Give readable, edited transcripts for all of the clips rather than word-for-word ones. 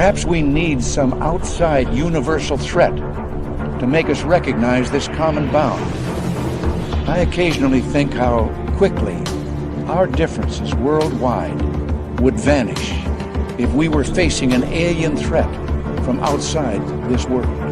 Perhaps we need some outside universal threat to make us recognize this common bound. I occasionally think how quickly our differences worldwide would vanish if we were facing an alien threat from outside this world.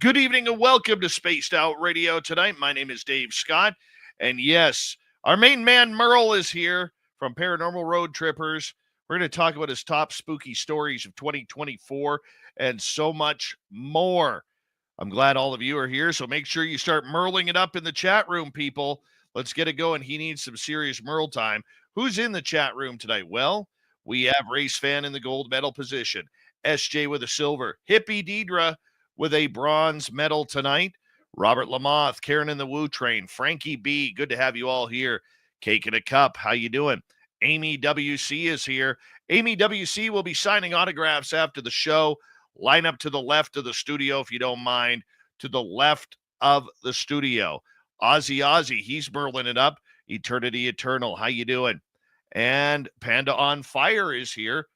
Good evening and welcome to Spaced Out Radio tonight. My name is Dave Scott. And yes, our main man Merl is here from Paranormal Road Trippers. We're going to talk about his top spooky stories of 2024 and so much more. I'm glad all of you are here, so make sure you start Merling it up in the chat room, people. Let's get it going. He needs some serious Merl time. Who's in the chat room tonight? Well, we have Race Fan in the gold medal position, SJ with a silver, Hippie Deidre with a bronze medal tonight. Robert Lamoth, Karen in the Woo Train, Frankie B, good to have you all here. Cake and a Cup, how you doing? Amy WC is here. Amy WC will be signing autographs after the show. Line up to the left of the studio if you don't mind. To the left of the studio. Ozzy, he's merling it up. Eternity Eternal, how you doing? And Panda on Fire is here.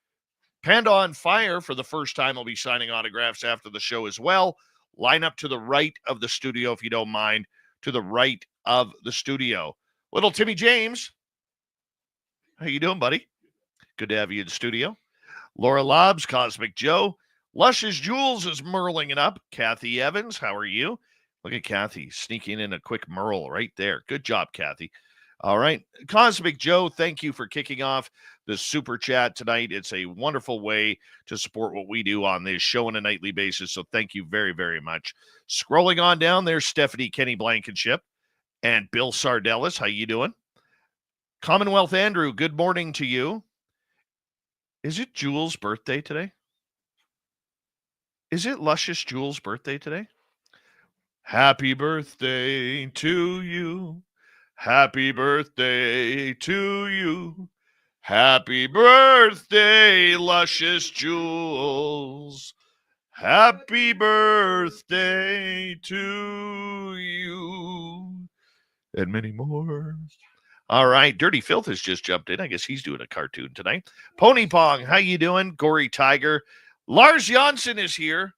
Panda on Fire, for the first time, will be signing autographs after the show as well. Line up to the right of the studio, if you don't mind. To the right of the studio. Little Timmy James. How you doing, buddy? Good to have you in the studio. Laura Lobbs, Cosmic Joe. Luscious Jules is merling it up. Kathy Evans, how are you? Look at Kathy sneaking in a quick merle right there. Good job, Kathy. All right. Cosmic Joe, thank you for kicking off the super chat tonight. It's a wonderful way to support what we do on this show on a nightly basis. So thank you very, very much. Scrolling on down there, Stephanie Kenny Blankenship and Bill Sardellis. How you doing? Commonwealth Andrew, good morning to you. Is it Jules' birthday today? Is it Luscious Jules' birthday today? Happy birthday to you. Happy birthday to you. Happy birthday, Luscious Jules. Happy birthday to you. And many more. All right, Dirty Filth has just jumped in. I guess he's doing a cartoon tonight. Pony Pong, how you doing? Gory Tiger. Lars Jansson is here.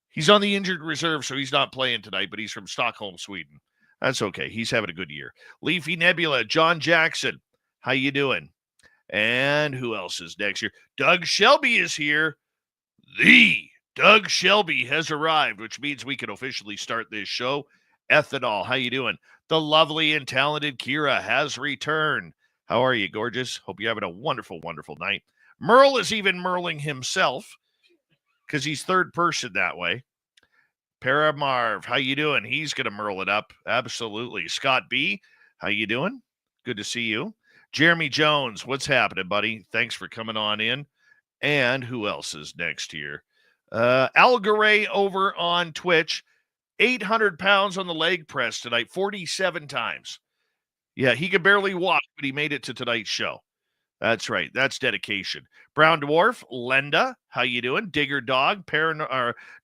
He's on the injured reserve, so he's not playing tonight, but he's from Stockholm, Sweden. That's okay. He's having a good year. Leafy Nebula, John Jackson. How you doing? And who else is next here? Doug Shelby is here. The Doug Shelby has arrived, which means we can officially start this show. Ethanol, how you doing? The lovely and talented Kira has returned. How are you, gorgeous? Hope you're having a wonderful, wonderful night. Merle is even merling himself because he's third person that way. Paramarv, how you doing? He's going to merle it up. Absolutely. Scott B, how you doing? Good to see you. Jeremy Jones, what's happening, buddy? Thanks for coming on in. And who else is next here? Al Garay over on Twitch. 800 pounds on the leg press tonight, 47 times. Yeah, he could barely walk, but he made it to tonight's show. That's right. That's dedication. Brown Dwarf, Lenda, how you doing? Digger Dog,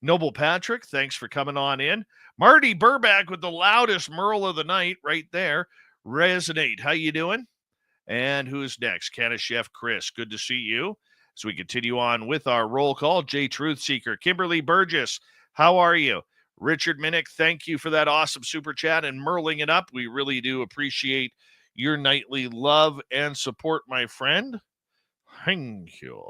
Noble Patrick, thanks for coming on in. Marty Burback with the loudest Merle of the night right there. Resonate, how you doing? And who's next? Canna Chef Chris, good to see you. As we continue on with our roll call, Jay Truthseeker, Kimberly Burgess, how are you? Richard Minnick, thank you for that awesome super chat and merling it up. We really do appreciate your nightly love and support, my friend. Thank you.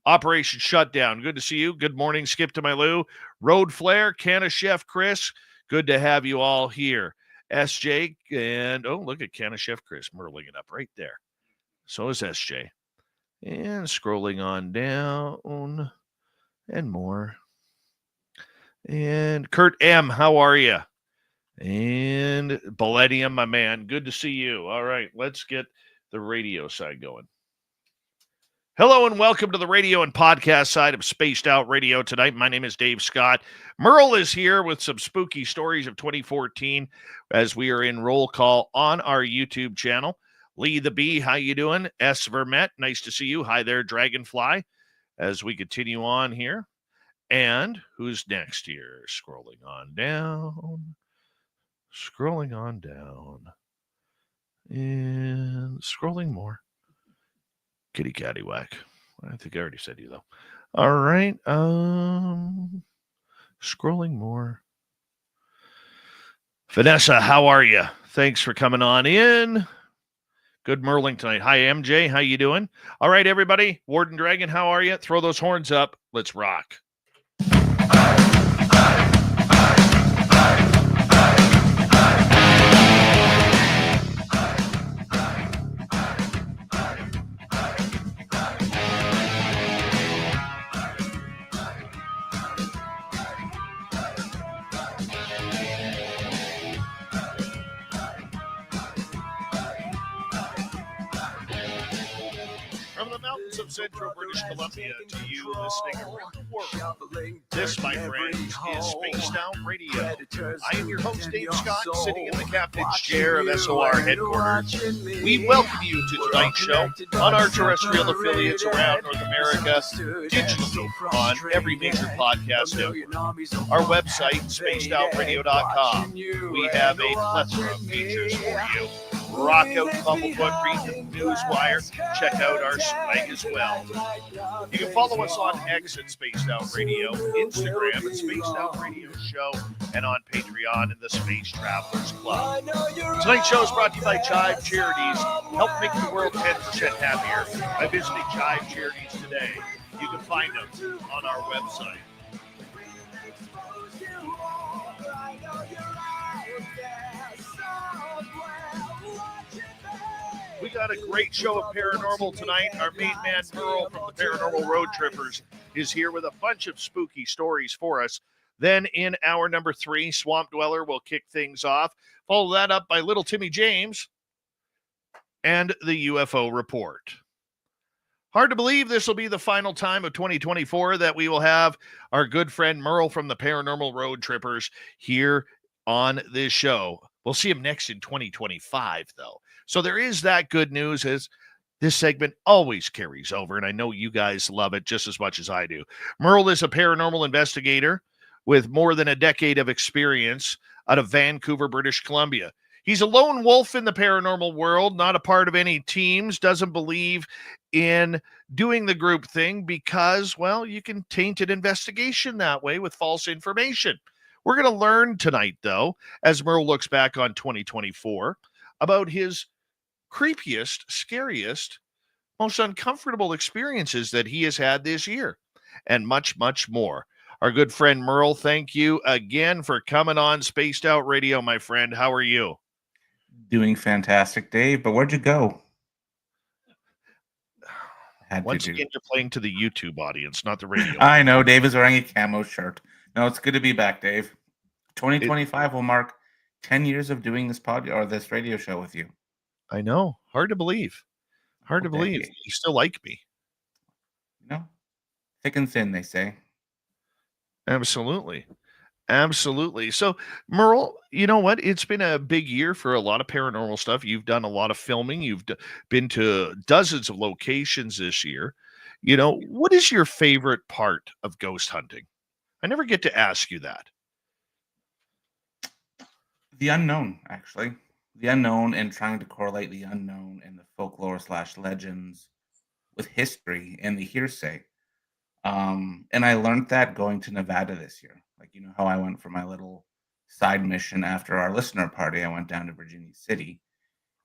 Operation Shutdown, good to see you. Good morning, Skip to my Lou. Road Flare, Canna Chef Chris, good to have you all here. SJ, and look at Canna Chef Chris merling it up right there. So is SJ. And scrolling on down and more. And Kurt M., how are you? And Balletium, my man, good to see you. All right, let's get the radio side going. Hello and welcome to the radio and podcast side of Spaced Out Radio tonight. My name is Dave Scott. Merle is here with some spooky stories of 2014 as we are in roll call on our YouTube channel. Lee the Bee, how you doing? S. Vermette, nice to see you. Hi there, Dragonfly, as we continue on here. And who's next here? Scrolling on down. And scrolling more. Kitty catty whack. I think I already said you though. All right. Scrolling more. Vanessa, how are you? Thanks for coming on in. Good merling tonight. Hi, MJ. How you doing? All right, everybody. Warden Dragon, how are you? Throw those horns up. Let's rock. From the mountains of central British Columbia to you listening around the world, this, my friends, is Spaced Out Radio. I am your host, Dave Scott, sitting in the captain's chair of SOR headquarters. We welcome you to tonight's show on our terrestrial affiliates around North America, digitally on every major podcast network. Our website, spacedoutradio.com. We have a plethora of features for you. Rock out Bumblefoot, read the Newswire, check out our swag as well. You can follow us on X at Spaced Out Radio, Instagram at Spaced Out Radio Show, and on Patreon in the Space Travelers Club. Tonight's show is brought to you by Chive Charities. Help make the world 10% happier by visiting Chive Charities today. You can find them on our website. We got a great show of paranormal tonight. Our main man, Merl from the Paranormal Road Trippers, is here with a bunch of spooky stories for us. Then in hour number 3, Swamp Dweller will kick things off. Follow that up by Little Timmy James and the UFO Report. Hard to believe this will be the final time of 2024 that we will have our good friend Merl from the Paranormal Road Trippers here on this show. We'll see him next in 2025, though. So there is that good news, as this segment always carries over, and I know you guys love it just as much as I do. Merl is a paranormal investigator with more than a decade of experience out of Vancouver, British Columbia. He's a lone wolf in the paranormal world, not a part of any teams, doesn't believe in doing the group thing because, well, you can taint an investigation that way with false information. We're going to learn tonight, though, as Merl looks back on 2024, about his creepiest, scariest, most uncomfortable experiences that he has had this year, and much, much more. Our good friend Merl, thank you again for coming on Spaced Out Radio, my friend. How are you? Doing fantastic, Dave. But where'd you go? Once again, you're playing to the YouTube audience, not the radio. I know. Dave is wearing a camo shirt. No, it's good to be back, Dave. 2025 will mark 10 years of doing this this radio show with you. I know. Hard to believe. Hard to believe. You still like me. You know, thick and thin, they say. Absolutely. Absolutely. So, Merl, you know what? It's been a big year for a lot of paranormal stuff. You've done a lot of filming. You've been to dozens of locations this year. You know, what is your favorite part of ghost hunting? I never get to ask you that. The unknown, actually. The unknown, and trying to correlate the unknown and the folklore / legends with history and the hearsay. And I learned that going to Nevada this year. Like, you know how I went for my little side mission after our listener party. I went down to Virginia City,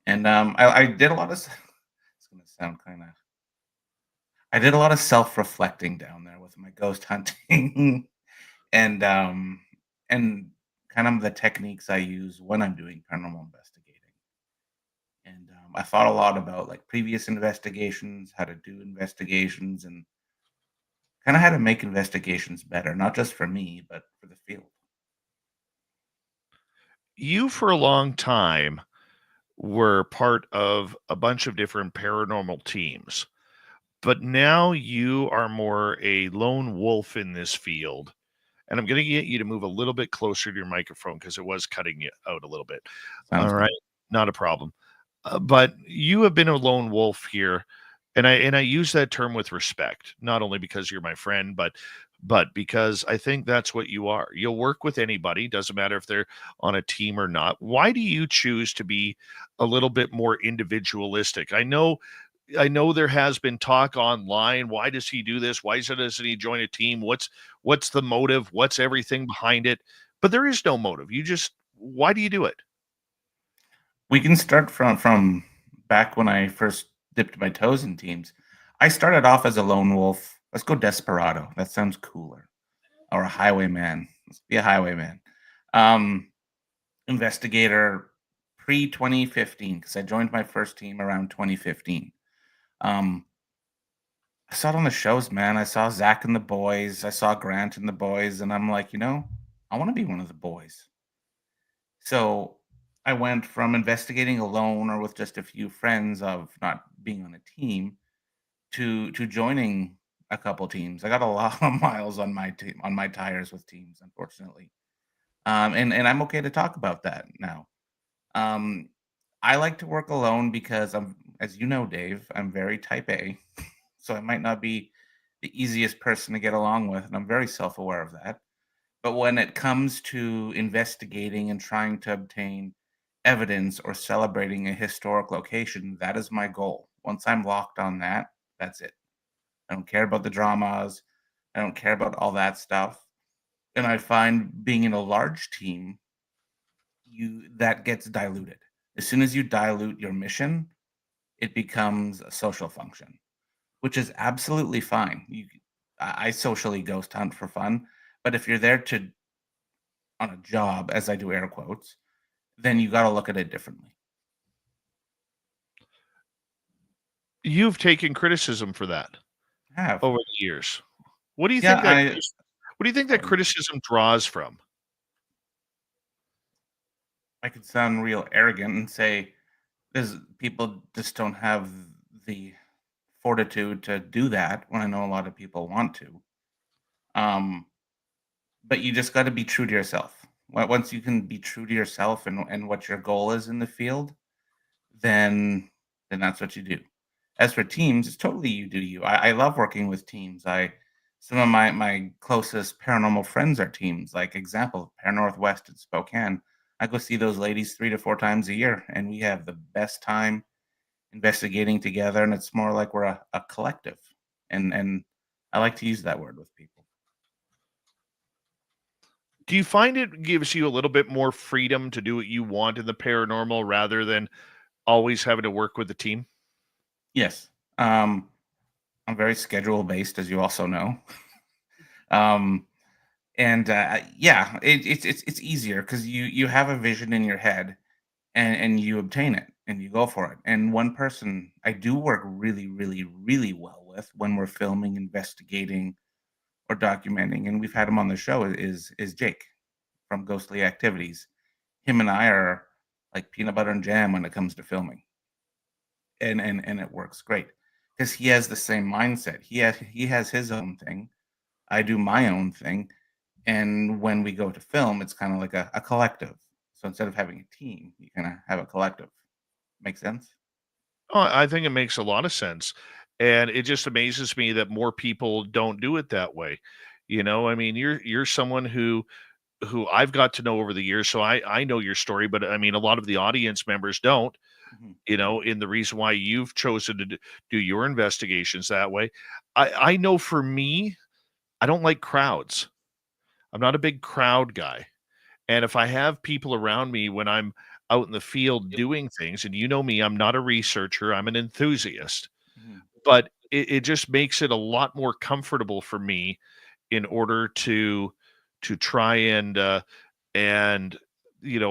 and I did a lot of. It's gonna sound kind of. I did a lot of self-reflecting down there with my ghost hunting, and and kind of the techniques I use when I'm doing paranormal investigating. And I thought a lot about like previous investigations, how to do investigations, and kind of how to make investigations better, not just for me, but for the field. You, for a long time, were part of a bunch of different paranormal teams, but now you are more a lone wolf in this field. And I'm going to get you to move a little bit closer to your microphone because it was cutting you out a little bit. All Sounds right, good. not a problem. But you have been a lone wolf here, and I use that term with respect, not only because you're my friend, but because I think that's what you are. You'll work with anybody, doesn't matter if they're on a team or not. Why do you choose to be a little bit more individualistic? I know there has been talk online. Why does he do this? Doesn't he join a team? What's the motive? What's everything behind it? But there is no motive. Why do you do it? We can start from back when I first dipped my toes in teams. I started off as a lone wolf. Let's go desperado. That sounds cooler. Or a highwayman. Let's be a highwayman. Um, Investigator pre 2015 because I joined my first team around 2015. Um, I saw it on the shows, man. I saw Zach and the boys. I saw Grant and the boys, and I'm like, I want to be one of the boys. So I went from investigating alone or with just a few friends of not being on a team to joining a couple teams. I got a lot of miles on my team on my tires with teams, unfortunately. And I'm okay to talk about that now. Um, I like to work alone because as you know, Dave, I'm very type A, so I might not be the easiest person to get along with, and I'm very self-aware of that. But when it comes to investigating and trying to obtain evidence or celebrating a historic location, that is my goal. Once I'm locked on that, that's it. I don't care about the dramas. I don't care about all that stuff. And I find being in a large team, you that gets diluted. As soon as you dilute your mission, it becomes a social function, which is absolutely fine. I socially ghost hunt for fun, but if you're there to on a job, as I do air quotes, then you got to look at it differently. You've taken criticism for that I have. over the years. What do you Yeah, think that sorry. criticism draws from? I could sound real arrogant and say there's people just don't have the fortitude to do that when I know a lot of people want to. Um, but you just got to be true to yourself. Once you can be true to yourself and what your goal is in the field, then that's what you do. As for teams, it's totally you do you. I love working with teams. I Some of my closest paranormal friends are teams. Like example, Pair Northwest in Spokane. I go see those ladies 3 to 4 times a year, and we have the best time investigating together. And it's more like we're a collective. And I like to use that word with people. Do you find it gives you a little bit more freedom to do what you want in the paranormal rather than always having to work with the team? Yes. Um, I'm very schedule based, as you also know. um, and yeah, it's easier because you have a vision in your head and you obtain it and you go for it. And one person I do work really, really, really well with when we're filming, investigating, or documenting, and we've had him on the show is Jake from Ghostly Activities. Him and I are like peanut butter and jam when it comes to filming, and it works great because he has the same mindset. He has his own thing. I do my own thing, and when we go to film, it's kind of like a collective. So instead of having a team, you kind of have a collective. Make sense? Oh, I think it makes a lot of sense. And it just amazes me that more people don't do it that way. I mean, you're someone who I've got to know over the years, so I know your story, but I mean, a lot of the audience members don't. Mhm. In the reason why you've chosen to do your investigations that way. I know for me, I don't like crowds. I'm not a big crowd guy. And if I have people around me when I'm out in the field doing things, and you know me, I'm not a researcher, I'm an enthusiast, Mhm. but it just makes it a lot more comfortable for me in order to try and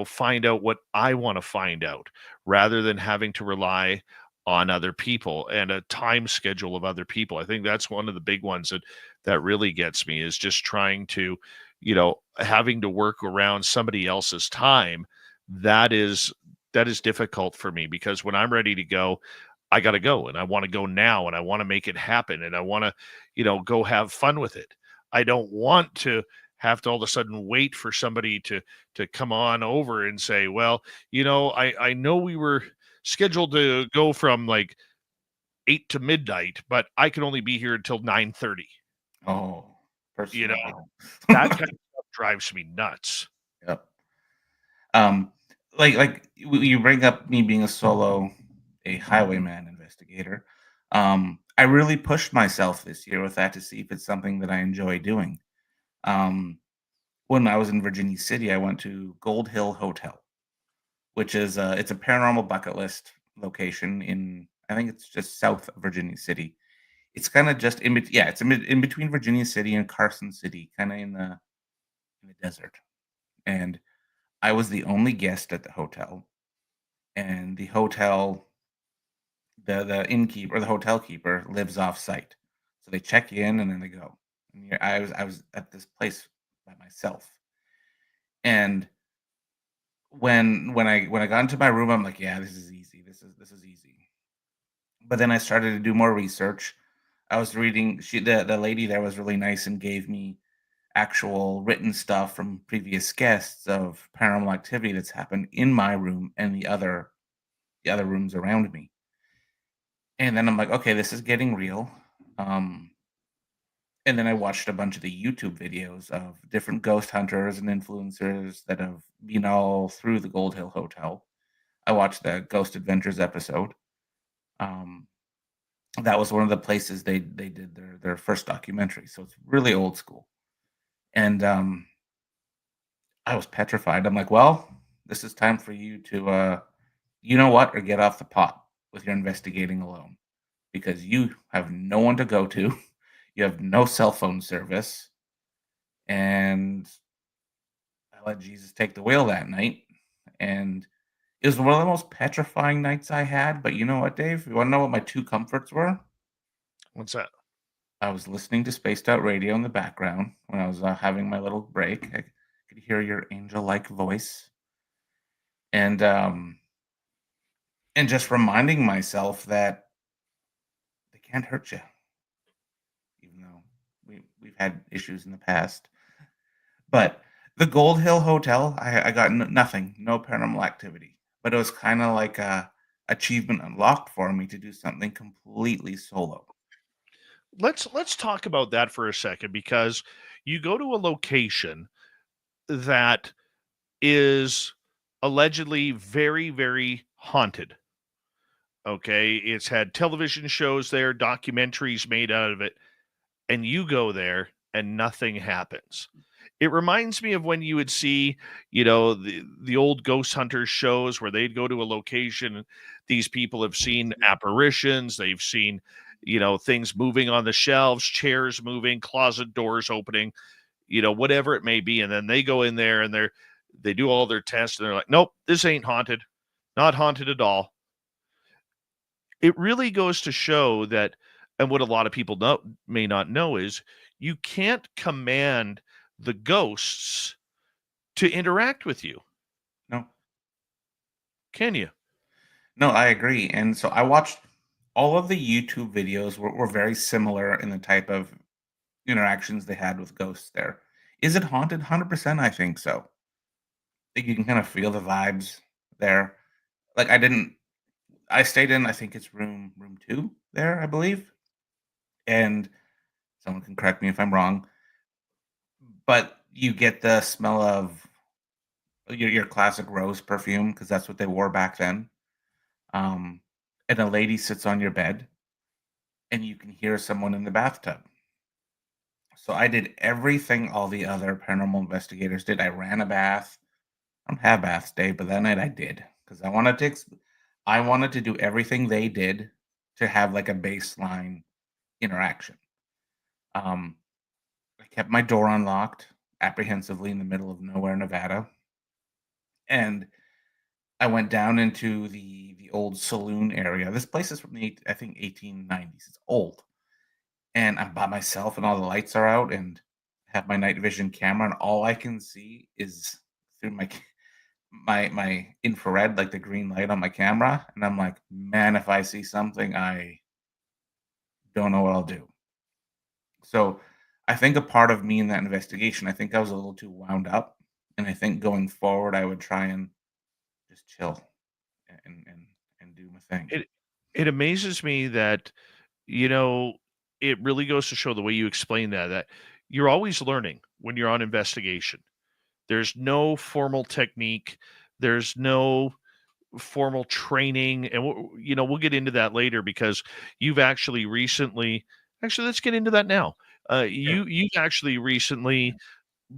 find out what I want to find out rather than having to rely on other people and a time schedule of other people. I think that's one of the big ones that really gets me, is just trying to, having to work around somebody else's time. That is difficult for me, because when I'm ready to go, I got to go, and I want to go now, and I want to make it happen, and I want to, go have fun with it. I don't want to have to all of a sudden wait for somebody to come on over and say, well, I know we were scheduled to go from like 8 to midnight, but I can only be here until 9:30. Oh, You know, personal. that kind of stuff drives me nuts. Yep. Um, you bring up me being a solo, a highwayman investigator. I really pushed myself this year with that to see if it's something that I enjoy doing. Um, when I was in Virginia City, I went to Gold Hill Hotel, which is it's a paranormal bucket list location in, I think it's just south of Virginia City. It's kind of just yeah, it's in between Virginia City and Carson City, kind of in the desert. And I was the only guest at the hotel, and the hotel, the innkeeper or the hotel keeper lives off site. So they check you in and then they go. And I was at this place by myself. And when I got into my room, I'm like, yeah, this is easy. This is easy. But then I started to do more research. I was reading, the lady there was really nice and gave me actual written stuff from previous guests of paranormal activity that's happened in my room and the other rooms around me. And then I'm like, okay, this is getting real. Um, and then I watched a bunch of the YouTube videos of different ghost hunters and influencers that have been all through the Gold Hill Hotel. I watched the Ghost Adventures episode. Um, that was one of the places they did their first documentary, so it's really old school. And I was petrified. I'm like, well, this is time for you to, you know what, or get off the pot with your investigating alone, because you have no one to go to. You have no cell phone service. And I let Jesus take the wheel that night. And it was one of the most petrifying nights I had. But you know what, Dave? You want to know what my two comforts were? What's that? I was listening to Spaced Out Radio in the background when I was having my little break. I could hear your angel-like voice, and just reminding myself that they can't hurt you, even though we've had issues in the past. But the Gold Hill Hotel, I got nothing, no paranormal activity, but it was kind of like a achievement unlocked for me to do something completely solo. Let's talk about that for a second, because you go to a location that is allegedly very, very haunted. Okay, it's had television shows there, documentaries made out of it, and you go there and nothing happens. It reminds me of when you would see, the old ghost hunters shows where they'd go to a location. And these people have seen apparitions, they've seen, things moving on the shelves, chairs moving, closet doors opening, whatever it may be. And then they go in there and they do all their tests and they're like, nope, this ain't haunted, not haunted at all. It really goes to show that, and what a lot of people may not know, is you can't command the ghosts to interact with you, No, can you? no, I agree. And so I watched all of the YouTube videos were very similar in the type of interactions they had with ghosts there. Is it haunted? 100%, I think so. Think you can kind of feel the vibes there. Like I stayed in, I think it's room 2 there, I believe. And someone can correct me if I'm wrong, but you get the smell of your classic rose perfume, because that's what they wore back then. Um, and a lady sits on your bed and you can hear someone in the bathtub. So I did everything all the other paranormal investigators did. I ran a bath. I don't have baths, Dave, but that night I did because I wanted to do everything they did to have like a baseline interaction. Um, I kept my door unlocked apprehensively in the middle of nowhere, Nevada, and I went down into the old saloon area. This place is from I think 1890s. It's old, and I'm by myself, and all the lights are out, and have my night vision camera, and all I can see is through my infrared, like the green light on my camera, and I'm like, man, if I see something, I don't know what I'll do. So I think a part of me in that investigation, I think I was a little too wound up, and I think going forward, I would try and just chill and do my thing. It it amazes me that, you know, it really goes to show the way you explain that you're always learning when you're on investigation. There's no formal technique. There's no formal training, and we'll get into that later because you've actually recently. Actually, let's get into that now. Sure. You've actually recently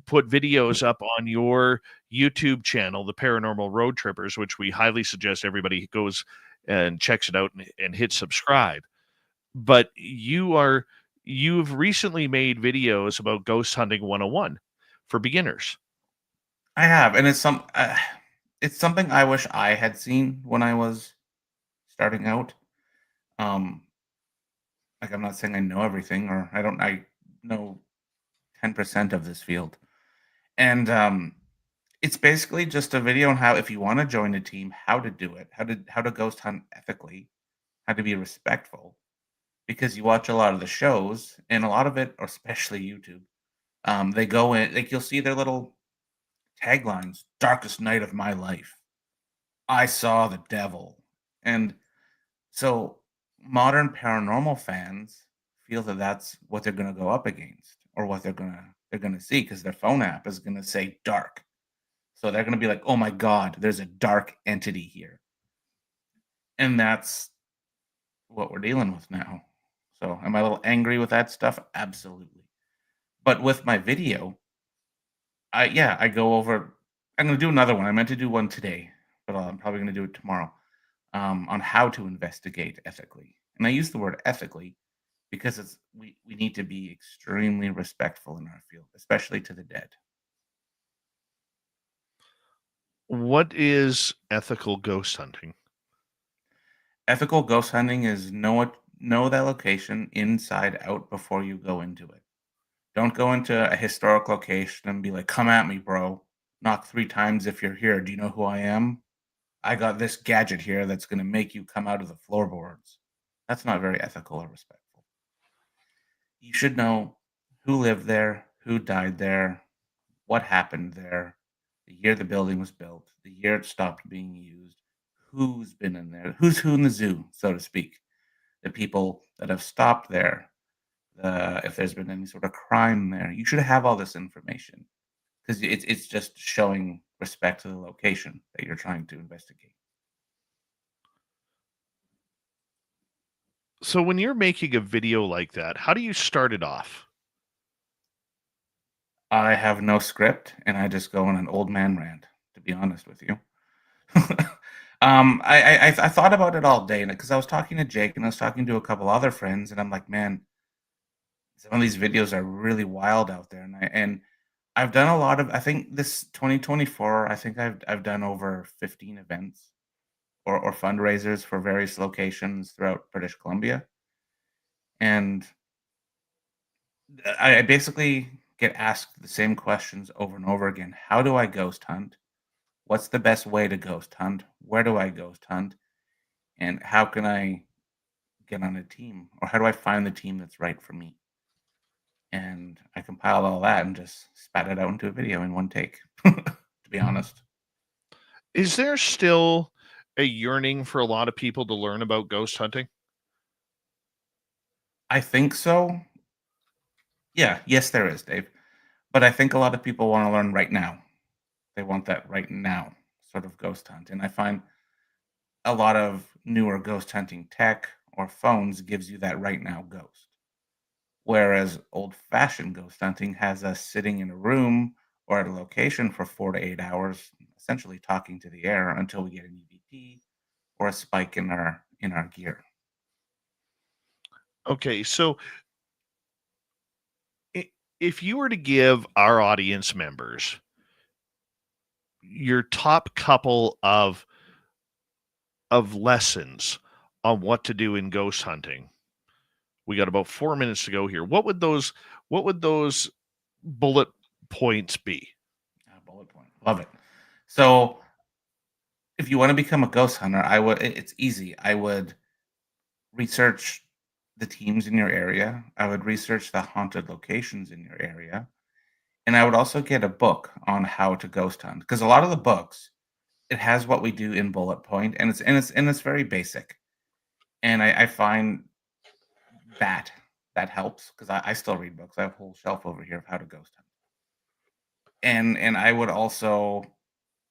put videos up on your YouTube channel, the Paranormal Road Trippers, which we highly suggest everybody goes and checks it out and hit subscribe. But you've recently made videos about ghost hunting 101 for beginners. I have, and it's something I wish I had seen when I was starting out. Um, like I'm not saying I know everything, or I know 10% of this field, and it's basically just a video on how if you want to join a team, how to do it, how to ghost hunt ethically, how to be respectful, because you watch a lot of the shows, and a lot of it, or especially YouTube, they go in like you'll see their little taglines: "Darkest night of my life. I saw the devil." And so modern paranormal fans feel that that's what they're going to go up against or what they're going to see because their phone app is going to say dark. So they're going to be like, "Oh my god, there's a dark entity here." And that's what we're dealing with now. So am I a little angry with that stuff? Absolutely. But with my video, I go over. I'm going to do another one. I meant to do one today, but I'm probably going to do it tomorrow on how to investigate ethically. And I use the word ethically because we need to be extremely respectful in our field, especially to the dead. What is ethical ghost hunting? Ethical ghost hunting is know that location inside out before you go into it. Don't go into a historic location and be like, "Come at me, bro. Knock 3 times if you're here. Do you know who I am? I got this gadget here that's going to make you come out of the floorboards." That's not very ethical or respectful. You should know who lived there, who died there, what happened there, the year the building was built, the year it stopped being used, who's been in there, who's who in the zoo, so to speak, the people that have stopped there, if there's been any sort of crime there. You should have all this information because it's just showing respect to the location that you're trying to investigate. So when you're making a video like that, how do you start it off? I have no script and I just go on an old man rant, to be honest with you. I thought about it all day because I was talking to Jake and I was talking to a couple other friends, and I'm like, man, some of these videos are really wild out there, and I've done a lot of. I think this 2024, I think I've done over 15 events or fundraisers for various locations throughout British Columbia, and I basically get asked the same questions over and over again. How do I ghost hunt? What's the best way to ghost hunt? Where do I ghost hunt? And how can I get on a team? Or how do I find the team that's right for me? And I compiled all that and just spat it out into a video in one take, to be honest. Is there still a yearning for a lot of people to learn about ghost hunting? I think so. Yeah, yes, there is, Dave. But I think a lot of people want to learn right now. They want that right now sort of ghost hunt. And I find a lot of newer ghost hunting tech or phones gives you that right now ghost. Whereas old-fashioned ghost hunting has us sitting in a room or at a location for 4 to 8 hours, essentially talking to the air until we get an EVP or a spike in our gear. Okay, so if you were to give our audience members your top couple of lessons on what to do in ghost hunting, we got about 4 minutes to go here. What would those bullet points be? Bullet point. Love it. So if you want to become a ghost hunter, it's easy. I would research the teams in your area. I would research the haunted locations in your area. And I would also get a book on how to ghost hunt, because a lot of the books, it has what we do in bullet point, and it's very basic. And I find that helps, because I still read books. I have a whole shelf over here of how to ghost hunt. And I would also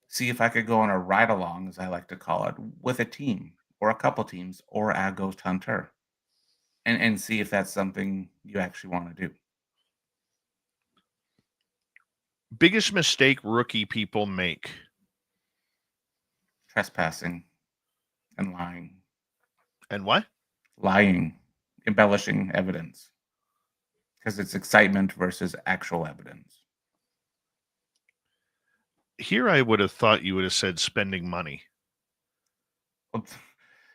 see if I could go on a ride along, as I like to call it, with a team or a couple teams or a ghost hunter, and see if that's something you actually want to do. Biggest mistake rookie people make? Trespassing and lying. And what? Lying, embellishing evidence, because it's excitement versus actual evidence. Here I would have thought you would have said spending money. Well,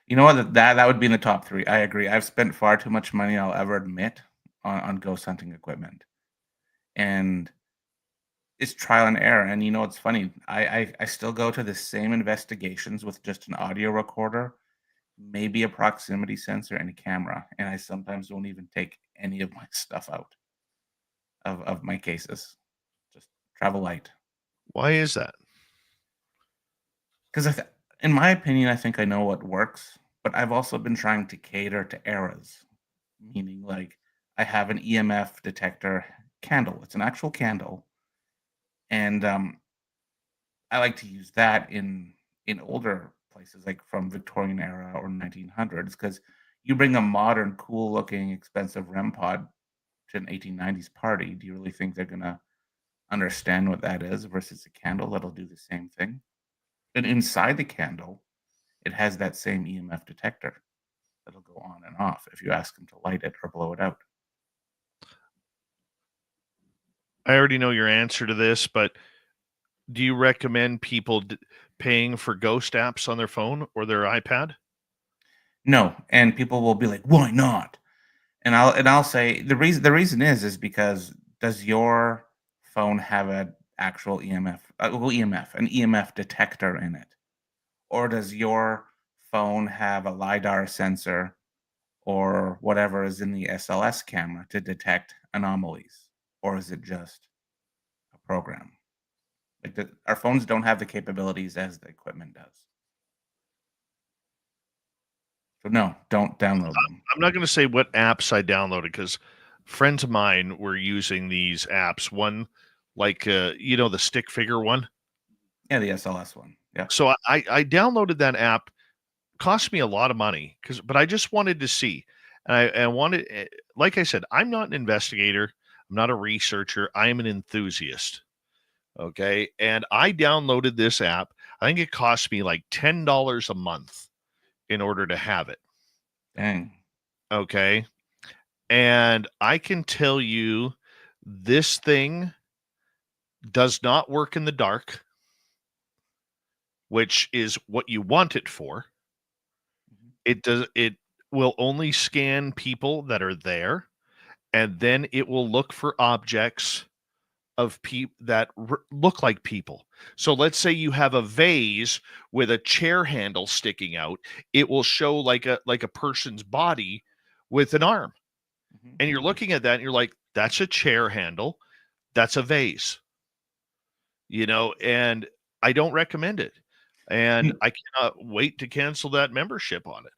you know what? That would be in the top 3. I agree. I've spent far too much money, I'll ever admit, on ghost hunting equipment. And it's trial and error. And you know what's funny? I still go to the same investigations with just an audio recorder, maybe a proximity sensor and a camera. And I sometimes don't even take any of my stuff out of my cases. Just travel light. Why is that? Because in my opinion, I think I know what works, but I've also been trying to cater to eras, meaning like I have an EMF detector candle. It's an actual candle, and I like to use that in older places, like from Victorian era or 1900s, because you bring a modern, cool-looking, expensive REM pod to an 1890s party. Do you really think they're gonna understand what that is versus a candle that'll do the same thing? And inside the candle, it has that same EMF detector that'll go on and off if you ask them to light it or blow it out. I already know your answer to this, but do you recommend people paying for ghost apps on their phone or their iPad? No, and people will be like, "Why not?" And I'll say the reason is because does your phone have an actual EMF, an EMF detector in it, or does your phone have a lidar sensor or whatever is in the SLS camera to detect anomalies, or is it just a program? Like our phones don't have the capabilities as the equipment does. So no, don't download them. I'm not going to say what apps I downloaded, because friends of mine were using these apps. One, like the stick figure one. Yeah, the SLS one. Yeah. So I downloaded that app. Cost me a lot of money, but I just wanted to see, and I wanted, like I said, I'm not an investigator. I'm not a researcher. I am an enthusiast. Okay, and I downloaded this app. I think it cost me like $10 a month in order to have it. Dang. Okay. And I can tell you, this thing does not work in the dark, which is what you want it for. It will only scan people that are there, and then it will look for objects of people that look like people. So let's say you have a vase with a chair handle sticking out. It will show like a person's body with an arm. Mhm. And you're looking at that and you're like, that's a chair handle. That's a vase. And I don't recommend it. And I cannot wait to cancel that membership on it.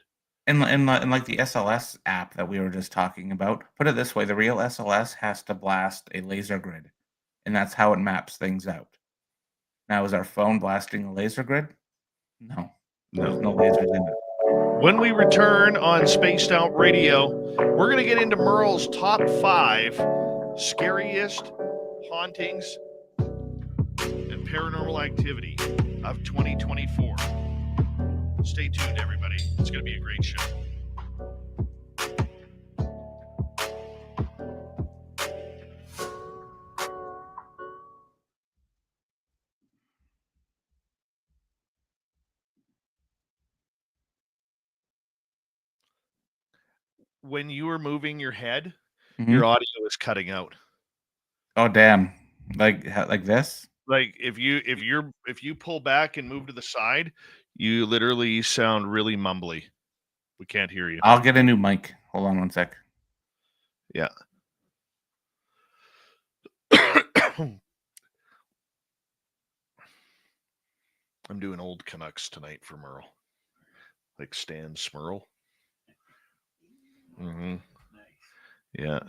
And like the SLS app that we were just talking about, put it this way, the real SLS has to blast a laser grid, and that's how it maps things out. Now, is our phone blasting a laser grid? No. There's no lasers in it. When we return on Spaced Out Radio, we're going to get into Merle's top 5 scariest hauntings and paranormal activity of 2024. Stay tuned, everybody. It's going to be a great show. When you were moving your head, your audio is cutting out. Oh damn! Like this? Like if you pull back and move to the side, you literally sound really mumbly. We can't hear you. I'll get a new mic. Hold on one sec. Yeah. I'm doing old Canucks tonight for Merle. Like Stan Smurl. Mm-hmm. Yeah.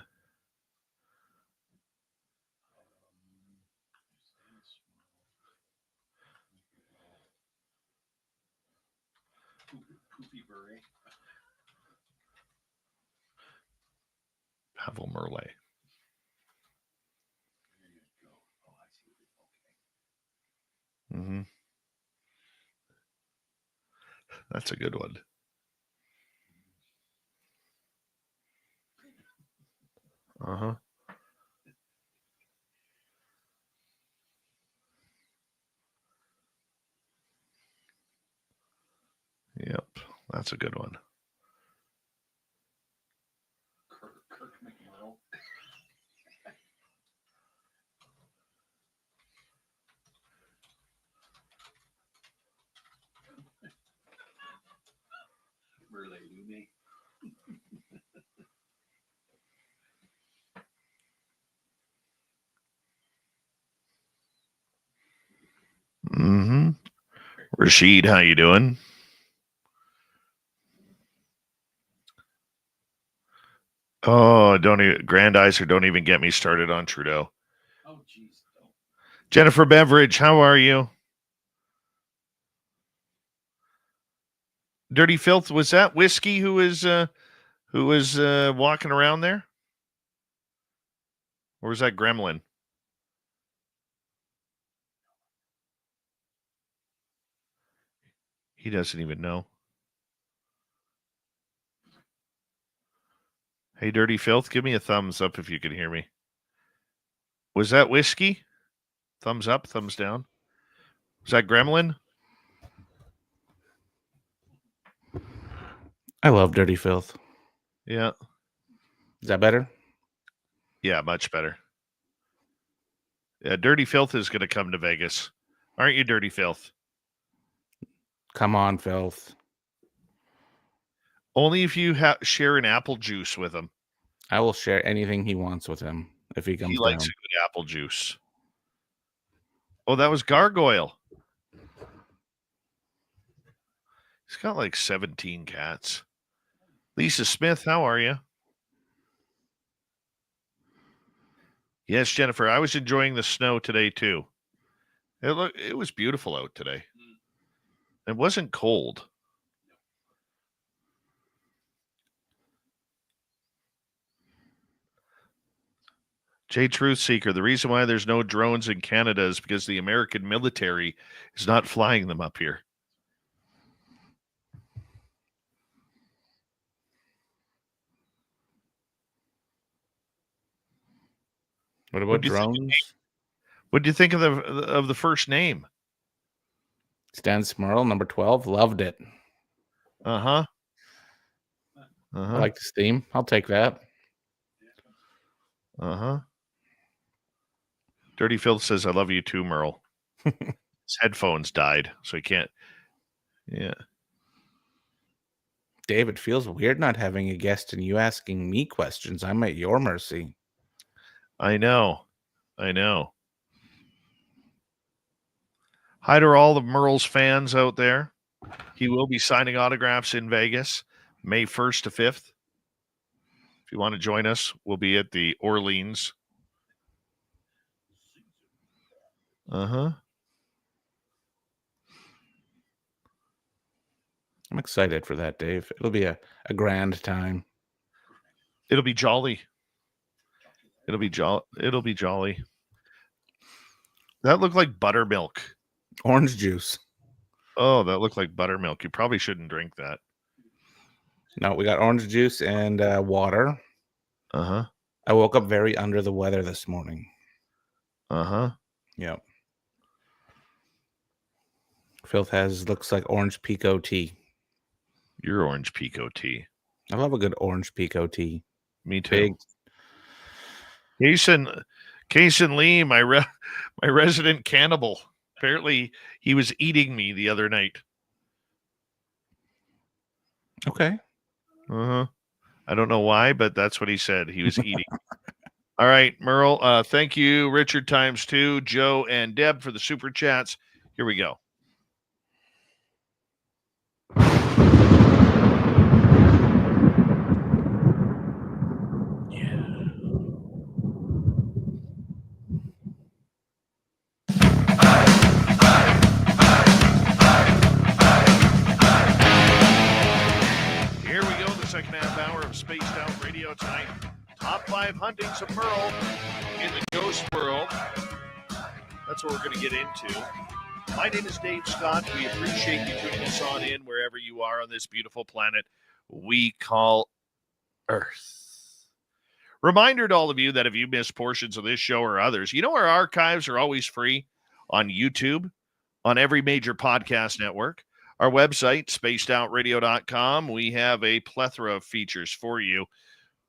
Pavel Merle. Mm-hmm. That's a good one. Uh-huh. Yep. That's a good one. Kirk McMurl. Mm-hmm. Rashid, how you doing? Oh, Grandizer, don't even get me started on Trudeau. Oh, geez. Jennifer Beveridge, how are you? Dirty Filth, was that Whiskey who was walking around there? Or was that Gremlin? He doesn't even know. Hey, Dirty Filth, give me a thumbs up if you can hear me. Was that Whiskey? Thumbs up, thumbs down. Was that Gremlin? I love Dirty Filth. Yeah. Is that better? Yeah, much better. Yeah, Dirty Filth is going to come to Vegas. Aren't you, Dirty Filth? Come on, Filth. Only if you share an apple juice with him. I will share anything he wants with him if he comes He down. likes a good apple juice. Oh, that was Gargoyle. He's got like 17 cats. Lisa Smith, how are you? Yes, Jennifer, I was enjoying the snow today too. It was beautiful out today. It wasn't cold. J Truth Seeker, the reason why there's no drones in Canada is because the American military is not flying them up here. What about drones? What do you think of the first name? Stan Smurl, number 12. Loved it. Uh-huh. I like this theme. I'll take that. Uh-huh. Dirty Filth says, I love you too, Merle. His headphones died, so he can't. Yeah. Dave, it feels weird not having a guest and you asking me questions. I'm at your mercy. I know. Hi to all of Merle's fans out there. He will be signing autographs in Vegas, May 1st to 5th. If you want to join us, we'll be at the Orleans. Uh-huh. I'm excited for that, Dave. It'll be a grand time. It'll be jolly. It'll be jolly. That looked like buttermilk. Orange juice. Oh, that looked like buttermilk. You probably shouldn't drink that. No, we got orange juice and water. Uh-huh. I woke up very under the weather this morning. Uh-huh. Yep. Filth looks like orange pico tea. Your orange pico tea. I love a good orange pico tea. Me too. Kason Lee, my resident cannibal. Apparently, he was eating me the other night. Okay. Uh-huh. I don't know why, but that's what he said. He was eating. All right, Merle. Thank you, Richard ×2, Joe, and Deb for the super chats. Here we go. Second half hour of Spaced Out Radio tonight. Top 5 huntings of Merle in the ghost world. That's what we're going to get into. My name is Dave Scott. We appreciate you tuning us on in wherever you are on this beautiful planet we call Earth. Reminder to all of you that if you missed portions of this show or others, you know our archives are always free on YouTube, on every major podcast network. Our website, spacedoutradio.com, we have a plethora of features for you.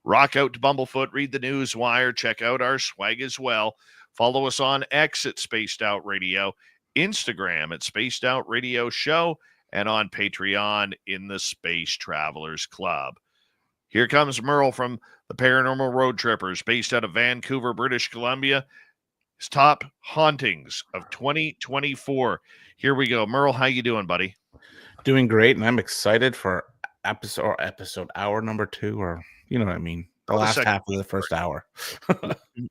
Rock out to Bumblefoot, read the news wire, check out our swag as well. Follow us on X at Spaced Out Radio, Instagram at Spaced Out Radio Show, and on Patreon in the Space Travelers Club. Here comes Merle from the Paranormal Road Trippers, based out of Vancouver, British Columbia. His top hauntings of 2024. Here we go. Merle, how you doing, buddy? Doing great, and I'm excited for episode hour number 2, or you know what I mean, the last half of the first hour.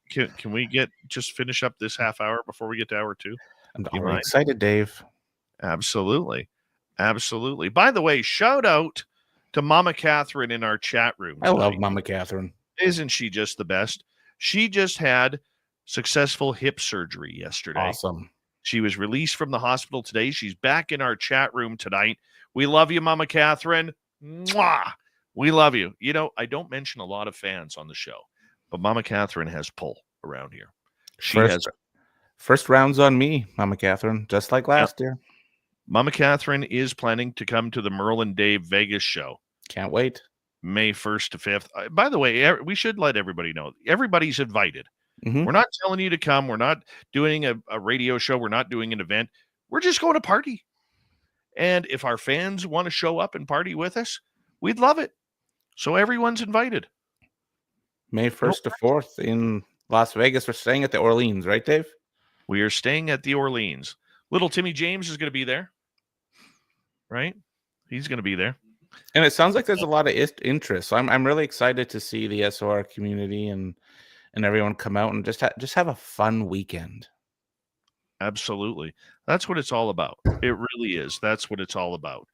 Can we just finish up this half hour before we get to hour 2? I'm already excited, Dave. Absolutely. By the way, shout out to Mama Catherine in our chat room tonight. I love Mama Catherine. Isn't she just the best? She just had successful hip surgery yesterday. Awesome. She was released from the hospital today. She's back in our chat room tonight. We love you, Mama Catherine. Mwah! We love you. You know, I don't mention a lot of fans on the show, but Mama Catherine has pull around here. First round's on me, Mama Catherine, just like last year. Mama Catherine is planning to come to the Merle and Dave Vegas show. Can't wait. May 1st to 5th. By the way, we should let everybody know. Everybody's invited. Mm-hmm. We're not telling you to come. We're not doing a radio show. We're not doing an event. We're just going to party. And if our fans want to show up and party with us, we'd love it. So everyone's invited. May 1st to 4th in Las Vegas. We're staying at the Orleans, right, Dave? We are staying at the Orleans. Little Timmy James is going to be there. Right? He's going to be there. And it sounds like there's a lot of interest. So I'm really excited to see the SOR community and everyone come out and just have a fun weekend. Absolutely. That's what it's all about. It really is. That's what it's all about.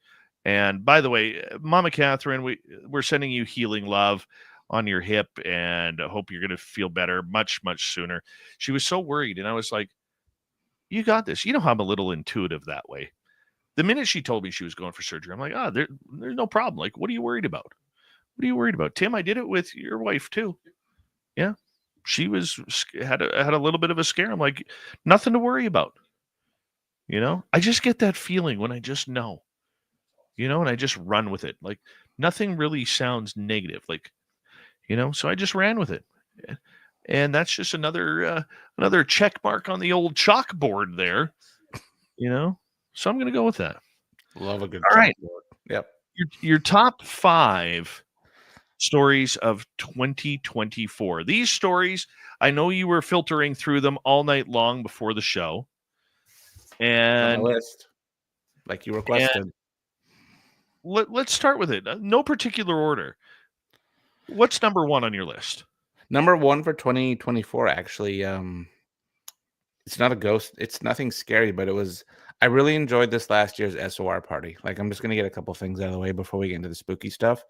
And by the way, Mama Catherine, we're sending you healing love on your hip, and I hope you're going to feel better much, much sooner. She was so worried, and I was like, you got this. You know how I'm a little intuitive that way. The minute she told me she was going for surgery, I'm like, there's no problem. Like, what are you worried about? What are you worried about? Tim, I did it with your wife too. Yeah. She had a little bit of a scare. I'm like, nothing to worry about. You know, I just get that feeling when I just know, you know, and I just run with it. Like nothing really sounds negative. Like, you know, so I just ran with it. And that's just another check mark on the old chalkboard there, you know? So I'm going to go with that. Love a good All right. Yep. Your top 5 stories of 2024. These stories, I know you were filtering through them all night long before the show. And on the list, like you requested. Let's start with it. No particular order. What's number 1 on your list? Number 1 for 2024, actually. It's not a ghost. It's nothing scary, but I really enjoyed this last year's SOR party. Like, I'm just gonna get a couple things out of the way before we get into the spooky stuff.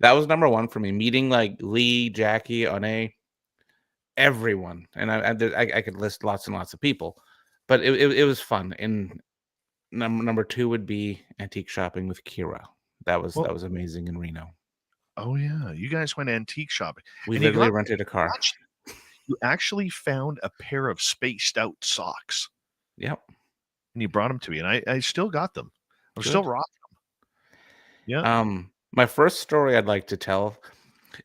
That was number one for me. Meeting like Lee, Jackie, One, everyone, and I could list lots and lots of people, but it was fun. And number two would be antique shopping with Kira. That was Well, amazing in Reno. oh yeah, you guys went antique shopping, We and you literally got rented a car. you actually found a pair of spaced out socks, Yep. and you brought them to me, and I still got them. I'm still Good. rocking them. Yeah. My first story I'd like to tell.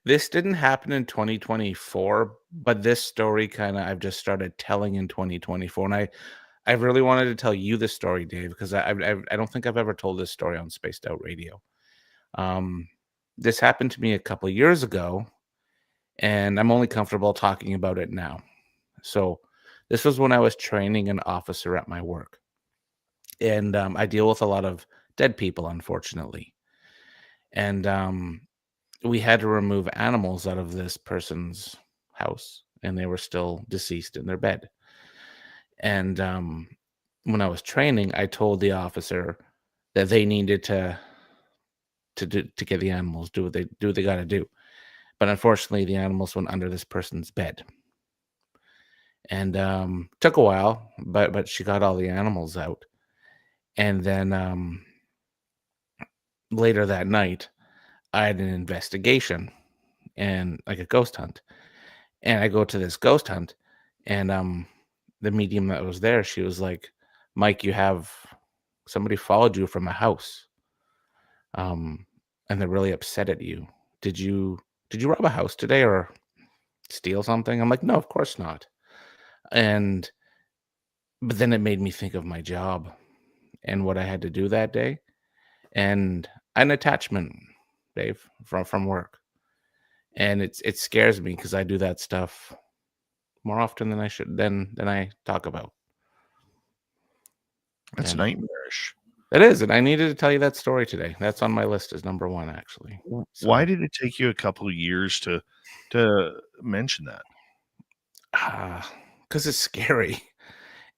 This didn't happen in 2024, but this story kind of I've just started telling in 2024, and I really wanted to tell you this story, Dave, because I don't think I've ever told this story on Spaced Out Radio. This happened to me a couple of years ago, and I'm only comfortable talking about it now. So this was when I was training an officer at my work, and I deal with a lot of dead people, unfortunately, and we had to remove animals out of this person's house, and they were still deceased in their bed. And when I was training, I told the officer that they needed to get the animals, do what they got to do. But unfortunately, the animals went under this person's bed, and took a while. But she got all the animals out, and then later that night, I had an investigation and like a ghost hunt, and I go to this ghost hunt, and the medium that was there, she was like, "Mike, you have somebody followed you from a house, and they're really upset at you. Did you rob a house today or steal something?" I'm like, "No, of course not." And but then it made me think of my job and what I had to do that day, and an attachment, Dave, from work, and it scares me because I do that stuff more often than I should than I talk about. That's And nightmarish. it is, and I needed to tell you that story today. That's on my list as number one, actually. Why So, did it take you a couple of years to mention that? because it's scary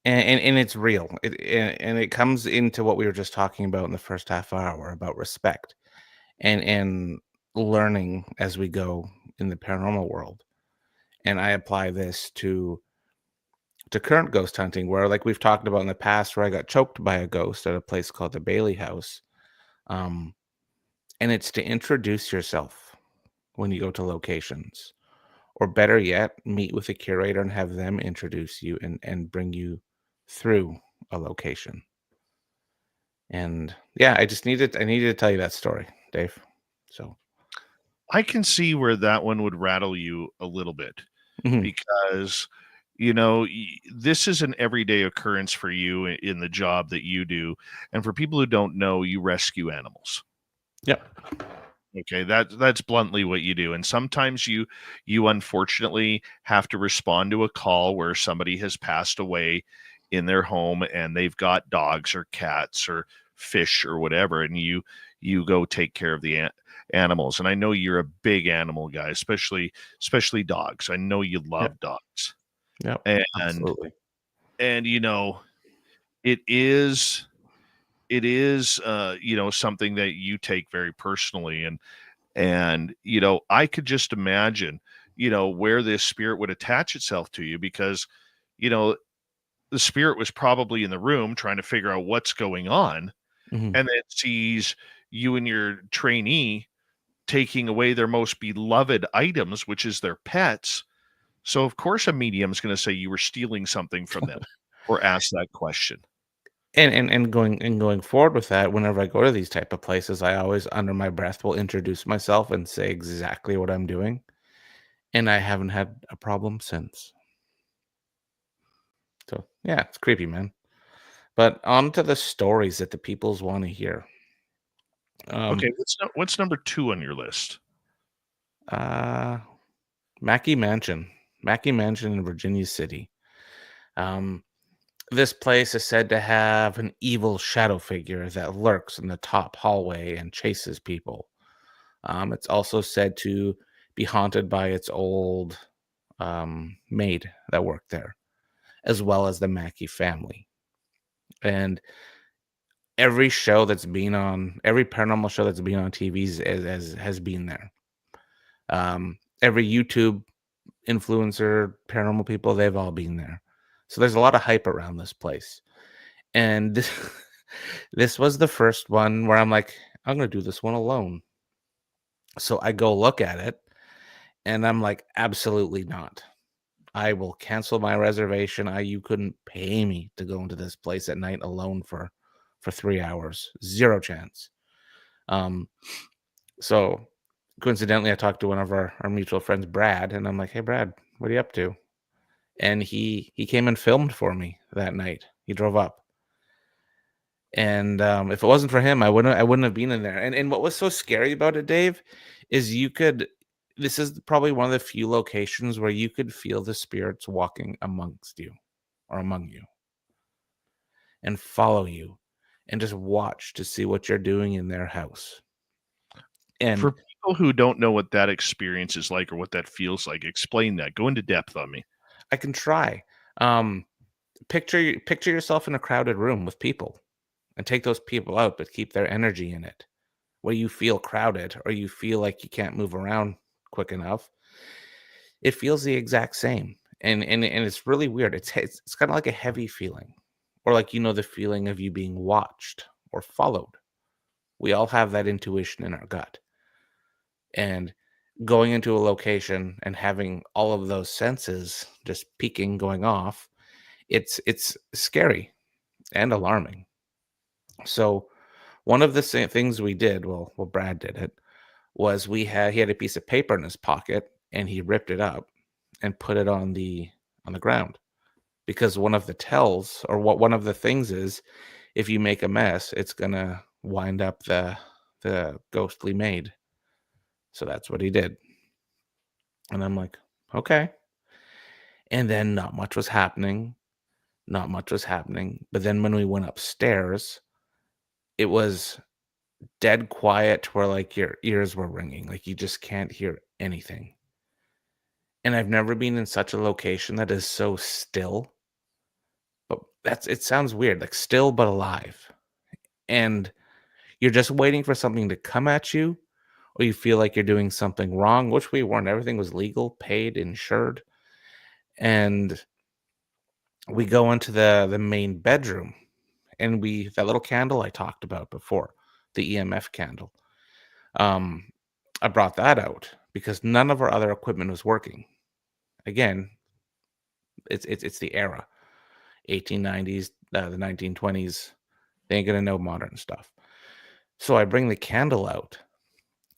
and it's real. And it comes into what we were just talking about in the first half hour about respect and learning as we go in the paranormal world. And I apply this to current ghost hunting, where like we've talked about in the past, where I got choked by a ghost at a place called the Bailey House. Um, and it's to introduce yourself when you go to locations, or better yet, meet with a curator and have them introduce you and bring you through a location. And yeah, I needed to tell you that story, Dave. So I can see where that one would rattle you a little bit, mhm. because this is an everyday occurrence for you in the job that you do, and for people who don't know, you rescue animals. Yep. Okay, that's bluntly what you do, and sometimes you unfortunately have to respond to a call where somebody has passed away in their home, and they've got dogs or cats or fish or whatever, and you go take care of the animals. And I know you're a big animal guy, especially dogs. I know you Yep. love dogs, Yep. and Absolutely. and it is something that you take very personally, and I could just imagine where this spirit would attach itself to you, because you know the spirit was probably in the room trying to figure out what's going on, Mhm. and then sees you and your trainee taking away their most beloved items, which is their pets. So of course a medium is going to say you were stealing something from them, or ask that question. And going forward with that, whenever I go to these type of places, I always under my breath will introduce myself and say exactly what I'm doing. And I haven't had a problem since. So yeah, it's creepy, man. But on to the stories that the peoples want to hear. Um, Okay, what's number 2 on your list? uh, Mackey Mansion, Mackey Mansion in Virginia City. Um, this place is said to have an evil shadow figure that lurks in the top hallway and chases people. It's also said to be haunted by its old maid that worked there, as well as the Mackey family. And every show that's been on, every paranormal show that's been on TV has been there. Every YouTube influencer, paranormal people, they've all been there. So there's a lot of hype around this place. And this was the first one where I'm like, I'm going to do this one alone. So I go look at it and I'm like, absolutely not. I will cancel my reservation. You couldn't pay me to go into this place at night alone for 3 hours. Zero chance. So coincidentally, I talked to one of our mutual friends, Brad, and I'm like, hey, Brad, what are you up to? And he came and filmed for me that night. He drove up. And if it wasn't for him, I wouldn't have been in there. And what was so scary about it, Dave, is this is probably one of the few locations where you could feel the spirits walking amongst you or among you and follow you and just watch to see what you're doing in their house. And for people who don't know what that experience is like or what that feels like, explain that. Go into depth on me. I can try. Picture yourself in a crowded room with people and take those people out, but keep their energy in it. Where you feel crowded or you feel like you can't move around quick enough, it feels the exact same. And it's really weird. It's kind of like a heavy feeling, or like, the feeling of you being watched or followed. We all have that intuition in our gut. And going into a location and having all of those senses just peaking, going off, it's scary and alarming. So one of the things we did, well, Brad did it, was he had a piece of paper in his pocket and he ripped it up and put it on the ground, because one of the tells, or one of the things is, if you make a mess, it's gonna wind up the ghostly maid. So that's what he did. And I'm like, okay. And then not much was happening. But then when we went upstairs, it was dead quiet, where like your ears were ringing, like you just can't hear anything. And I've never been in such a location that is so still. But it sounds weird, like still but alive. And you're just waiting for something to come at you, or you feel like you're doing something wrong, which we weren't. Everything was legal, paid, insured. And we go into the main bedroom, and that little candle I talked about before, the EMF candle. I brought that out because none of our other equipment was working. Again, it's the era, 1890s, the 1920s. They ain't gonna know modern stuff. So I bring the candle out,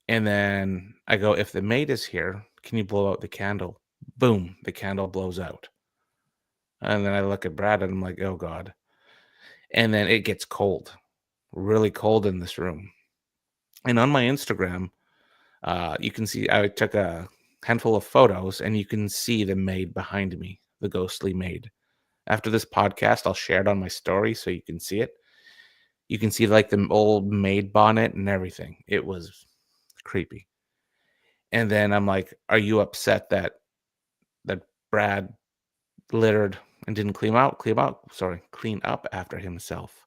and then I go, if the maid is here, can you blow out the candle? Boom, the candle blows out. And then I look at Brad and I'm like, oh God. And then it gets cold, really cold in this room. And on my Instagram, you can see I took a handful of photos, and you can see the maid behind me, the ghostly maid. After this podcast, I'll share it on my story so you can see it. You can see like the old maid bonnet and everything. It was creepy. And then I'm like, are you upset that Brad littered and didn't clean up after himself?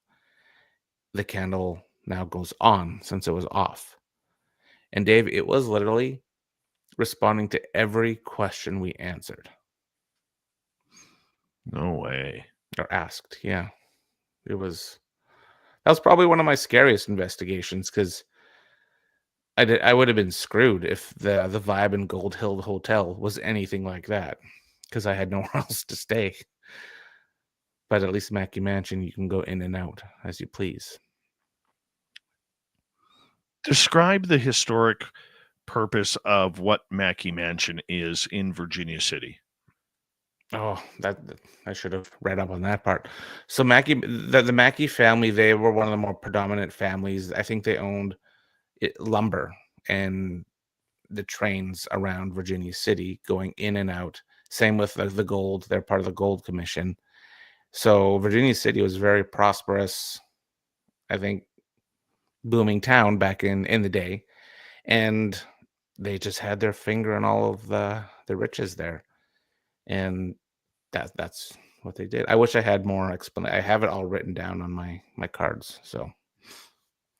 The candle now goes on since it was off. And Dave, it was literally responding to every question we answered. No way. Or asked, yeah. That was probably one of my scariest investigations, because I would have been screwed if the Vibe in Gold Hill Hotel was anything like that, because I had nowhere else to stay. But at least Mackey Mansion, you can go in and out as you please. Describe the historic purpose of what Mackey Mansion is in Virginia City. Oh, that I should have read up on that part. So the Mackey family, they were one of the more predominant families. I think they owned lumber and the trains around Virginia City going in and out. Same with the gold. They're part of the Gold Commission. So Virginia City was very prosperous, I think, booming town back in the day. And they just had their finger in all of the riches there. And that's what they did. I wish I had more explanation. I have it all written down on my cards. So,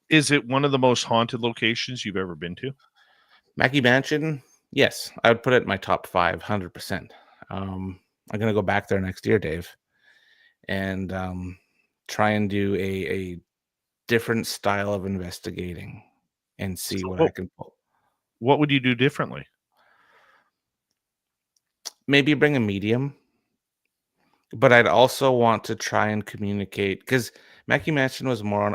Is it one of the most haunted locations you've ever been to? Mackey Mansion, yes, I would put it in my top 5, 100%. I'm gonna go back there next year, Dave, and try and do a different style of investigating and see So what I can pull. what would you do differently? Maybe bring a medium, but I'd also want to try and communicate because Mackey Mansion was more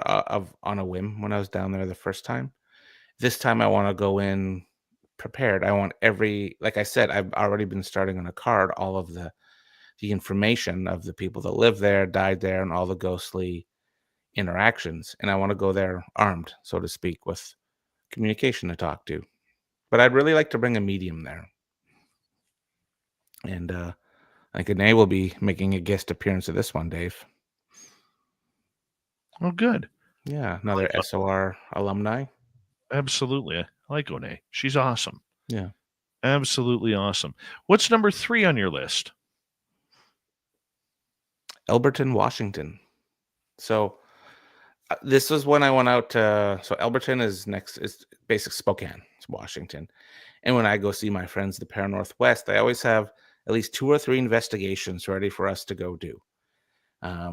on a whim when I was down there the first time. This time I want to go in prepared. I want like I said, I've already been starting on a card all of the information of the people that live there, died there, and all the ghostly interactions. And I want to go there armed, so to speak, with communication to talk to. But I'd really like to bring a medium there. And I think Anae will be making a guest appearance of this one, Dave. Oh, good. Yeah, another SOR alumni. Absolutely. I like One. She's awesome. Yeah. Absolutely awesome. What's number 3 on your list? Elberton, Washington. So this was when I went out to. So Elberton is basic Spokane, it's Washington. And when I go see my friends, the Para Northwest, they always have at least 2 or 3 investigations ready for us to go do.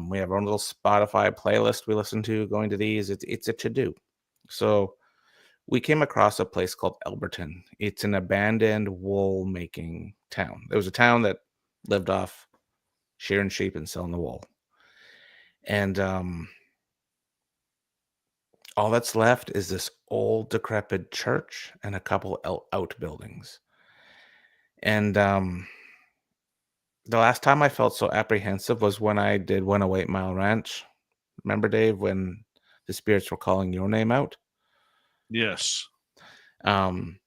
We have our own little Spotify playlist we listen to going to these. It's a to-do. So we came across a place called Elberton. It's an abandoned wool-making town. There was a town that lived off shearing sheep and selling the wool. And all that's left is this old, decrepit church and a couple outbuildings. And the last time I felt so apprehensive was when I did 108 Mile Ranch. Remember, Dave, when the spirits were calling your name out? Yes. And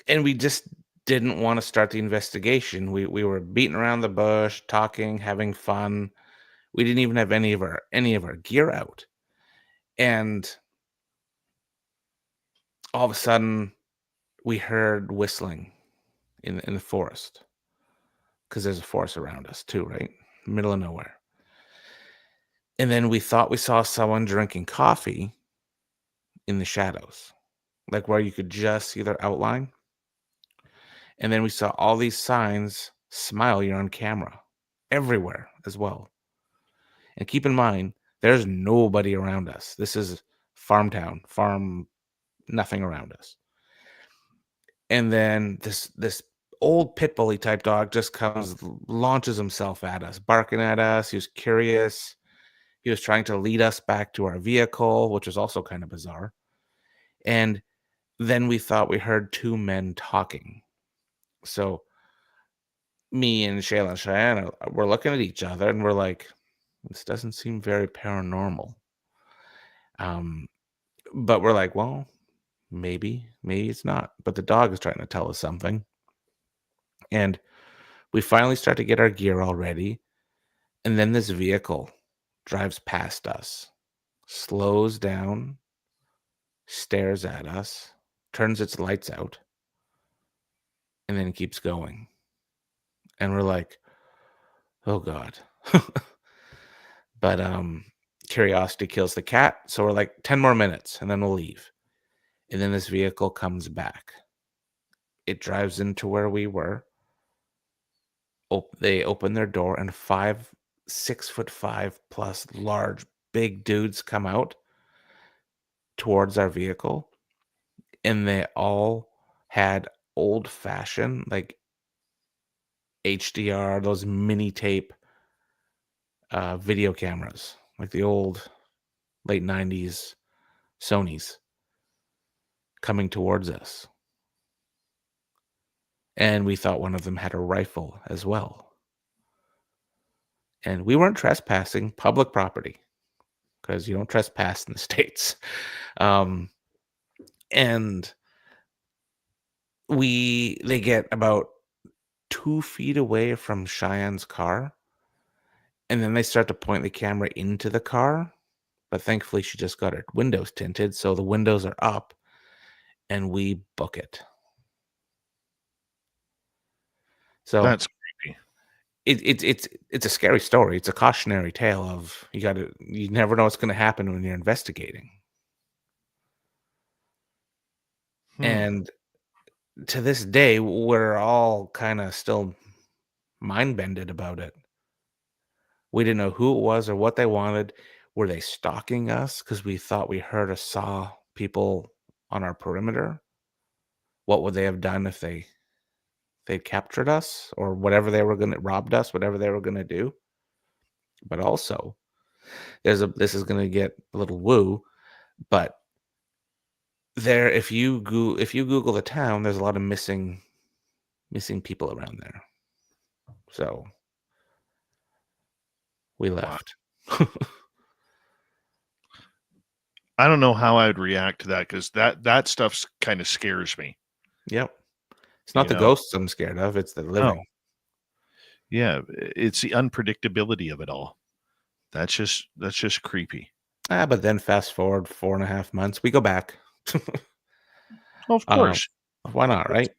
we just didn't want to start the investigation. We were beating around the bush, talking, having fun. We didn't even have any of our gear out. And all of a sudden, we heard whistling in the forest. Because there's a forest around us too, right? Middle of nowhere. And then we thought we saw someone drinking coffee in the shadows, like where you could just see their outline. And then we saw all these signs, smile, you're on camera, everywhere as well. And keep in mind, there's nobody around us. This is farm town, nothing around us. And then this old pit bully type dog just comes, launches himself at us, barking at us. He was curious. He was trying to lead us back to our vehicle, which was also kind of bizarre. And then we thought we heard 2 men talking. So me and Shayla and Cheyenne, we're looking at each other and we're like, this doesn't seem very paranormal. But we're like, well, maybe it's not. But the dog is trying to tell us something. And we finally start to get our gear all ready. And then this vehicle drives past us, slows down, stares at us, turns its lights out, and then keeps going. And we're like, oh God. But curiosity kills the cat. So we're like, 10 more minutes and then we'll leave. And then this vehicle comes back. It drives into where we were. They open their door and 6'5" plus large, big dudes come out towards our vehicle. And they all had old-fashioned, like HDR, those mini tape video cameras, like the old late 90s Sonys, coming towards us. And we thought one of them had a rifle as well. And we weren't trespassing public property because you don't trespass in the States. And they get about 2 feet away from Cheyenne's car. And then they start to point the camera into the car. But thankfully, she just got her windows tinted. So the windows are up. And we book it. So that's creepy. it's a scary story. It's a cautionary tale of you never know what's going to happen when you're investigating. And to this day, we're all kind of still mind bended about it. We didn't know who it was or what they wanted. Were they stalking us because we thought we heard or saw people on our perimeter? What would they have done if they'd captured us or whatever they were gonna robbed us, whatever they were gonna do? But also, this is gonna get a little woo, but if you Google the town, there's a lot of missing people around there. So we left. I don't know how I would react to that because that stuff kind of scares me. Yep. It's not the ghosts I'm scared of, it's the living. Yeah, it's the unpredictability of it all. That's just creepy. But then fast forward 4.5 months, we go back. Of course. Why not, right?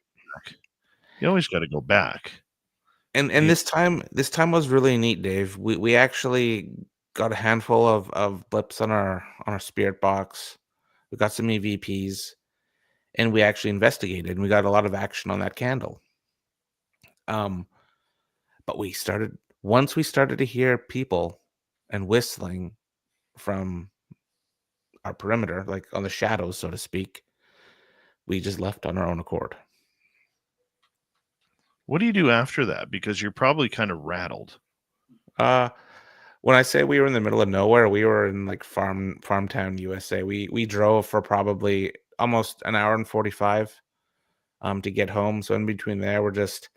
You always got to go back. And this time was really neat, Dave. We actually got a handful of blips on our spirit box. We got some EVPs, and we actually investigated, and we got a lot of action on that candle. But once we started to hear people and whistling from our perimeter, like on the shadows, so to speak, we just left on our own accord. What do you do after that? Because you're probably kind of rattled. When I say we were in the middle of nowhere, we were in like farm town, USA. We drove for probably almost an hour and 45 to get home. So in between there, we're just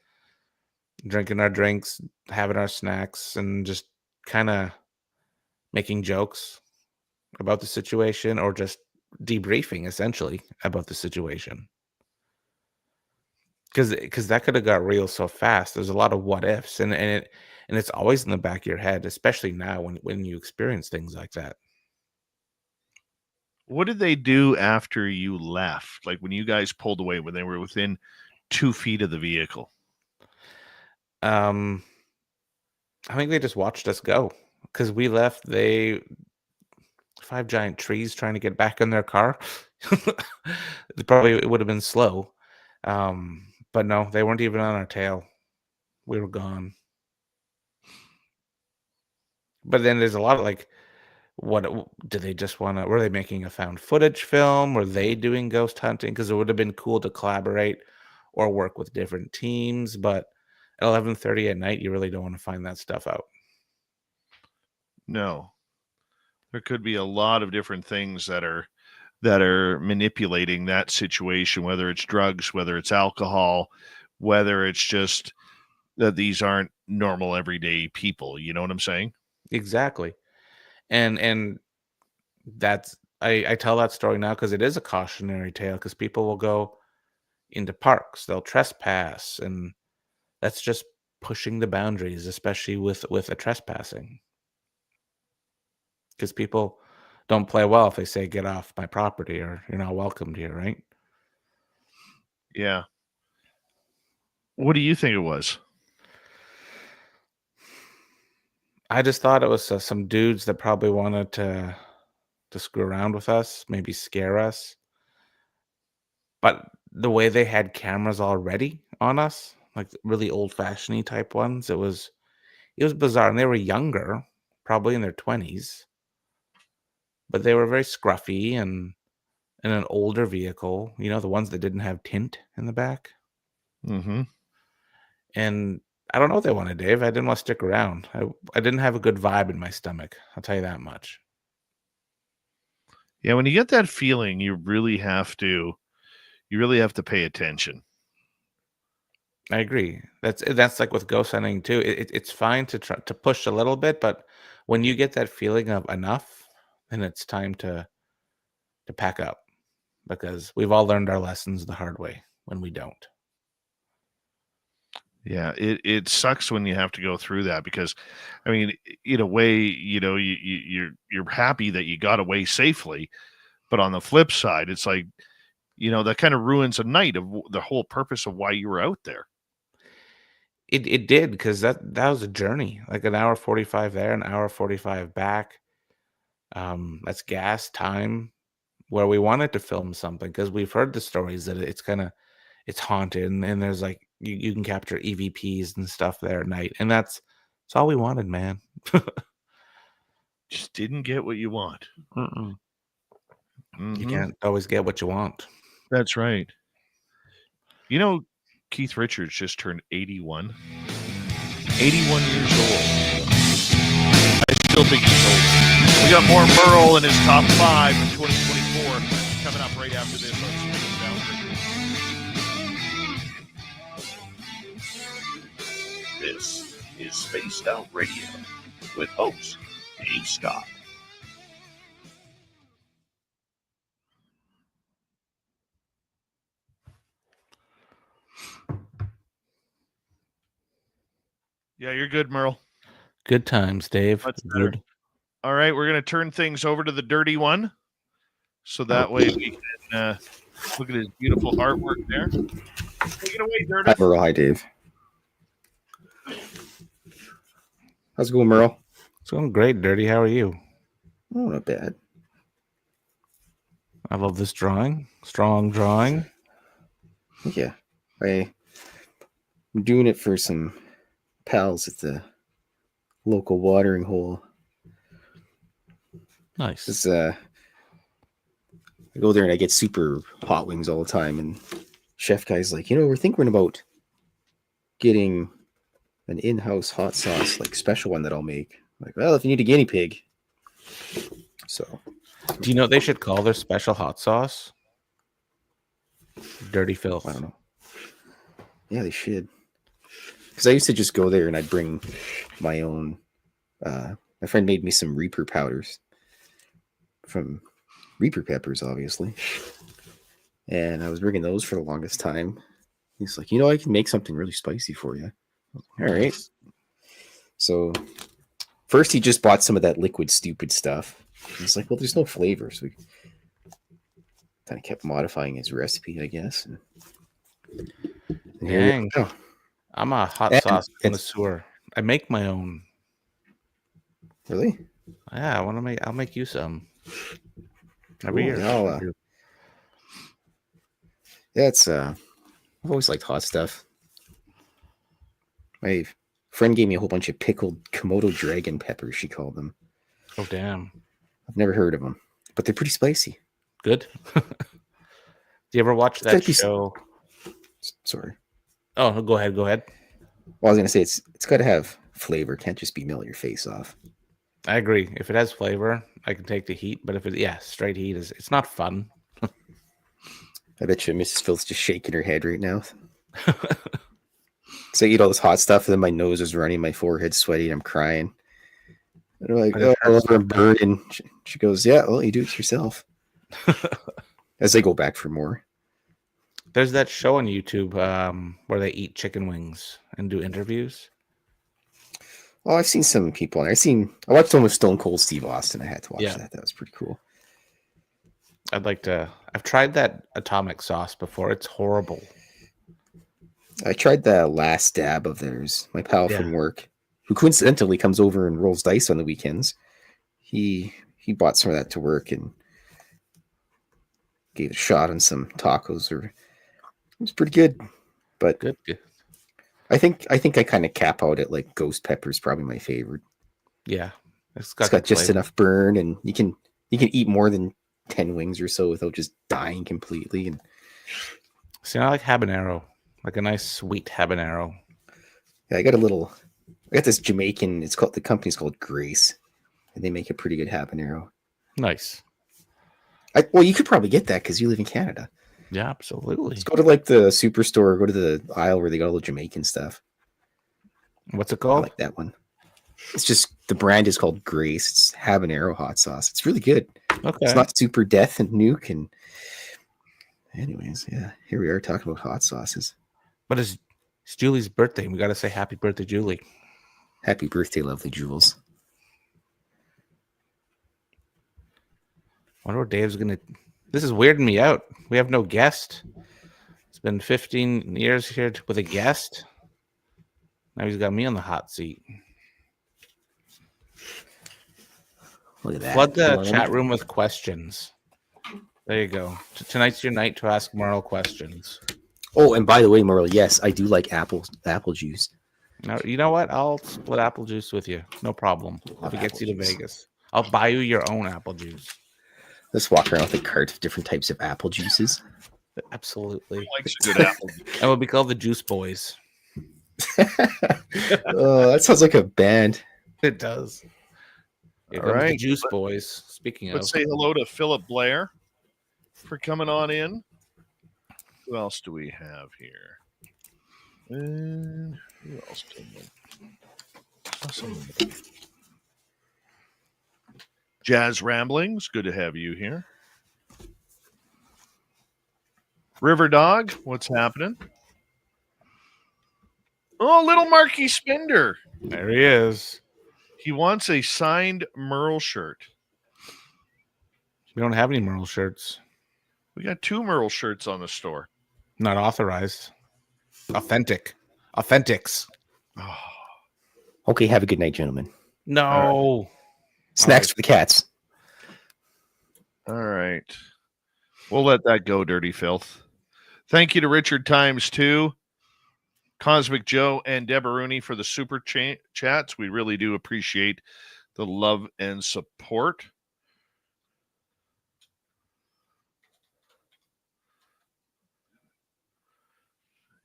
drinking our drinks, having our snacks, and just kind of making jokes about the situation or just debriefing essentially about the situation. Because that could have got real so fast. There's a lot of what ifs, and it's always in the back of your head, especially now when you experience things like that. What did they do after you left? Like when you guys pulled away, when they were within 2 feet of the vehicle? I think they just watched us go because we left. 5 giant trees trying to get back in their car. It would have been slow. But no, they weren't even on our tail. We were gone. But then there's a lot of like, what did they just want to? Were they making a found footage film? Were they doing ghost hunting? Because it would have been cool to collaborate or work with different teams. But at 11:30 at night, you really don't want to find that stuff out. No, there could be a lot of different things that are manipulating that situation, whether it's drugs, whether it's alcohol, whether it's just that these aren't normal everyday people. You know what I'm saying? Exactly. And that's I tell that story now because it is a cautionary tale because people will go into parks, they'll trespass, and that's just pushing the boundaries, especially with a trespassing. Because people don't play well if they say get off my property or you're not welcomed here, right? Yeah. What do you think it was? I just thought it was some dudes that probably wanted to screw around with us, maybe scare us. But the way they had cameras already on us, like really old-fashioned type ones, it was bizarre. And they were younger, probably in their 20s, but they were very scruffy and in an older vehicle. You know, the ones that didn't have tint in the back. Mm-hmm. And I don't know what they wanted, Dave. I didn't want to stick around. I didn't have a good vibe in my stomach. I'll tell you that much. Yeah, when you get that feeling, you really have to pay attention. I agree. That's like with ghost hunting too. It's fine to try to push a little bit, but when you get that feeling of enough, then it's time to pack up because we've all learned our lessons the hard way when we don't. Yeah, it sucks when you have to go through that because, I mean, in a way, you know, you're happy that you got away safely, but on the flip side, it's like, you know, that kind of ruins a night of the whole purpose of why you were out there. It did, because that was a journey, like an hour 45 there, an hour 45 back. That's gas time where we wanted to film something, because we've heard the stories that it's haunted, and there's like you can capture EVPs and stuff there at night, and that's all we wanted, man. Just didn't get what you want. You Mhm. can't always get what you want. That's right. You know, Keith Richards just turned 81. 81 years old. I still think he's old. We got more Merle in his top 5 in 2024 coming up right after this on Spaced Out Radio. This is Spaced Out Radio with host Dave Scott. Yeah, you're good, Merle. Good times, Dave. Much better. Good. All right, we're going to turn things over to the dirty one, so that way we can look at his beautiful artwork there. Take it away, Dirty. Hi, Merle. Hi, Dave. How's it going, Merle? It's going great, Dirty. How are you? Oh, not bad. I love this drawing. Strong drawing. Yeah. I'm doing it for some pals at the local watering hole. Nice. This, I go there and I get super hot wings all the time, and chef guy's like, we're thinking about getting an in-house hot sauce, like special one that I'll make. I'm like, well, if you need a guinea pig. So, Do you know what they should call their special hot sauce? Dirty filth. I don't know. Yeah, they should. Because I used to just go there and I'd bring my own. My friend made me some Reaper powders from Reaper peppers, obviously. And I was bringing those for the longest time. He's like, I can make something really spicy for you. All right. So first he just bought some of that liquid stupid stuff. He's like, well, there's no flavor. So we kind of kept modifying his recipe, I guess. And here we Dang. go. I'm a hot And sauce it's- connoisseur. I make my own. Really? Yeah, I'll make you some. Every Cool. year. I'll, Yeah, it's I've always liked hot stuff. My friend gave me a whole bunch of pickled Komodo dragon peppers, she called them. Oh, damn. I've never heard of them, but they're pretty spicy. Good. Do you ever watch that gotta be- show? Sorry. Oh, go ahead. Well, I was gonna say it's got to have flavor. Can't just be melt your face off. I agree. If it has flavor, I can take the heat. But if straight heat it's not fun. I bet you Mrs. Phil's just shaking her head right now. So I eat all this hot stuff, and then my nose is running, my forehead's sweaty, and I'm crying. And I'm like, But it oh, hurts I'm burning. She goes, yeah, well, you do it yourself. As they go back for more. There's that show on YouTube where they eat chicken wings and do interviews. Oh, I've seen some people. I watched one with Stone Cold Steve Austin. I had to watch that. That was pretty cool. I've tried that atomic sauce before. It's horrible. I tried the last dab of theirs. My pal from work, who coincidentally comes over and rolls dice on the weekends, he bought some of that to work and gave it a shot on some tacos. It was pretty good, but Good. I think I kind of cap out at like ghost pepper is probably my favorite. Yeah, It's got just enough burn, and you can eat more than 10 wings or so without just dying completely. And See, I like habanero, like a nice sweet habanero. yeah, I got this Jamaican. The company's called Grace, and they make a pretty good habanero. Nice. Well, you could probably get that because you live in Canada. Yeah, absolutely. Let's go to like the superstore, go to the aisle where they got all the Jamaican stuff. What's it I called? like that one. It's just the brand is called Grace. It's habanero hot sauce. It's really good. Okay. It's not super death and nuke. And anyways, yeah, here we are talking about hot sauces. But it's Julie's birthday. We got to say happy birthday, Julie. Happy birthday, lovely Jules. Wonder what Dave's gonna. This is weirding me out. We have no guest. It's been 15 years here with a guest. Now he's got me on the hot seat. Look at that. Flood the Hold on, let chat me- room with questions. There you go. Tonight's your night to ask Merl questions. Oh, and by the way, Merle, yes, I do like apple juice. Now, you know what? I'll split apple juice with you. No problem. Love If it gets apple you to juice. Vegas, I'll buy you your own apple juice. Let's walk around with a cart of different types of apple juices. Absolutely. Likes a good apple. And we'll be called the Juice Boys. Oh, that sounds like a band. It does. Here All comes the right. Juice Boys. Speaking of, Let's say hello to Philip Blair for coming on in. Who else do we have here? And who else came in? Awesome. Jazz Ramblings, good to have you here. River Dog, what's happening? Oh, little Marky Spender. there he is. He wants a signed Merle shirt. We don't have any Merle shirts. We got 2 Merle shirts on the store. Not authorized. Authentic. Authentics. Oh, Okay, have a good night, gentlemen. No. Snacks for the cats. all right. We'll let that go, Dirty Filth. Thank you to Richard Times 2, Cosmic Joe, and Deborah Rooney for the super chats. We really do appreciate the love and support.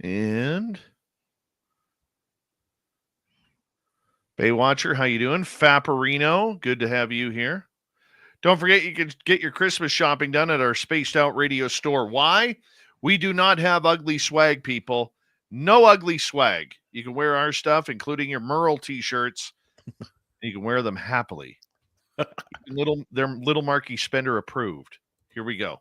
And Baywatcher, how you doing? Fapparino, good to have you here. Don't forget you can get your Christmas shopping done at our Spaced Out Radio store. Why? We do not have ugly swag, people. No ugly swag. You can wear our stuff, including your Merle t-shirts. You can wear them happily. They're little Marky Spender approved. Here we go.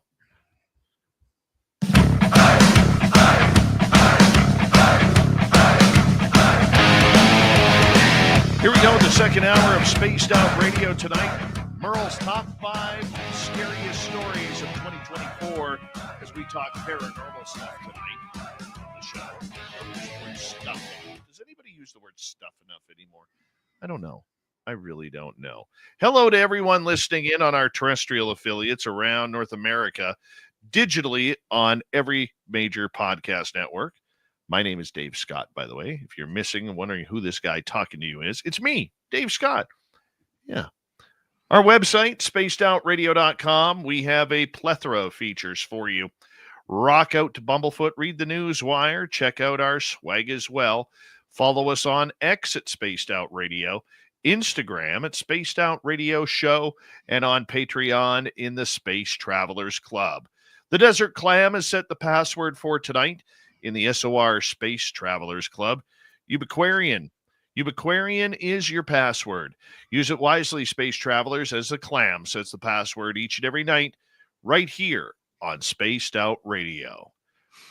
Here we go with the second hour of Spaced Out Radio tonight. Merle's top 5 scariest stories of 2024 as we talk paranormal stuff tonight on the show. Stuff. Does anybody use the word stuff enough anymore? I don't know. I really don't know. Hello to everyone listening in on our terrestrial affiliates around North America, digitally on every major podcast network. My name is Dave Scott, by the way. If you're missing and wondering who this guy talking to you is, it's me, Dave Scott. Yeah. Our website, spacedoutradio.com, we have a plethora of features for you. Rock out to Bumblefoot, read the news wire, check out our swag as well. Follow us on X at Spaced Out Radio, Instagram at Spaced Out Radio Show, and on Patreon in the Space Travelers Club. The Desert Clam has set the password for tonight in the SOR Space Travelers Club. Ubiquarian. Ubiquarian is your password. Use it wisely, Space Travelers, as the Clam sets the password each and every night right here on Spaced Out Radio.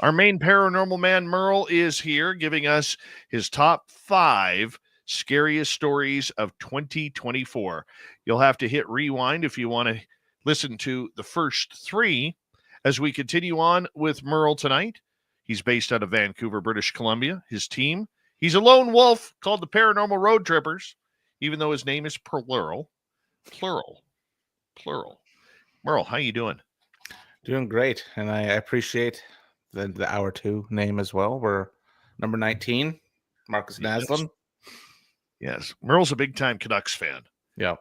Our main paranormal man, Merle, is here giving us his top 5 scariest stories of 2024. You'll have to hit rewind if you want to listen to the first 3 as we continue on with Merle tonight. He's based out of Vancouver, British Columbia. His team, he's a lone wolf called the Paranormal Road Trippers, even though his name is plural. Merle, how you doing? Doing great. And I appreciate the Hour 2 name as well. We're number 19, Marcus Yes. Naslin. Yes. Merle's a big-time Canucks fan. Yep.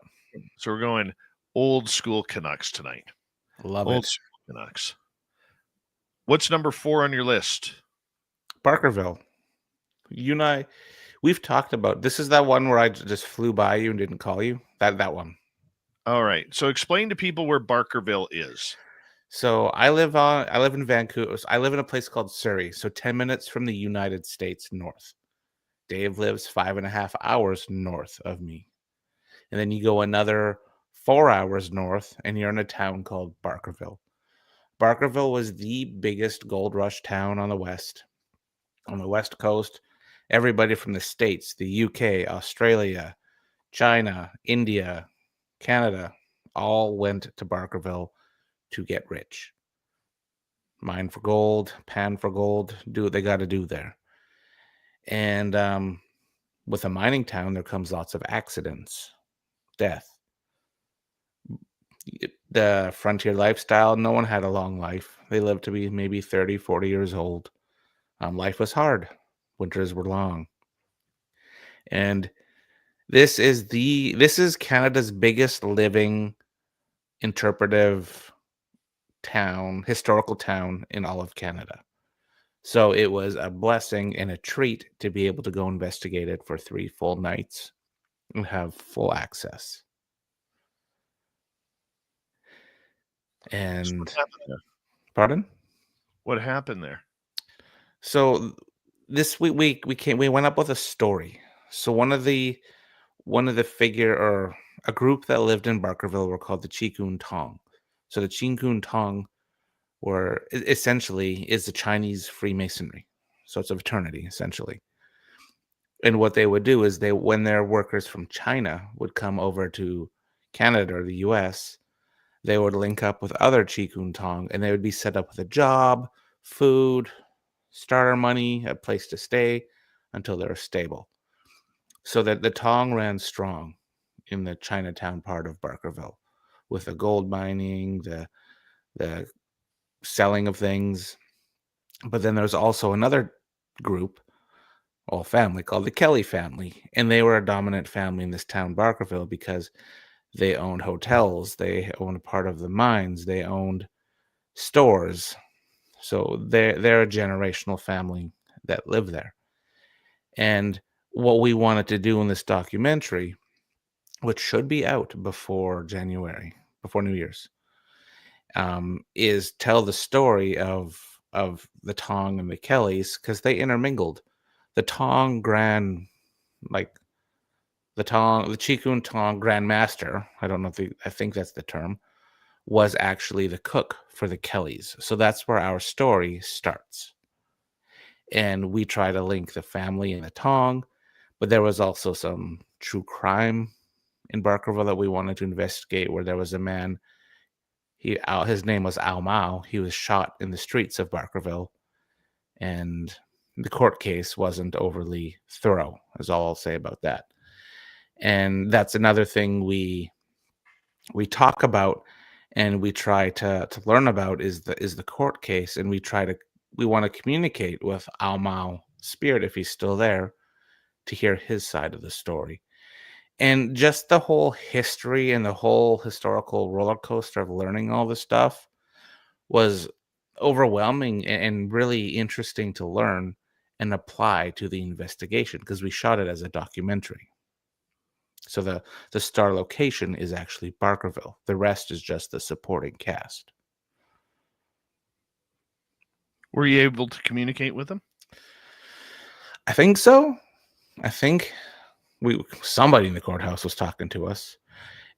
So we're going old school Canucks tonight. Love Old it. school Canucks. What's number 4 on your list? Barkerville. You and I, we've talked about, this is that one where I just flew by you and didn't call you. That one. All right. So explain to people where Barkerville is. So I live in Vancouver. I live in a place called Surrey. So 10 minutes from the United States north. Dave lives 5.5 hours north of me. And then you go another 4 hours north and you're in a town called Barkerville. Barkerville was the biggest gold rush town on the west coast. Everybody from the States, the UK, Australia, China, India, Canada, all went to Barkerville to get rich. Mine for gold, pan for gold, do what they got to do there. And with a mining town, there comes lots of accidents, death. The frontier lifestyle, no one had a long life. They lived to be maybe 30, 40 years old. Life was hard. Winters were long. And this is Canada's biggest living interpretive town, historical town in all of Canada. So it was a blessing and a treat to be able to go investigate it for 3 full nights and have full access. And What happened there? pardon? What happened there? So this week we went up with a story. So one of the figure or a group that lived in Barkerville were called the Chikun Tong. So the Chikun Tong were essentially is the Chinese Freemasonry. So it's a fraternity essentially. And what they would do is when their workers from China would come over to Canada or the US, they would link up with other Chikun Tong and they would be set up with a job, food, starter money, a place to stay until they were stable. So that the Tong ran strong in the Chinatown part of Barkerville with the gold mining, the selling of things. But then there's also another group, all family, called the Kelly family. And they were a dominant family in this town, Barkerville, because they owned hotels, they owned part of the mines, they owned stores. So they're a generational family that live there. And what we wanted to do in this documentary, which should be out before January, before New Year's, is tell the story of the Tong and the Kellys because they intermingled. The Tong Grand, like the Chikun Tong Grand Master, I don't know I think that's the term, was actually the cook for the Kellys. So that's where our story starts. And we try to link the family and the Tong, but there was also some true crime in Barkerville that we wanted to investigate, where there was a man, his name was Ao Mao. He was shot in the streets of Barkerville, and the court case wasn't overly thorough, is all I'll say about that. And that's another thing we talk about and we try to learn about is the court case, and we want to communicate with Ao Mao spirit if he's still there to hear his side of the story. And just the whole history and the whole historical roller coaster of learning all this stuff was overwhelming and really interesting to learn and apply to the investigation because we shot it as a documentary. So the star location is actually Barkerville. The rest is just the supporting cast. Were you able to communicate with them? I think so. I think somebody in the courthouse was talking to us.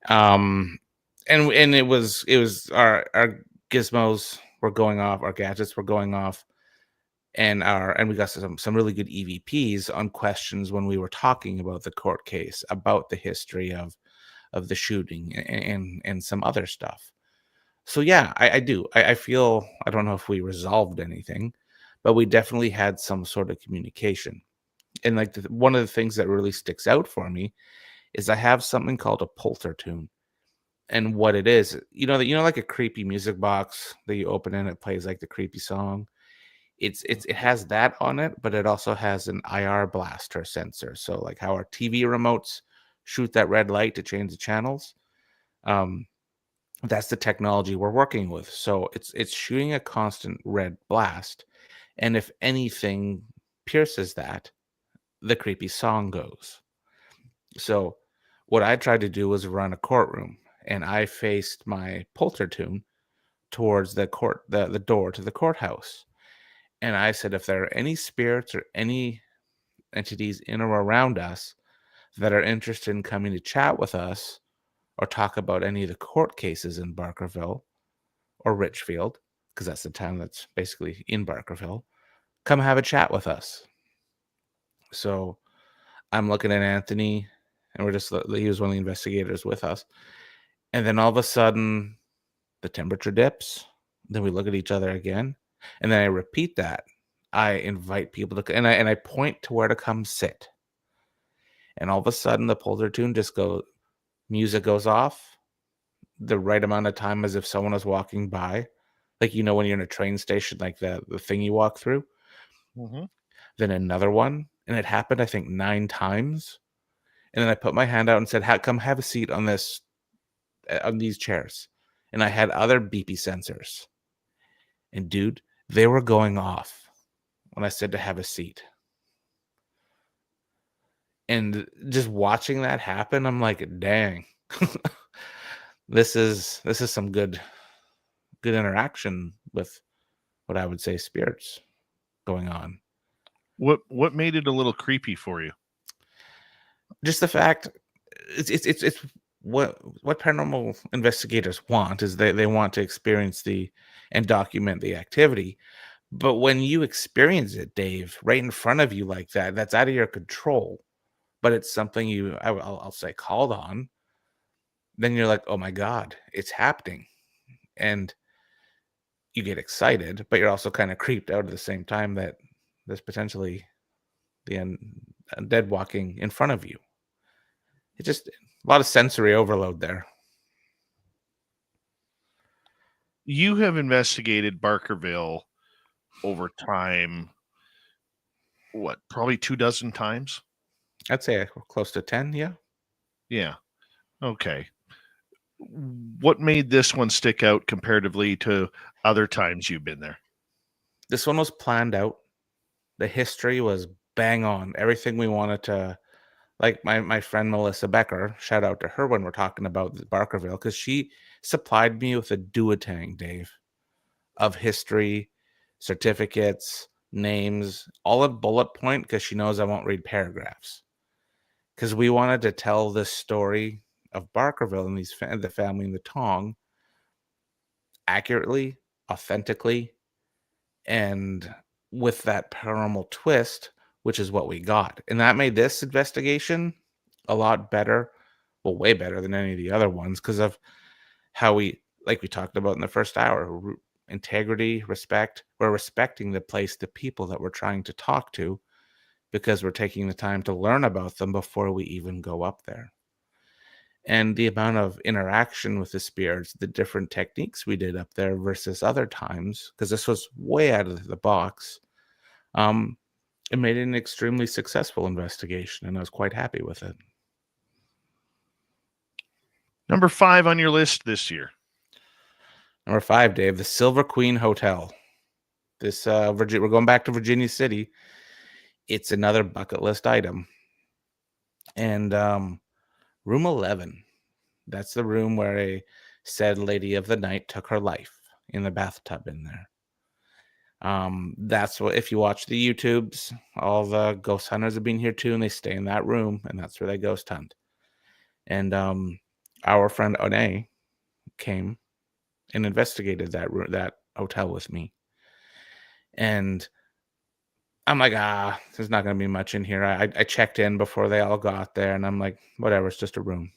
And it was our gizmos were going off, our gadgets were going off, and we got some really good EVPs on questions when we were talking about the court case, about the history of the shooting and some other stuff. So yeah, I do. I feel, I don't know if we resolved anything, but we definitely had some sort of communication. And like one of the things that really sticks out for me is I have something called a polter tune. And what it is, like a creepy music box that you open and it plays like the creepy song. It has that on it, but it also has an IR blaster sensor. So like how our TV remotes shoot that red light to change the channels. That's the technology we're working with. So it's shooting a constant red blast. And if anything pierces that, the creepy song goes. So what I tried to do was run a courtroom, and I faced my polter tune towards the door to the courthouse. And I said, if there are any spirits or any entities in or around us that are interested in coming to chat with us or talk about any of the court cases in Barkerville or Richfield, because that's the town that's basically in Barkerville, come have a chat with us. So I'm looking at Anthony, and he was one of the investigators with us. And then all of a sudden, the temperature dips. Then we look at each other again. And then I repeat that. I invite people to, and I point to where to come sit. And all of a sudden, the music goes off the right amount of time as if someone was walking by. Like, when you're in a train station, like the thing you walk through. Mm-hmm. Then another one. And it happened, I think, 9 times. And then I put my hand out and said, come have a seat on these chairs. And I had other beepy sensors. And dude, they were going off when I said to have a seat. And just watching that happen, I'm like, dang. This is some good interaction with what I would say spirits going on. What made it a little creepy for you? Just the fact it's what paranormal investigators want is they want to experience and document the activity. But when you experience it, Dave, right in front of you like that, that's out of your control. But it's something I'll say called on. Then you're like, oh my God, it's happening. And you get excited, but you're also kind of creeped out at the same time that there's potentially the undead walking in front of you. It's just a lot of sensory overload there. You have investigated Barkerville over time, probably 24 times? I'd say close to 10, yeah. Yeah. Okay. What made this one stick out comparatively to other times you've been there? This one was planned out. The history was bang on. Everything we wanted to, like my friend Melissa Becker, shout out to her when we're talking about Barkerville, because she supplied me with a duotang, Dave, of history, certificates, names, all at bullet point, because she knows I won't read paragraphs. Because we wanted to tell this story of Barkerville and the family in the Tong accurately, authentically, and with that paranormal twist, which is what we got. And that made this investigation a lot better, well, way better than any of the other ones, because of how we talked about in the first hour, integrity, respect. We're respecting the place, the people that we're trying to talk to, because we're taking the time to learn about them before we even go up there. And the amount of interaction with the spirits, the different techniques we did up there versus other times, because this was way out of the box, it made it an extremely successful investigation, and I was quite happy with it. Number 5 on your list this year. Number 5, Dave, the Silver Queen Hotel. This we're going back to Virginia City. It's another bucket list item. And room 11. That's the room where a said lady of the night took her life, in the bathtub in there. That's what, if you watch the YouTubes, all the ghost hunters have been here too, and they stay in that room, and that's where they ghost hunt. And our friend One came and investigated that hotel with me. And I'm like, there's not going to be much in here. I checked in before they all got there, and I'm like, whatever, it's just a room.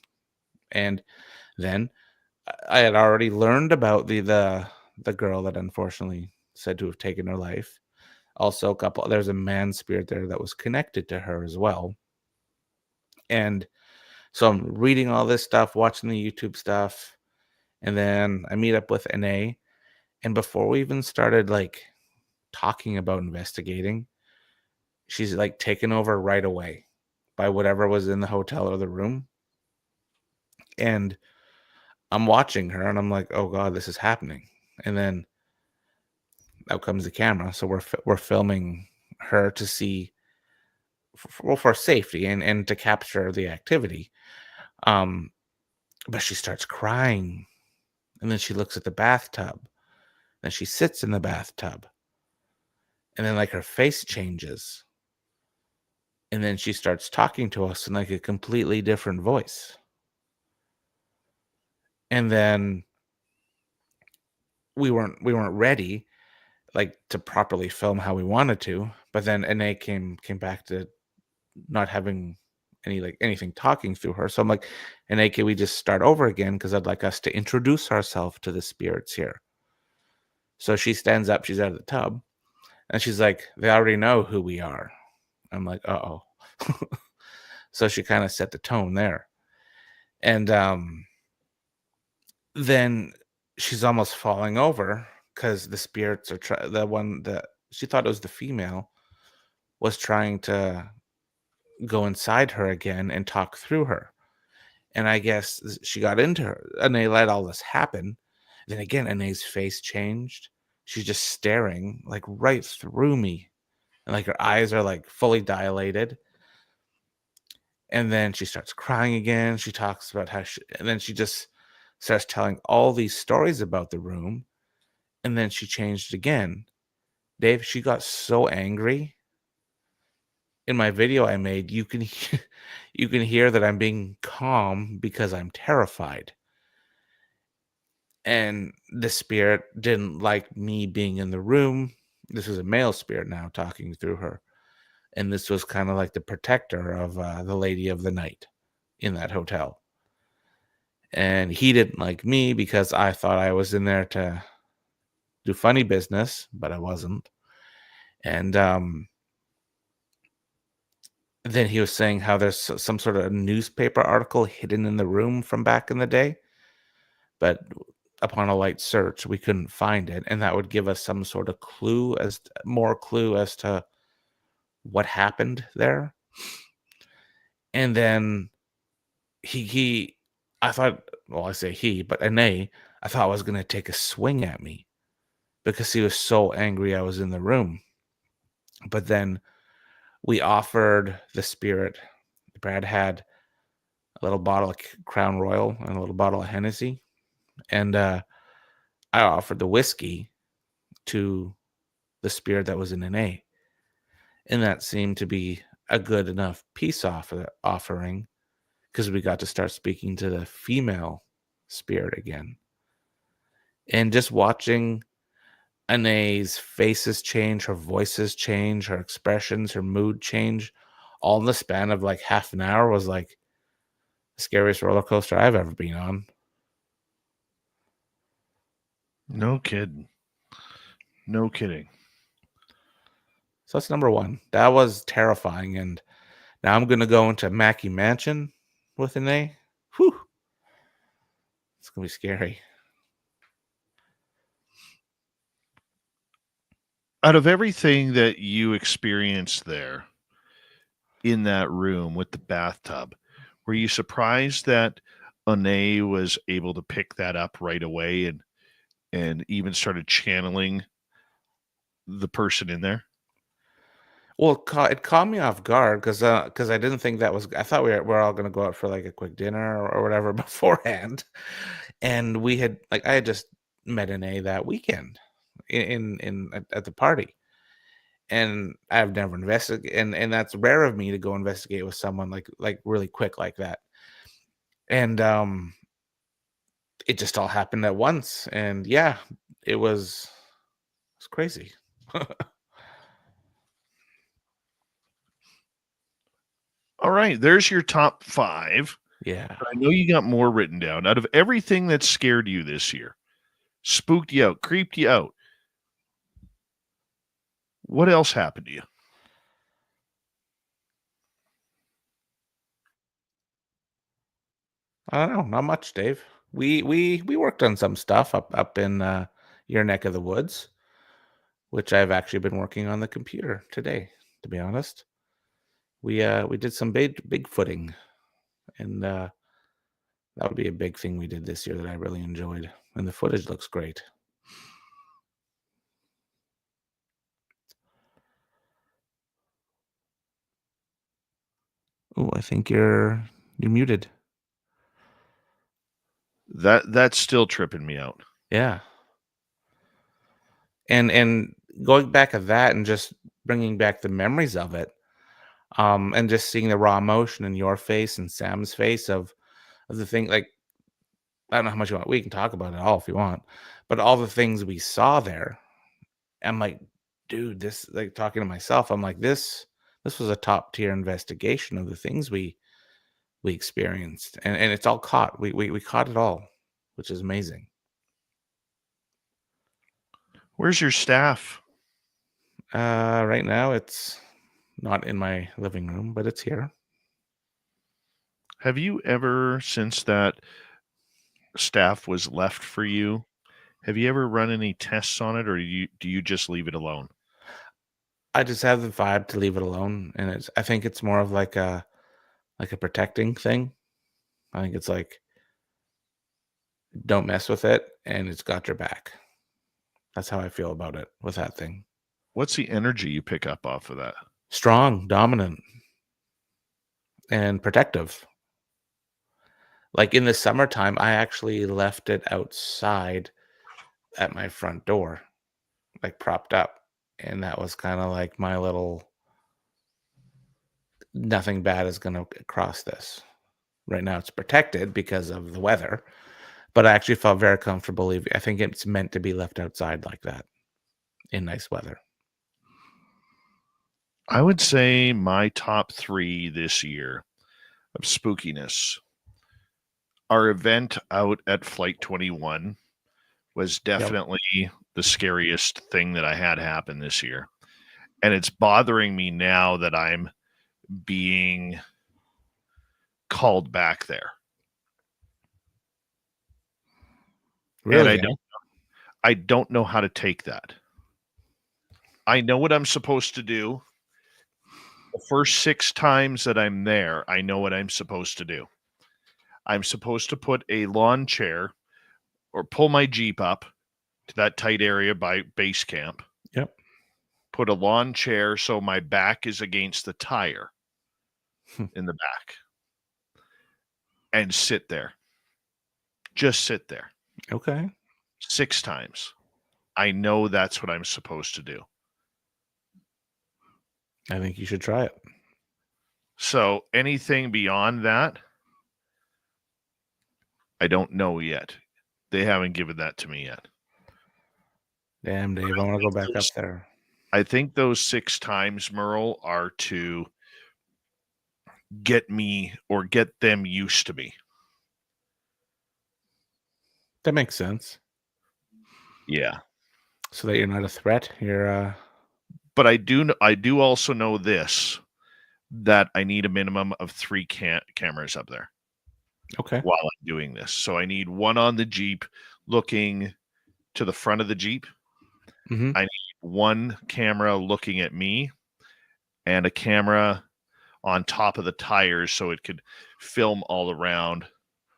And then I had already learned about the girl that unfortunately said to have taken her life. Also, there's a man spirit there that was connected to her as well. And so I'm reading all this stuff, watching the YouTube stuff, and then I meet up with NA. And before we even started talking about investigating, she's taken over right away by whatever was in the hotel or the room. And I'm watching her, and I'm like, oh God, this is happening. And then out comes the camera. So we're filming her to see, for safety and to capture the activity. But she starts crying, and then she looks at the bathtub. Then she sits in the bathtub, and then her face changes, and then she starts talking to us in a completely different voice. And then we weren't ready to properly film how we wanted to, but then NA came back to not having anything talking through her. So I'm like, NA, can we just start over again, because I'd like us to introduce ourselves to the spirits here. So she stands up, she's out of the tub, and she's like, they already know who we are. I'm like, uh-oh. So she kind of set the tone there. And then she's almost falling over because the spirits are the one that she thought it was the female was trying to go inside her again and talk through her. And I guess she got into her, and they let all this happen. Then again, Anae's face changed. She's just staring like right through me, and like her eyes are like fully dilated. And then she starts crying again. She talks about and then she just starts telling all these stories about the room. And then she changed again. Dave, she got so angry. In my video I made, you can you can hear that I'm being calm because I'm terrified. And the spirit didn't like me being in the room. This is a male spirit now talking through her. And this was kind of like the protector of the lady of the night in that hotel. And he didn't like me because I thought I was in there to do funny business, but I wasn't. And then he was saying how there's some sort of newspaper article hidden in the room from back in the day. But upon a light search, we couldn't find it. And that would give us some sort of more clue as to what happened there. And then I thought, well, I say he, but Anae, I thought was going to take a swing at me because he was so angry I was in the room. But then we offered the spirit. Brad had a little bottle of Crown Royal and a little bottle of Hennessy. And I offered the whiskey to the spirit that was in Anae. And that seemed to be a good enough peace offering because we got to start speaking to the female spirit again. And just watching Anae's faces change, her voices change, her expressions, her mood change, all in the span of like half an hour was like the scariest roller coaster I've ever been on. No kidding. No kidding. So that's number one. That was terrifying. And now I'm going to go into Mackey Mansion with Anae. Whew. It's going to be scary. Out of everything that you experienced there in that room with the bathtub, were you surprised that Anae was able to pick that up right away and even started channeling the person in there? Well, it caught me off guard because I didn't think that was. I thought we're all going to go out for like a quick dinner or whatever beforehand, and I had just met Anae that weekend at the party, and I've never investigated, and that's rare of me to go investigate with someone like really quick like that, and it just all happened at once, and yeah, it was crazy. All right, there's your top 5. Yeah. But I know you got more written down. Out of everything that scared you this year, spooked you out, creeped you out, what else happened to you? I don't know, not much, Dave. We worked on some stuff up in your neck of the woods, which I've actually been working on the computer today, to be honest. We did some big footing, and that would be a big thing we did this year that I really enjoyed, and the footage looks great. Oh, I think you're muted. That's still tripping me out. Yeah. And going back at that and just bringing back the memories of it, and just seeing the raw emotion in your face and Sam's face of the thing, like, I don't know how much you want. We can talk about it all if you want, but all the things we saw there, I'm like, dude, this, like, talking to myself, I'm like, this was a top tier investigation of the things we experienced, and it's all caught. We caught it all, which is amazing. Where's your staff? Right now it's not in my living room, but it's here. Have you ever, since that staff was left for you, have you ever run any tests on it, or do you just leave it alone? I just have the vibe to leave it alone, and I think it's more of like a protecting thing. I think it's like don't mess with it, and it's got your back. That's how I feel about it with that thing. What's the energy you pick up off of that? Strong, dominant, and protective. Like in the summertime, I actually left it outside at my front door, like propped up. And that was kind of like my little nothing bad is going to cross this. Right now it's protected because of the weather, but I actually felt very comfortable leaving. I think it's meant to be left outside like that in nice weather. I would say my top 3 this year of spookiness. Our event out at Flight 21 was definitely the scariest thing that I had happen this year. And it's bothering me now that I'm being called back there. Really? And I don't know how to take that. I know what I'm supposed to do. The first 6 times that I'm there, I know what I'm supposed to do. I'm supposed to put a lawn chair or pull my Jeep up to that tight area by base camp. Yep. Put a lawn chair so my back is against the tire in the back. And sit there. Just sit there. Okay. 6 times. I know that's what I'm supposed to do. I think you should try it. So anything beyond that, I don't know yet. They haven't given that to me yet. Damn, Dave, I want to go back up there. I think those 6 times, Merle, are to get me or get them used to me. That makes sense. Yeah. So that you're not a threat. You're But I do also know this, that I need a minimum of 3 cameras up there. okay. While I'm doing this. So I need one on the Jeep looking to the front of the Jeep. Mm-hmm. I need one camera looking at me and a camera on top of the tires so it could film all around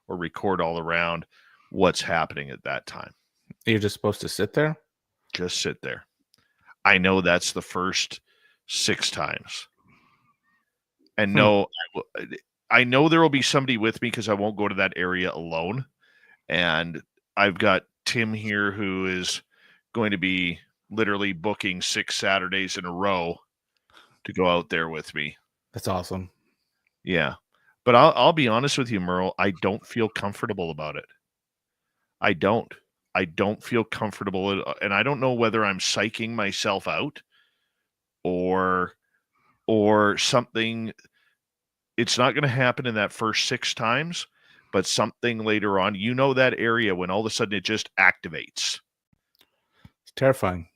or record all around what's happening at that time. You're just supposed to sit there? Just sit there. I know that's the first 6 times. And no, I know there will be somebody with me because I won't go to that area alone. And I've got Tim here who is going to be literally booking 6 Saturdays in a row to go out there with me. That's awesome. Yeah. But I'll be honest with you, Merle, I don't feel comfortable about it. I don't feel comfortable. And I don't know whether I'm psyching myself out or something. It's not going to happen in that first 6 times, but something later on, that area when all of a sudden it just activates. It's terrifying.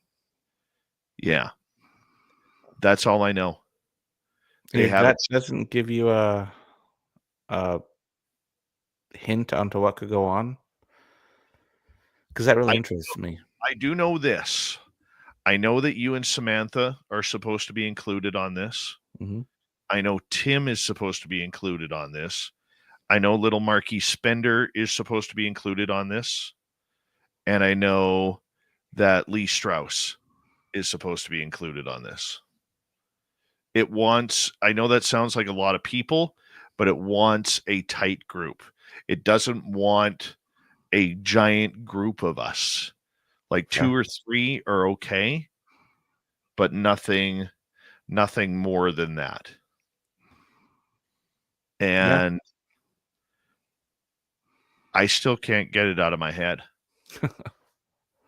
Yeah. That's all I know. That doesn't give you a hint onto what could go on? Because that really interests me. I do know this. I know that you and Samantha are supposed to be included on this. Mm-hmm. I know Tim is supposed to be included on this. I know little Marky Spender is supposed to be included on this. And I know that Lee Strauss is supposed to be included on this. I know that sounds like a lot of people, but it wants a tight group. It doesn't want a giant group of us. Like 2 or 3 are okay, but nothing more than that. And I still can't get it out of my head.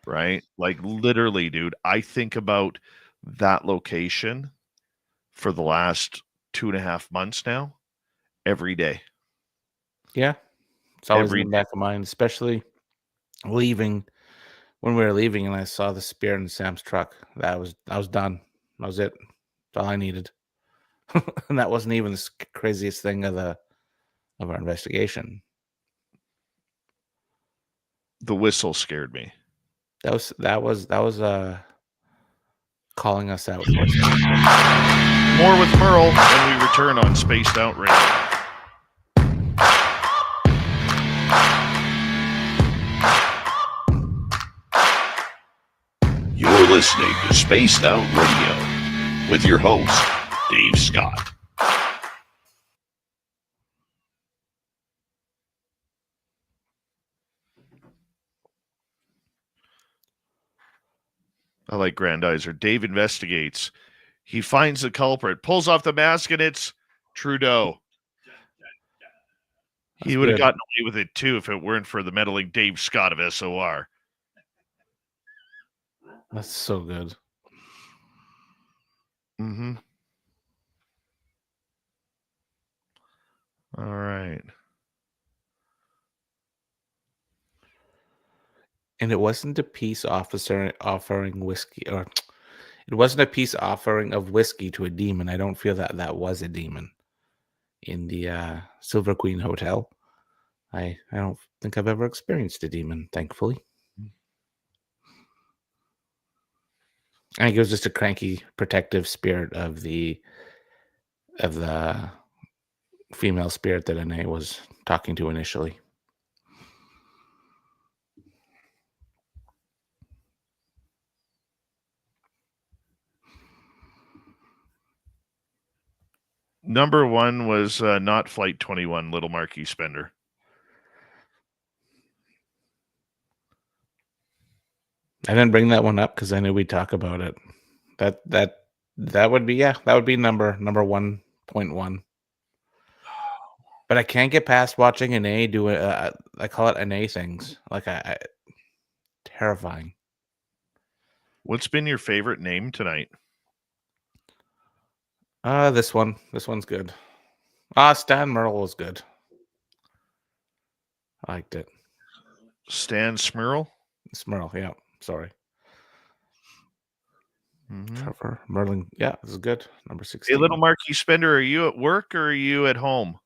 Right? Like literally, dude, I think about that location for the last 2.5 months now, every day. Yeah. It's always in the back of mind, especially when we were leaving and I saw the spear in Sam's truck. I was done. That was it. That's all I needed. And that wasn't even the craziest thing of the of our investigation. The whistle scared me. That was calling us out. More with Merle when we return on Spaced Out Radio. You're listening to Spaced Out Radio with your host, Dave Scott. I like Grandizer. Dave investigates. He finds the culprit, pulls off the mask, and it's Trudeau. He would have gotten away with it, too, if it weren't for the meddling Dave Scott of SOR. That's so good. Mm-hmm. All right. And it wasn't a peace officer offering whiskey, or it wasn't a peace offering of whiskey to a demon. I don't feel that was a demon in the Silver Queen Hotel. I don't think I've ever experienced a demon, thankfully. I think it was just a cranky, protective spirit of the female spirit that Anae was talking to initially. Number one was not Flight 21, Little Marquis Spender. I didn't bring that one up because I knew we'd talk about it. That would be number 1.1. But I can't get past watching Anae do it. I call it Anae things. Like I terrifying. What's been your favorite name tonight? This one. This one's good. Stan Merl was good. I liked it. Stan Smurl? Smurl, yeah. Sorry. Mm-hmm. Trevor Merlin. Yeah, this is good. Number 16. Hey, Little Marquis Spender, are you at work or are you at home?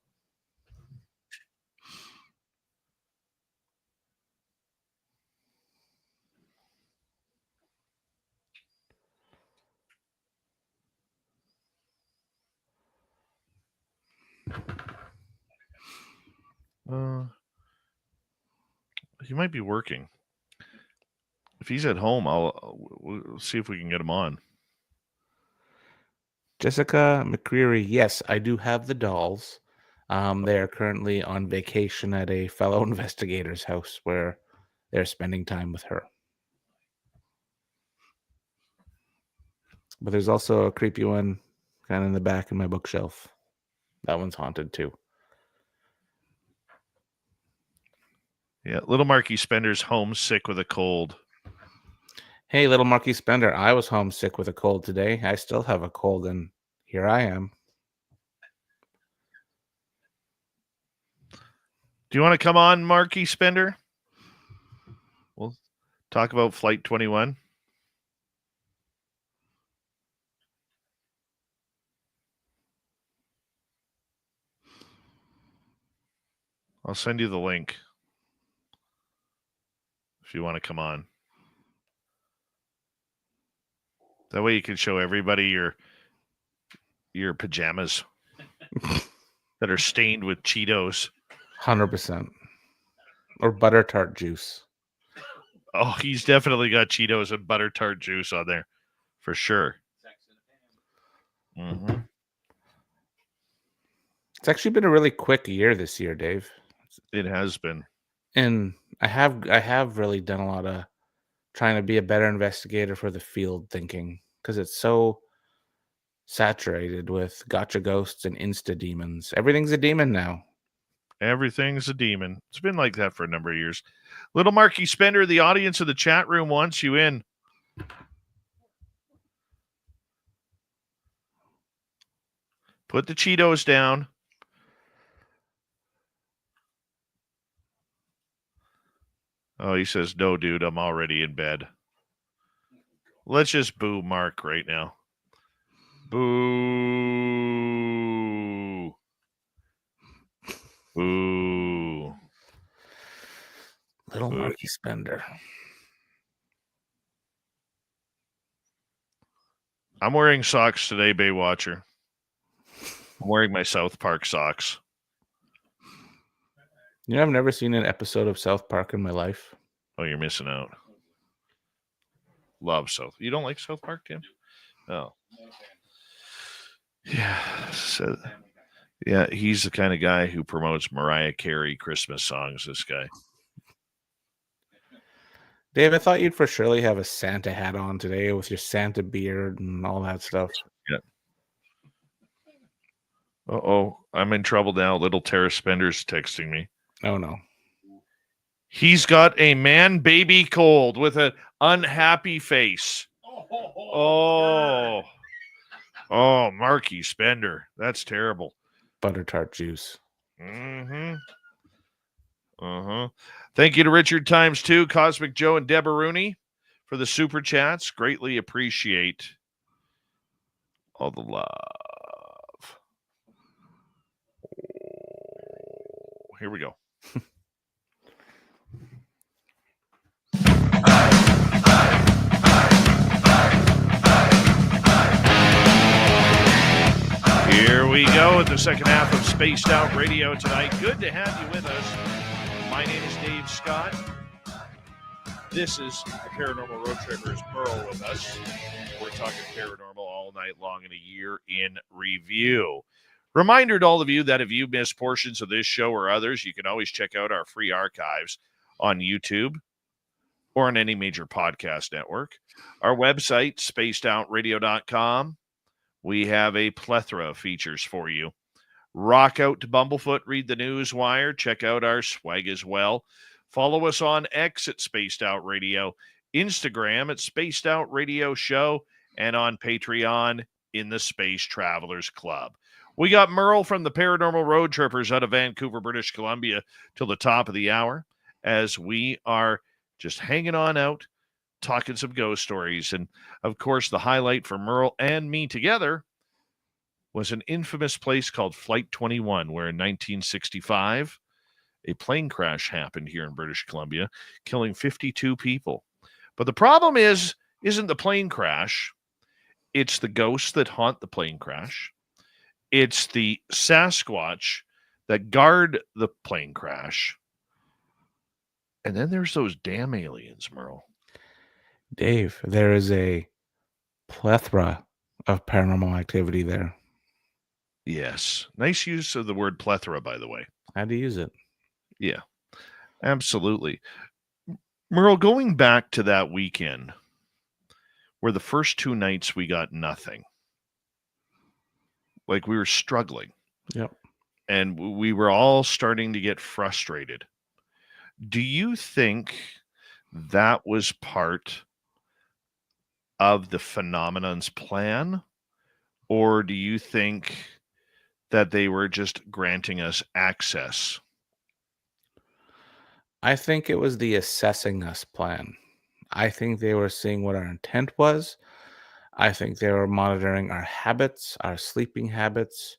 He might be working. If he's at home, we'll see if we can get him on. Jessica McCreary. Yes, I do have the dolls. They are currently on vacation at a fellow investigator's house where they're spending time with her. But there's also a creepy one kind of in the back of my bookshelf. That one's haunted too. Yeah, Little Marquis Spender's homesick with a cold. Hey, Little Marquis Spender, I was homesick with a cold today. I still have a cold, and here I am. Do you want to come on, Marquis Spender? We'll talk about Flight 21. I'll send you the link if you want to come on. That way you can show everybody your pajamas that are stained with Cheetos. 100%. Or butter tart juice. Oh, he's definitely got Cheetos and butter tart juice on there. For sure. Mm-hmm. It's actually been a really quick year this year, Dave. It has been. And I have really done a lot of trying to be a better investigator for the field thinking, because it's so saturated with gotcha ghosts and insta demons. Everything's a demon now. Everything's a demon. It's been like that for a number of years. Little Marquis Spender, the audience of the chat room wants you in. Put the Cheetos down. Oh, he says, no, dude, I'm already in bed. Let's just boo Mark right now. Boo. Ooh. Little Marky Spender. I'm wearing socks today, Baywatcher. I'm wearing my South Park socks. You know, I've never seen an episode of South Park in my life. Oh, you're missing out. Love South. You don't like South Park, Tim? Oh. Yeah. So, yeah, he's the kind of guy who promotes Mariah Carey Christmas songs, this guy. Dave, I thought you'd for surely have a Santa hat on today with your Santa beard and all that stuff. Yeah. Uh-oh. I'm in trouble now. Little Tara Spender's texting me. Oh, no. He's got a man-baby cold with an unhappy face. Oh. Oh, Marky Spender. That's terrible. Butter tart juice. Mm-hmm. Uh-huh. Thank you to Richard Times 2, Cosmic Joe, and Deborah Rooney for the super chats. Greatly appreciate all the love. Oh, here we go. Here we go at the second half of Spaced Out Radio tonight. Good to have you with us. My name is Dave Scott. This is the Paranormal Road Trippers, Merl with us. We're talking paranormal all night long in a year in review. Reminder to all of you that if you missed portions of this show or others, you can always check out our free archives on YouTube or on any major podcast network. Our website, spacedoutradio.com. We have a plethora of features for you. Rock out to Bumblefoot, read the news wire, check out our swag as well. Follow us on X at Spaced Out Radio, Instagram at Spaced Out Radio Show, and on Patreon in the Space Travelers Club. We got Merl from the Paranormal Road Trippers out of Vancouver, British Columbia, till the top of the hour, as we are just hanging on out, talking some ghost stories. And, of course, the highlight for Merl and me together was an infamous place called Flight 21, where in 1965, a plane crash happened here in British Columbia, killing 52 people. But the problem isn't the plane crash. It's the ghosts that haunt the plane crash. It's the Sasquatch that guard the plane crash. And then there's those damn aliens, Merle. Dave, there is a plethora of paranormal activity there. Yes. Nice use of the word plethora, by the way. How do you use it? Yeah, absolutely. Merle, going back to that weekend where the first 2 nights we got nothing, like we were struggling. Yep. And we were all starting to get frustrated. Do you think that was part of the phenomenon's plan? Or do you think that they were just granting us access? I think it was the assessing us plan. I think they were seeing what our intent was. I think they were monitoring our habits, our sleeping habits,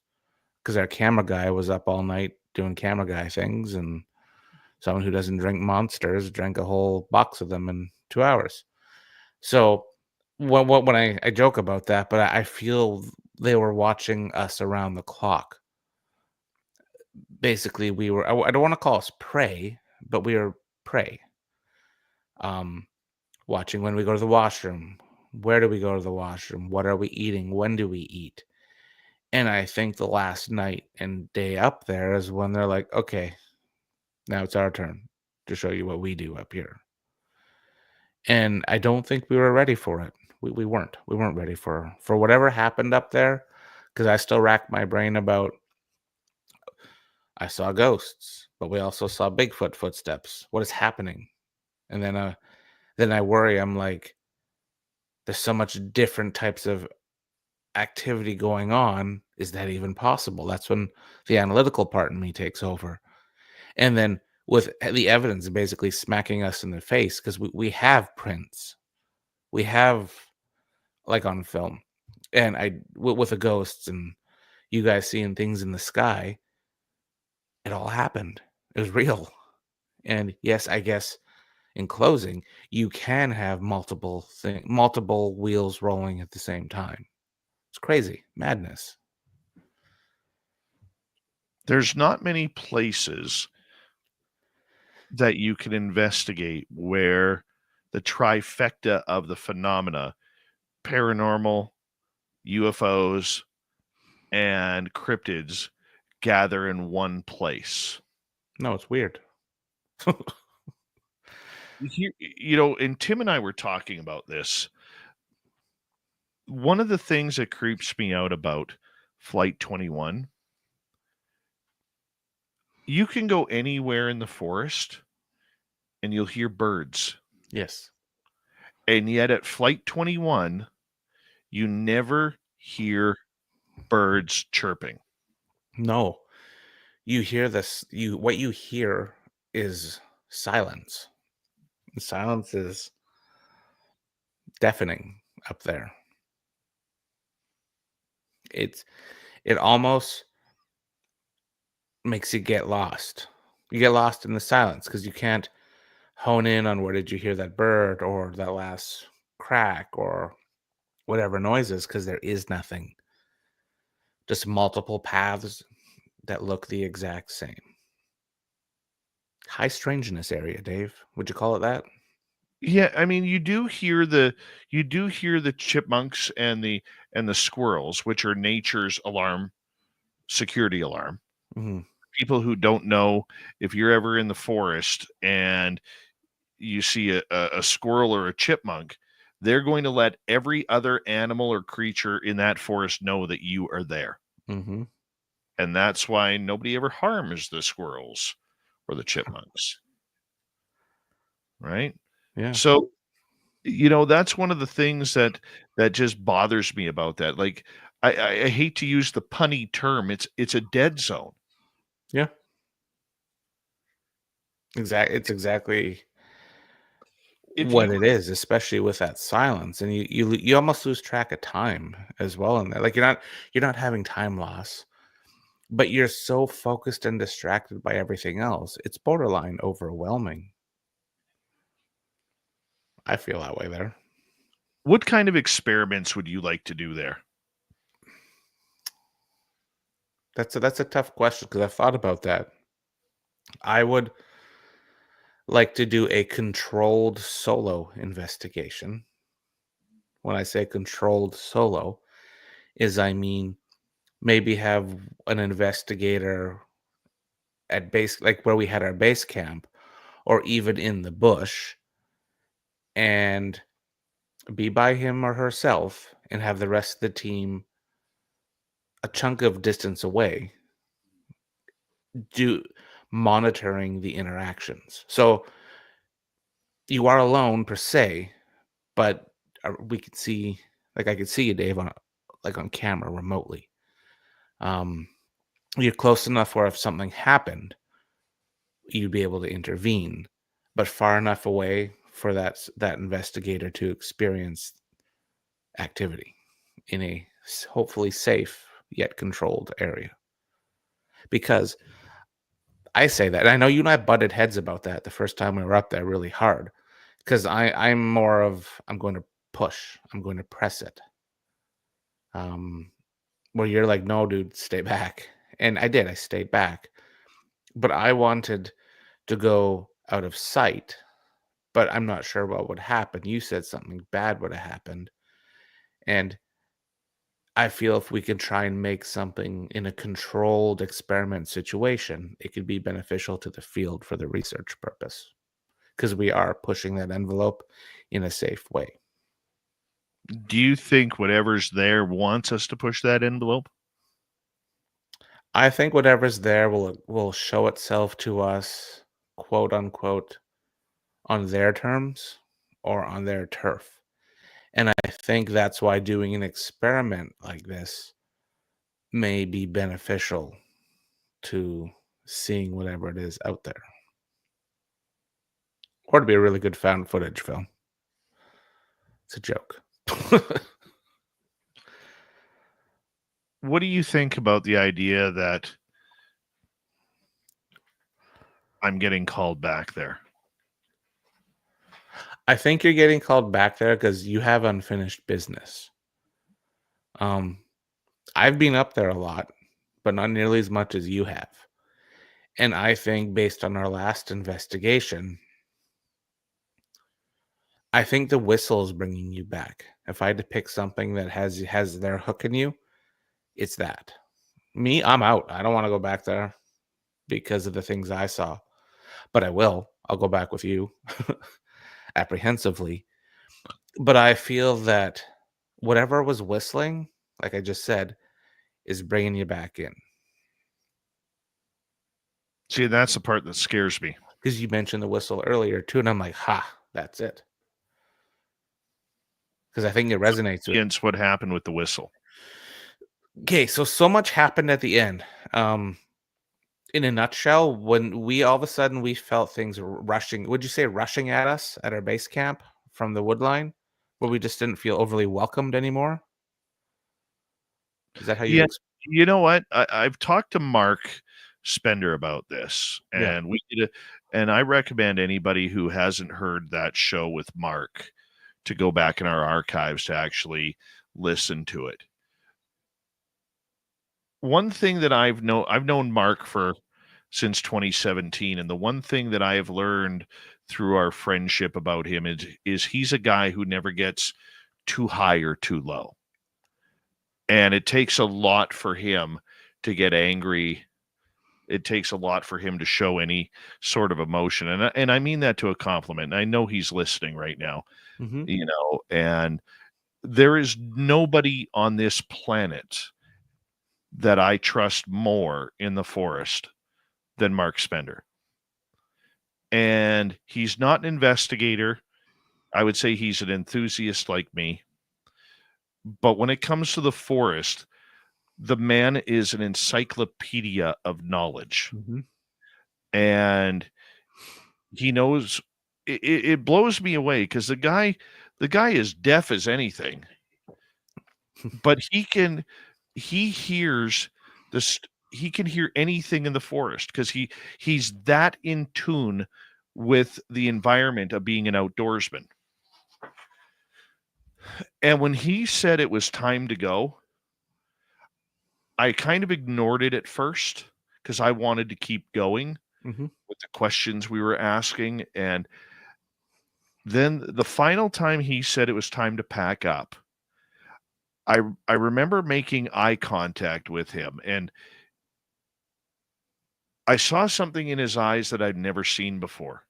because our camera guy was up all night doing camera guy things, and someone who doesn't drink Monsters drank a whole box of them in 2 hours. So when I joke about that, but I feel they were watching us around the clock. Basically, we were, I don't want to call us prey, but we were prey. Watching when we go to the washroom. Where do we go to the washroom? What are we eating? When do we eat? And I think the last night and day up there is when they're like, okay, now it's our turn to show you what we do up here. And I don't think we were ready for it. We weren't. We weren't ready for whatever happened up there, because I still rack my brain about, I saw ghosts, but we also saw Bigfoot footsteps. What is happening? And then I worry. I'm like, there's so much different types of activity going on. Is that even possible? That's when the analytical part in me takes over. And then with the evidence basically smacking us in the face, because we have prints. We have, like on film. And with the ghosts and you guys seeing things in the sky, it all happened. It was real. And yes, I guess in closing, you can have multiple wheels rolling at the same time. It's crazy. Madness. There's not many places that you can investigate where the trifecta of the phenomena, paranormal, UFOs, and cryptids, gather in one place. No, it's weird. And Tim and I were talking about this. One of the things that creeps me out about Flight 21, you can go anywhere in the forest and you'll hear birds. Yes. And yet at Flight 21, you never hear birds chirping. No. You hear this. What you hear is silence. Silence is deafening up there. It almost makes you get lost. You get lost in the silence because you can't hone in on where did you hear that bird or that last crack or whatever noises, because there is nothing. Just multiple paths that look the exact same. High strangeness area, Dave. Would you call it that? Yeah, I mean, you do hear the chipmunks and the squirrels, which are nature's security alarm. Mm-hmm. People who don't know, if you're ever in the forest and you see a squirrel or a chipmunk, they're going to let every other animal or creature in that forest know that you are there. Mm-hmm. And that's why nobody ever harms the squirrels or the chipmunks. Right? Yeah. So, that's one of the things that just bothers me about that. Like, I hate to use the punny term. It's a dead zone. Yeah. It's exactly what it is, especially with that silence, and you almost lose track of time as well in there. Like you're not having time loss, but you're so focused and distracted by everything else. It's borderline overwhelming. I feel that way there. What kind of experiments would you like to do there? That's a tough question because I've thought about that. I would like to do a controlled solo investigation. When I say controlled solo, I mean maybe have an investigator at base, like where we had our base camp, or even in the bush, and be by him or herself, and have the rest of the team a chunk of distance away, do monitoring the interactions. So you are alone per se, but we can see, like I could see you, Dave, on camera remotely. You're close enough where if something happened, you'd be able to intervene, but far enough away for that investigator to experience activity in a hopefully safe yet controlled area. Because I say that, and I know you and I butted heads about that the first time we were up there really hard, because I'm more of, I'm going to push, I'm going to press it. Where you're like, no, dude, stay back. And I stayed back. But I wanted to go out of sight, but I'm not sure what would happen. You said something bad would have happened. And I feel if we can try and make something in a controlled experiment situation, it could be beneficial to the field for the research purpose, because we are pushing that envelope in a safe way. Do you think whatever's there wants us to push that envelope? I think whatever's there will show itself to us, quote unquote, on their terms or on their turf. And I think that's why doing an experiment like this may be beneficial to seeing whatever it is out there. Or to be a really good found footage film. It's a joke. What do you think about the idea that I'm getting called back there? I think you're getting called back there because you have unfinished business. I've been up there a lot, but not nearly as much as you have. And I think based on our last investigation, I think the whistle is bringing you back. If I had to pick something that has their hook in you, it's that. Me, I'm out. I don't want to go back there because of the things I saw, but I will. I'll go back with you apprehensively. But I feel that whatever was whistling, like I just said, is bringing you back in. See, that's the part that scares me. Because you mentioned the whistle earlier too, and I'm like, ha, that's it. Because I think it resonates with. Against what happened with the whistle. Okay, so much happened at the end. In a nutshell, when we all of a sudden we felt things rushing. Would you say rushing at us at our base camp from the wood line, where we just didn't feel overly welcomed anymore? Is that how you? Yeah, you know what? I've talked to Mark Spender about this, and and I recommend anybody who hasn't heard that show with Mark to go back in our archives to actually listen to it. One thing that I've known Mark since 2017, and the one thing that I have learned through our friendship about him is he's a guy who never gets too high or too low. And it takes a lot for him to get angry. It takes a lot for him to show any sort of emotion. And I mean that to a compliment. And I know he's listening right now, and there is nobody on this planet that I trust more in the forest than Mark Spender. And he's not an investigator. I would say he's an enthusiast like me. But when it comes to the forest, the man is an encyclopedia of knowledge. Mm-hmm. And he knows it blows me away because the guy is deaf as anything. But he can hear anything in the forest because he's that in tune with the environment of being an outdoorsman. And when he said it was time to go, I kind of ignored it at first because I wanted to keep going with the questions we were asking. And then the final time he said it was time to pack up, I remember making eye contact with him, and I saw something in his eyes that I'd never seen before.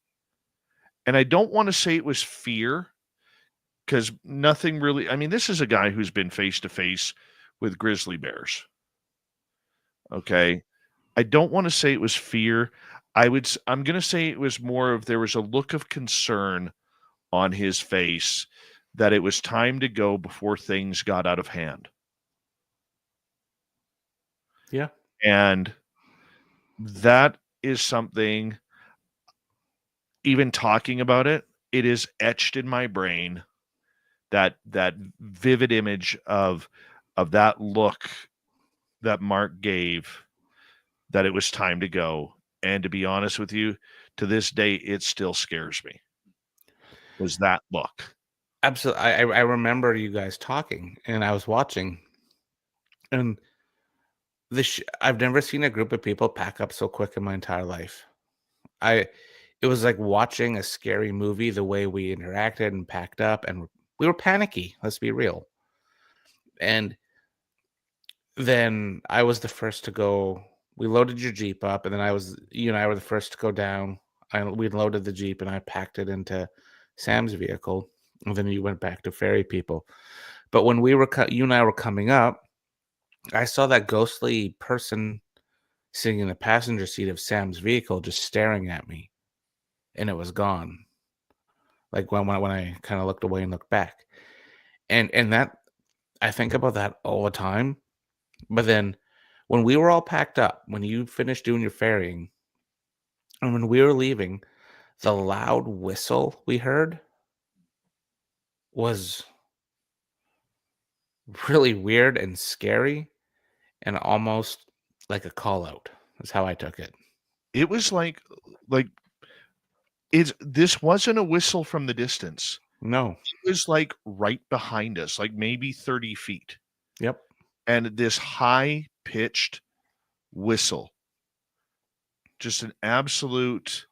And I don't want to say it was fear, because nothing really, I mean, this is a guy who's been face to face with grizzly bears. Okay. I don't want to say it was fear. I'm going to say it was more of, there was a look of concern on his face that it was time to go before things got out of hand. Yeah. And that is something, even talking about it, it is etched in my brain, that vivid image of that look that Mark gave, that it was time to go. And to be honest with you, to this day, it still scares me. Was that look. Absolutely. I remember you guys talking, and I was watching, and I've never seen a group of people pack up so quick in my entire life. It was like watching a scary movie, the way we interacted and packed up, and we were panicky. Let's be real. And then I was the first to go. We loaded your Jeep up, and then you and I were the first to go down. We loaded the Jeep, and I packed it into Sam's vehicle, and then you went back to ferry people. But when you and I were coming up, I saw that ghostly person sitting in the passenger seat of Sam's vehicle, just staring at me, and it was gone. Like when I kind of looked away and looked back, and that, I think about that all the time. But then when we were all packed up, when you finished doing your ferrying, and when we were leaving, the loud whistle we heard was really weird and scary, and almost like a call out. That's how I took it. It was like this wasn't a whistle from the distance. No. It was like right behind us, like maybe 30 feet. Yep. And this high pitched whistle, just an absolute,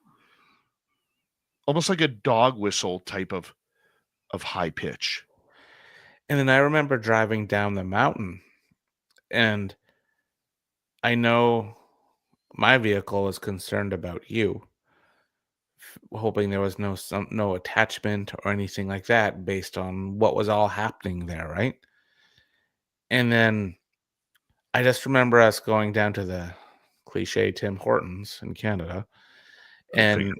almost like a dog whistle type of high pitch. And then I remember driving down the mountain, and I know my vehicle was concerned about you, hoping there was no attachment or anything like that based on what was all happening there, right? And then I just remember us going down to the cliche Tim Hortons in Canada, and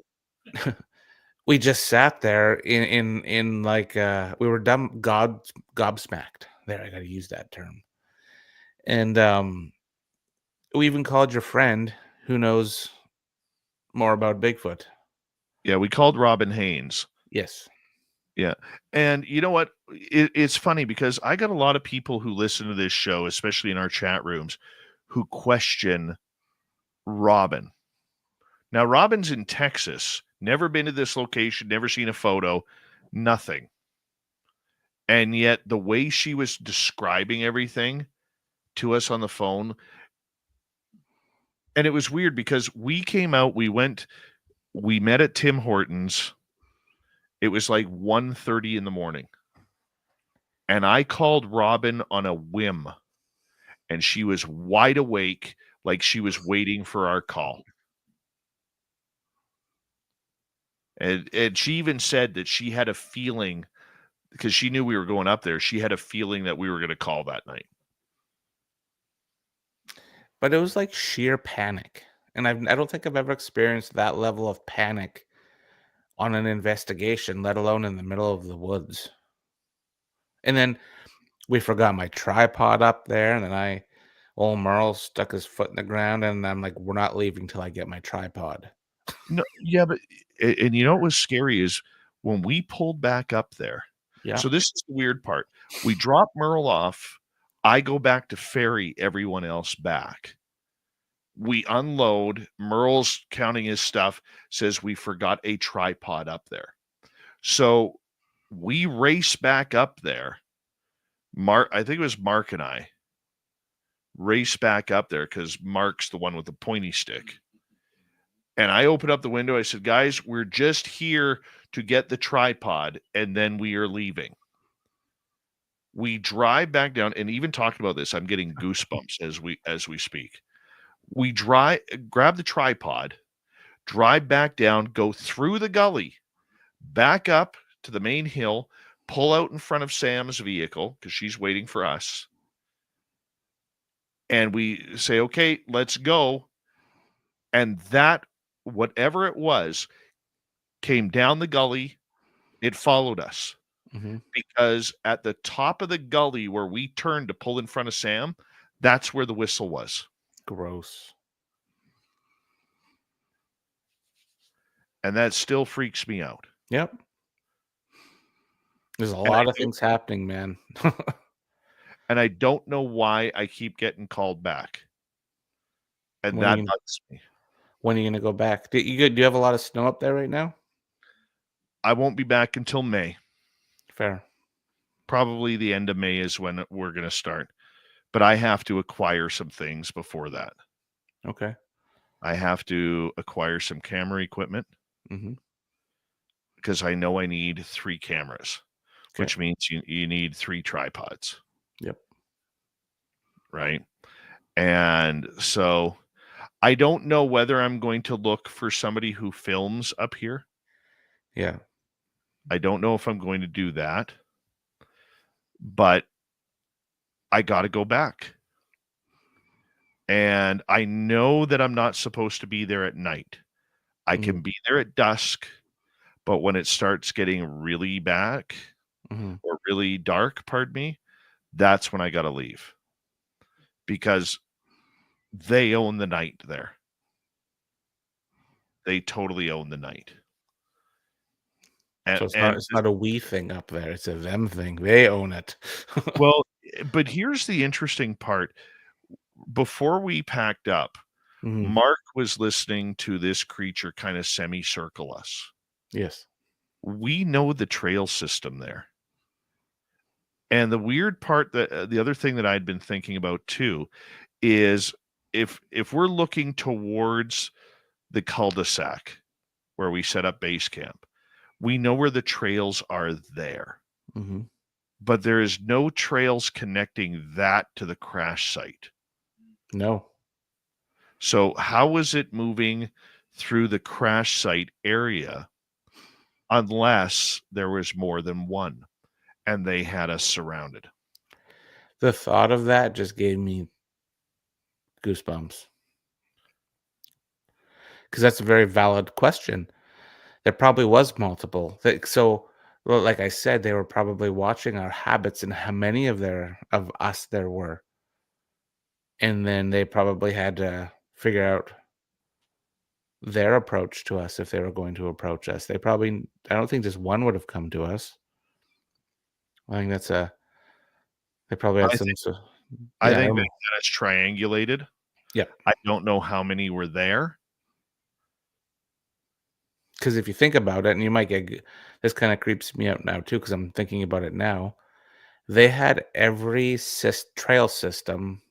we just sat there in like we were gobsmacked. There, I got to use that term. And we even called your friend who knows more about Bigfoot. Yeah, we called Robin Haynes. Yes. Yeah. And you know what? It's funny because I got a lot of people who listen to this show, especially in our chat rooms, who question Robin. Now, Robin's in Texas, never been to this location, never seen a photo, nothing. And yet the way she was describing everything to us on the phone, and it was weird because we came out, we met at Tim Hortons. It was like 1:30 in the morning. And I called Robin on a whim, and she was wide awake, like she was waiting for our call. And she even said that she had a feeling, because she knew we were going up there, she had a feeling that we were going to call that night. But it was like sheer panic. And I don't think I've ever experienced that level of panic on an investigation, let alone in the middle of the woods. And then we forgot my tripod up there, and then old Merl stuck his foot in the ground, and I'm like, we're not leaving till I get my tripod. No, yeah, but and you know what was scary is when we pulled back up there. Yeah. So this is the weird part. We drop Merle off. I go back to ferry everyone else back. We unload. Merle's counting his stuff, says we forgot a tripod up there. So we race back up there. I think it was Mark and I race back up there because Mark's the one with the pointy stick. And I opened up the window. I said, guys, we're just here to get the tripod, and then we are leaving. We drive back down, and even talking about this, I'm getting goosebumps as we speak. We grab the tripod, drive back down, go through the gully, back up to the main hill, pull out in front of Sam's vehicle because she's waiting for us. And we say, okay, let's go. And that, whatever it was, came down the gully. It followed us. Mm-hmm. Because at the top of the gully where we turned to pull in front of Sam, that's where the whistle was. Gross. And that still freaks me out. Yep. There's a lot of things happening, man. And I don't know why I keep getting called back. And that bugs me. When are you going to go back? Do you have a lot of snow up there right now? I won't be back until May. Fair. Probably the end of May is when we're going to start. But I have to acquire some things before that. Okay. I have to acquire some camera equipment. Mm-hmm. Because I know I need 3 cameras, okay. Which means you need 3 tripods. Yep. Right. And so I don't know whether I'm going to look for somebody who films up here. Yeah. I don't know if I'm going to do that, but I got to go back. And I know that I'm not supposed to be there at night. I can be there at dusk, but when it starts getting really back or really dark, pardon me, that's when I got to leave. Because they own the night there. They totally own the night. And, so it's not a we thing up there. It's a them thing. They own it. Well, but here's the interesting part. Before we packed up, Mhm. Mark was listening to this creature kind of semicircle us. Yes. We know the trail system there. And the weird part, that the other thing that I'd been thinking about too, is if we're looking towards the cul-de-sac where we set up base camp, we know where the trails are there. Mm-hmm. But there is no trails connecting that to the crash site. No. So how is it moving through the crash site area unless there was more than one and they had us surrounded? The thought of that just gave me goosebumps. Because that's a very valid question. There probably was multiple. So, well, like I said, they were probably watching our habits and how many of us there were. And then they probably had to figure out their approach to us if they were going to approach us. I don't think just one would have come to us. I think they probably had I some. think, So, I yeah, think that it's triangulated. yeah. I don't know how many were there. Because if you think about it, and you might get this kind of creeps me out now too, because I'm thinking about it now. They had every trail system,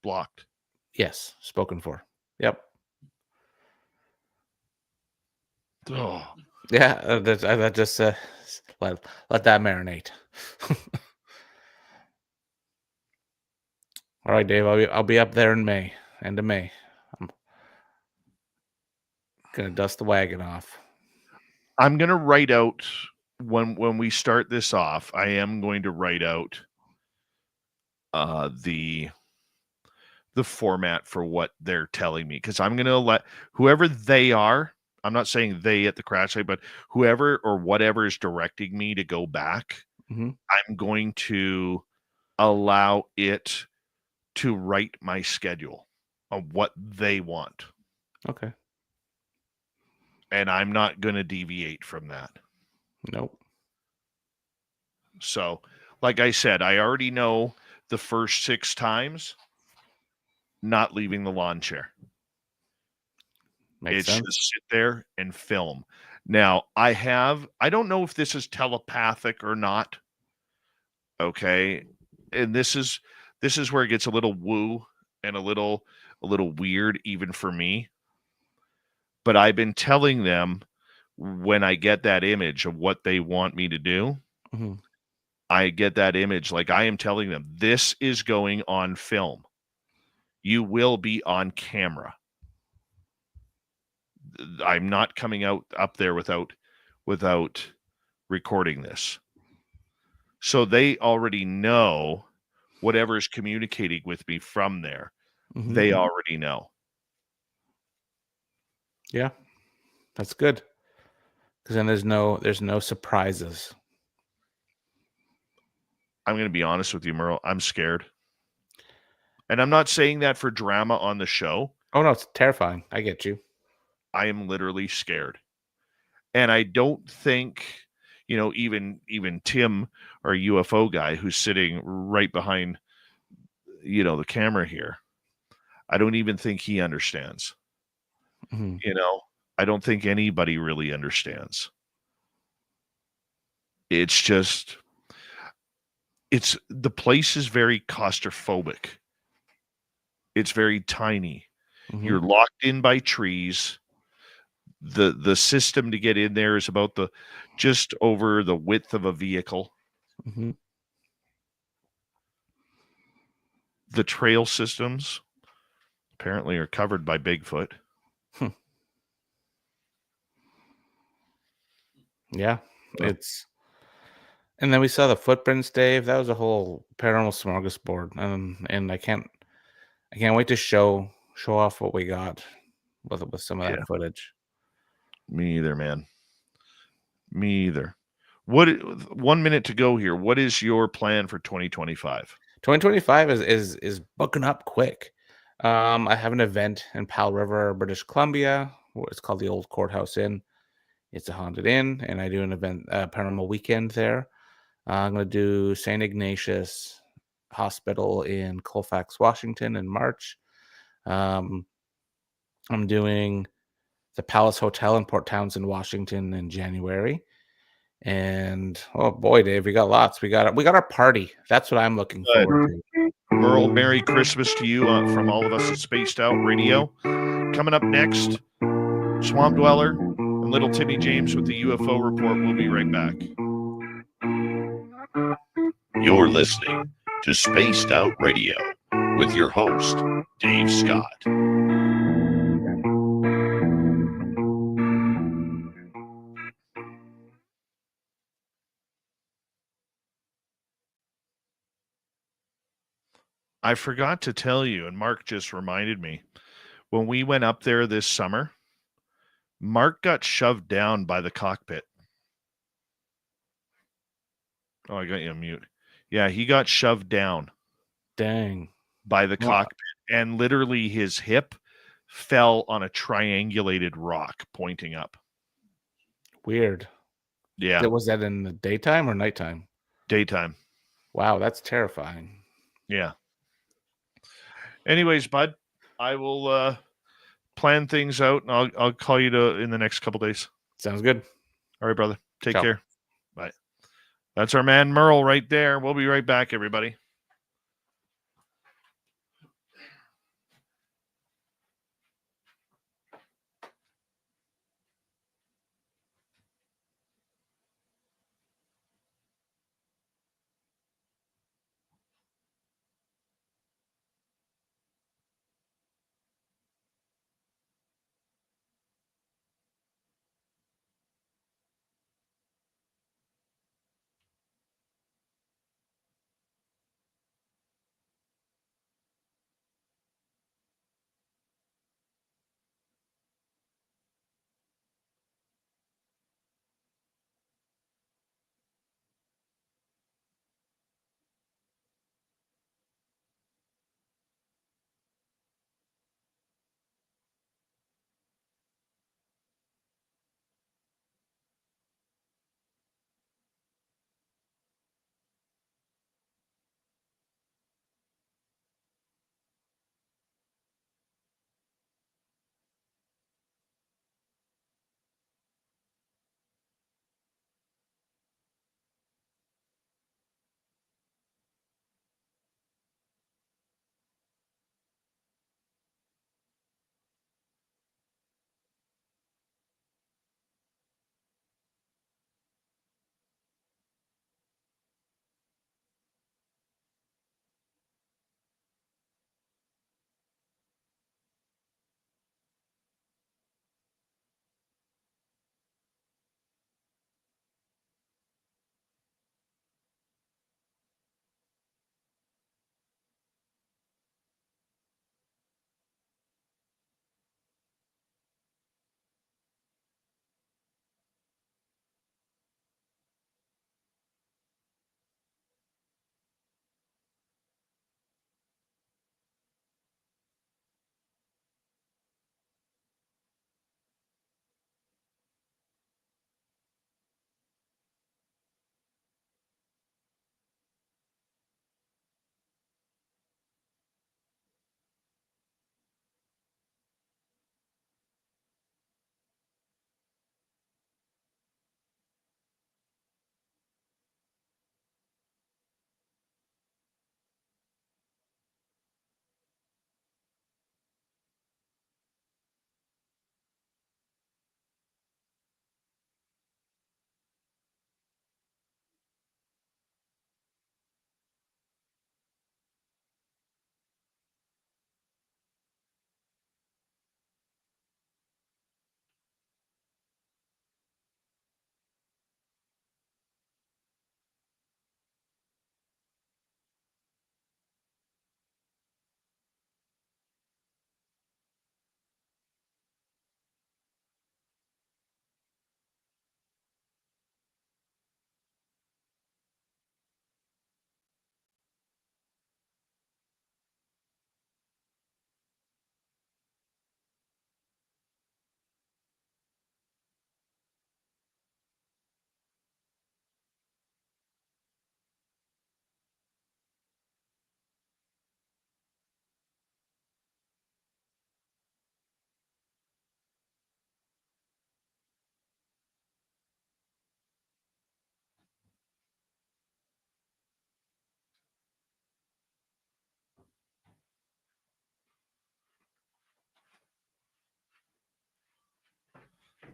Blocked. yes, spoken for. Yep. Oh, Yeah, that just let that marinate. All right, Dave. I'll be up there in May, end of May. I'm gonna dust the wagon off. I'm going to write out when we start this off. I am going to write out the format for what they're telling me, because I'm going to let whoever they are. I'm not saying they at the crash site, but whoever or whatever is directing me to go back, Mm-hmm. I'm going to allow it to write my schedule of what they want. Okay. And I'm not going to deviate from that. Nope. So, like I said, I already know the first 6 times not leaving the lawn chair. Makes It's sense. just sit there and film. Now, I don't know if this is telepathic or not. Okay. And this is where it gets a little woo and a little weird even for me. But I've been telling them when I get that image of what they want me to do, Mm-hmm. I get that image, like I am telling them, this is going on film. You will be on camera. I'm not coming up there without recording this. So they already know whatever is communicating with me from there. Mm-hmm. They already know. Yeah, that's good. Because then there's no surprises. I'm going to be honest with you, Merle. I'm scared. And I'm not saying that for drama on the show. Oh no, it's terrifying. I get you. I am literally scared. And I don't think, even Tim, our UFO guy who's sitting right behind, the camera here, I don't even think he understands. Mm-hmm. I don't think anybody really understands. It's just, the place is very claustrophobic. It's very tiny. Mm-hmm. You're locked in by trees. The system to get in there is about just over the width of a vehicle. Mm-hmm. The trail systems apparently are covered by Bigfoot. Yeah, and then we saw the footprints, Dave. That was a whole paranormal smorgasbord, and I can't wait to show off what we got with some of that footage. Me either, man. Me either. 1 minute to go here. What is your plan for 2025? 2025 is booking up quick. I have an event in Powell River, British Columbia. It's called the Old Courthouse Inn. It's a haunted inn, and I do an event, paranormal weekend there. I'm going to do St. Ignatius Hospital in Colfax, Washington in March. I'm doing the Palace Hotel in Port Townsend, Washington in January. And oh boy, Dave, we got lots. We got our party. That's what I'm looking Good. forward to. Merle, Merry Christmas to you from all of us at Spaced Out Radio. Coming up next, Swamp Dweller and Little Timmy James with the UFO report. We'll be right back. You're listening to Spaced Out Radio with your host, Dave Scott. I forgot to tell you, and Mark just reminded me, when we went up there this summer, Mark got shoved down by the cockpit. Oh, I got you on mute. Yeah, he got shoved down. Dang. By the cockpit, and literally his hip fell on a triangulated rock pointing up. Weird. Yeah. Was that in the daytime or nighttime? Daytime. Wow, that's terrifying. Yeah. Anyways, bud, I will plan things out, and I'll call you in the next couple days. Sounds good. All right, brother. Take Ciao. care. Bye. That's our man Merle right there. We'll be right back, everybody.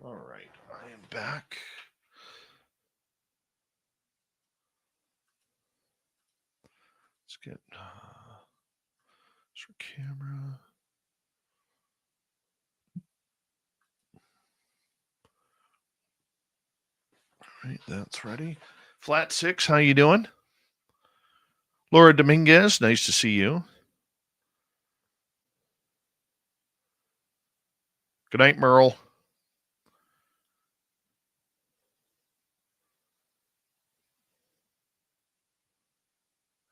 All right, I am back. Let's get for camera. All right, that's ready. Flat 6, how you doing? Laura Dominguez, nice to see you. Good night, Merle.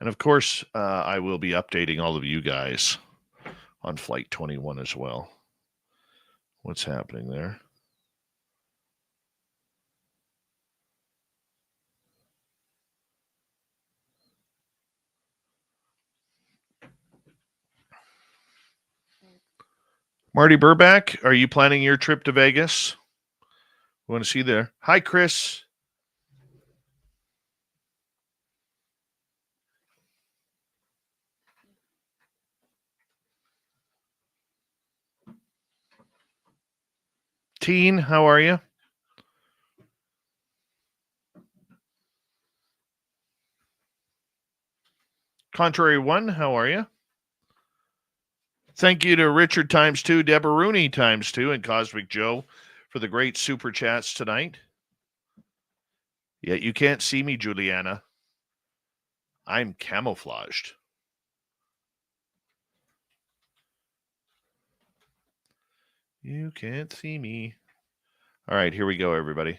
And of course, I will be updating all of you guys on Flight 21 as well. What's happening there? Marty Burback, are you planning your trip to Vegas? We want to see you there. Hi, Chris. Teen, how are you? Contrary One, how are you? Thank you to Richard ×2, Deborah Rooney ×2, and Cosmic Joe for the great super chats tonight. Yet you can't see me, Juliana. I'm camouflaged. You can't see me. All right, here we go, everybody.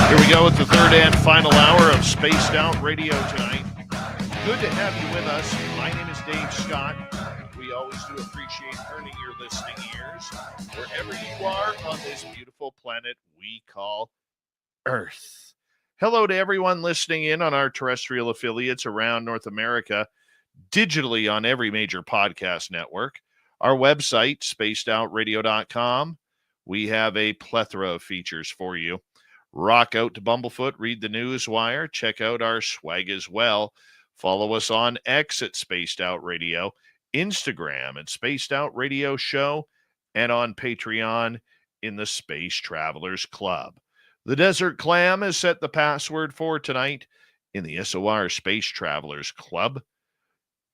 Here we go with the third and final hour of Spaced Out Radio tonight. Good to have you with us. My name is Dave Scott. We always do appreciate earning your listening ears wherever you are on this beautiful planet we call Earth. Hello to everyone listening in on our terrestrial affiliates around North America, digitally on every major podcast network. Our website, spacedoutradio.com. We have a plethora of features for you. Rock out to Bumblefoot, read the news wire, check out our swag as well. Follow us on X at Spaced Out Radio, Instagram at Spaced Out Radio Show, and on Patreon in the Space Travelers Club. The Desert Clam has set the password for tonight in the SOR Space Travelers Club.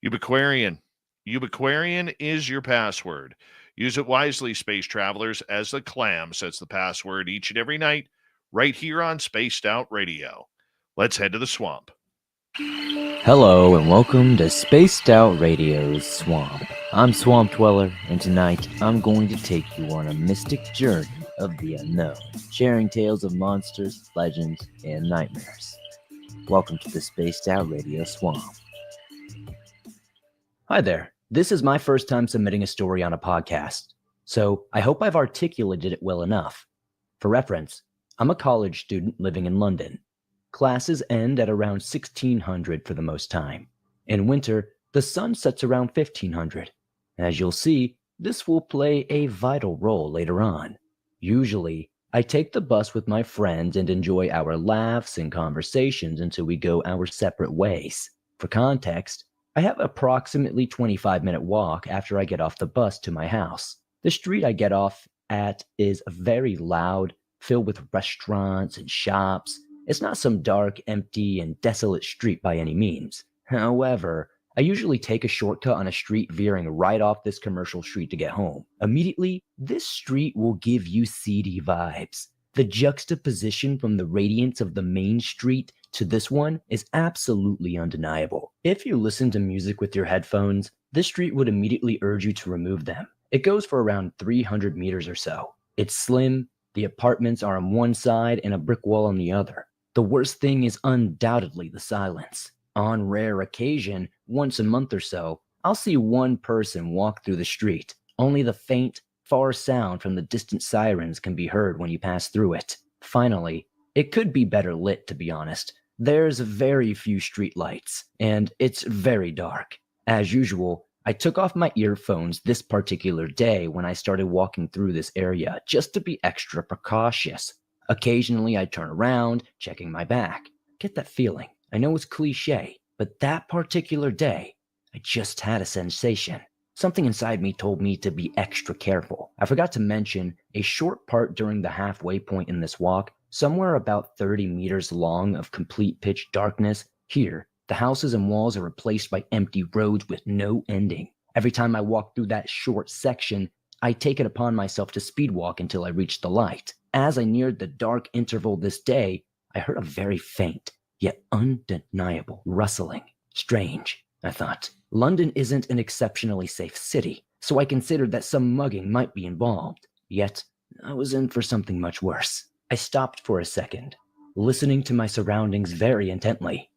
Ubiquarian. Ubiquarian is your password. Use it wisely, Space Travelers, as the Clam sets the password each and every night right here on Spaced Out Radio. Let's head to the swamp. Hello and welcome to Spaced Out Radio's Swamp. I'm Swamp Dweller, and tonight I'm going to take you on a mystic journey of the unknown, sharing tales of monsters, legends, and nightmares. Welcome to the Spaced Out Radio Swamp. Hi there. This is my first time submitting a story on a podcast, so I hope I've articulated it well enough. For reference, I'm a college student living in London. Classes end at around 1600 for the most time. In winter, the sun sets around 1500. As you'll see, this will play a vital role later on. Usually, I take the bus with my friends and enjoy our laughs and conversations until we go our separate ways. For context, I have approximately 25-minute walk after I get off the bus to my house. The street I get off at is very loud, filled with restaurants and shops. It's not some dark, empty, and desolate street by any means. However, I usually take a shortcut on a street veering right off this commercial street to get home. Immediately, this street will give you seedy vibes. The juxtaposition from the radiance of the main street to this one is absolutely undeniable. If you listen to music with your headphones, this street would immediately urge you to remove them. It goes for around 300 meters or so. It's slim, the apartments are on one side and a brick wall on the other. The worst thing is undoubtedly the silence. On rare occasion, once a month or so, I'll see one person walk through the street. Only the faint, far sound from the distant sirens can be heard when you pass through it. Finally, it could be better lit, to be honest. There's very few street lights, and it's very dark. As usual, I took off my earphones this particular day when I started walking through this area just to be extra precautious. Occasionally, I'd turn around, checking my back. Get that feeling. I know it's cliche, but that particular day, I just had a sensation. Something inside me told me to be extra careful. I forgot to mention a short part during the halfway point in this walk, somewhere about 30 meters long of complete pitch darkness. Here, the houses and walls are replaced by empty roads with no ending. Every time I walk through that short section, I take it upon myself to speed walk until I reach the light. As I neared the dark interval this day, I heard a very faint, yet undeniable rustling. Strange, I thought. London isn't an exceptionally safe city, so I considered that some mugging might be involved. Yet, I was in for something much worse. I stopped for a second, listening to my surroundings very intently.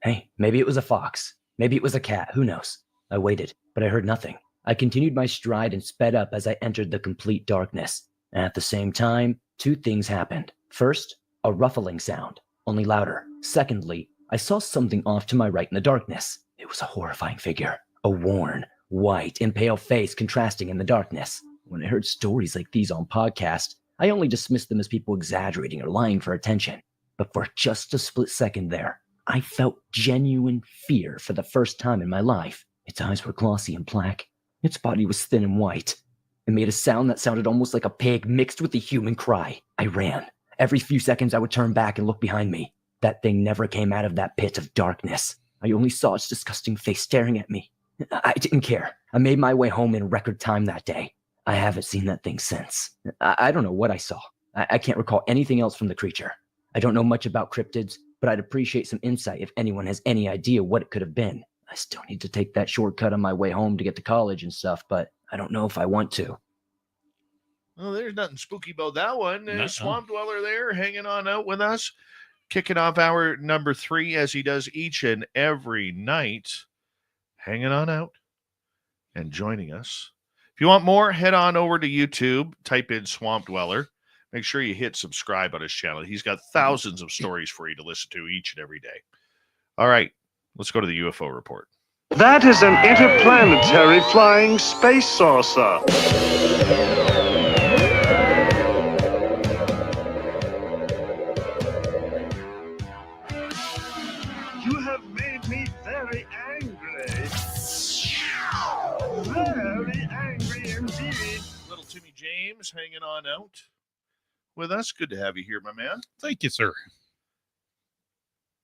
Hey, maybe it was a fox. Maybe it was a cat. Who knows? I waited, but I heard nothing. I continued my stride and sped up as I entered the complete darkness. At the same time, two things happened. First, a ruffling sound, only louder. Secondly, I saw something off to my right in the darkness. It was a horrifying figure, a worn, white, and pale face contrasting in the darkness. When I heard stories like these on podcasts, I only dismissed them as people exaggerating or lying for attention. But for just a split second there, I felt genuine fear for the first time in my life. Its eyes were glossy and black. Its body was thin and white. It made a sound that sounded almost like a pig mixed with a human cry. I ran. Every few seconds I would turn back and look behind me. That thing never came out of that pit of darkness. I only saw its disgusting face staring at me. I didn't care. I made my way home in record time that day. I haven't seen that thing since. I don't know what I saw. I can't recall anything else from the creature. I don't know much about cryptids, but I'd appreciate some insight if anyone has any idea what it could have been. I still need to take that shortcut on my way home to get to college and stuff, but I don't know if I want to. Well, there's nothing spooky about that one. No. Swamp Dweller there hanging on out with us, kicking off hour number 3 as he does each and every night, hanging on out and joining us. If you want more, head on over to YouTube, type in Swamp Dweller. Make sure you hit subscribe on his channel. He's got thousands of stories for you to listen to each and every day. All right, let's go to the UFO report. That is an interplanetary flying space saucer. You have made me very angry. Very angry indeed. Little Timmy James hanging on out with us. Good to have you here, my man. Thank you, sir.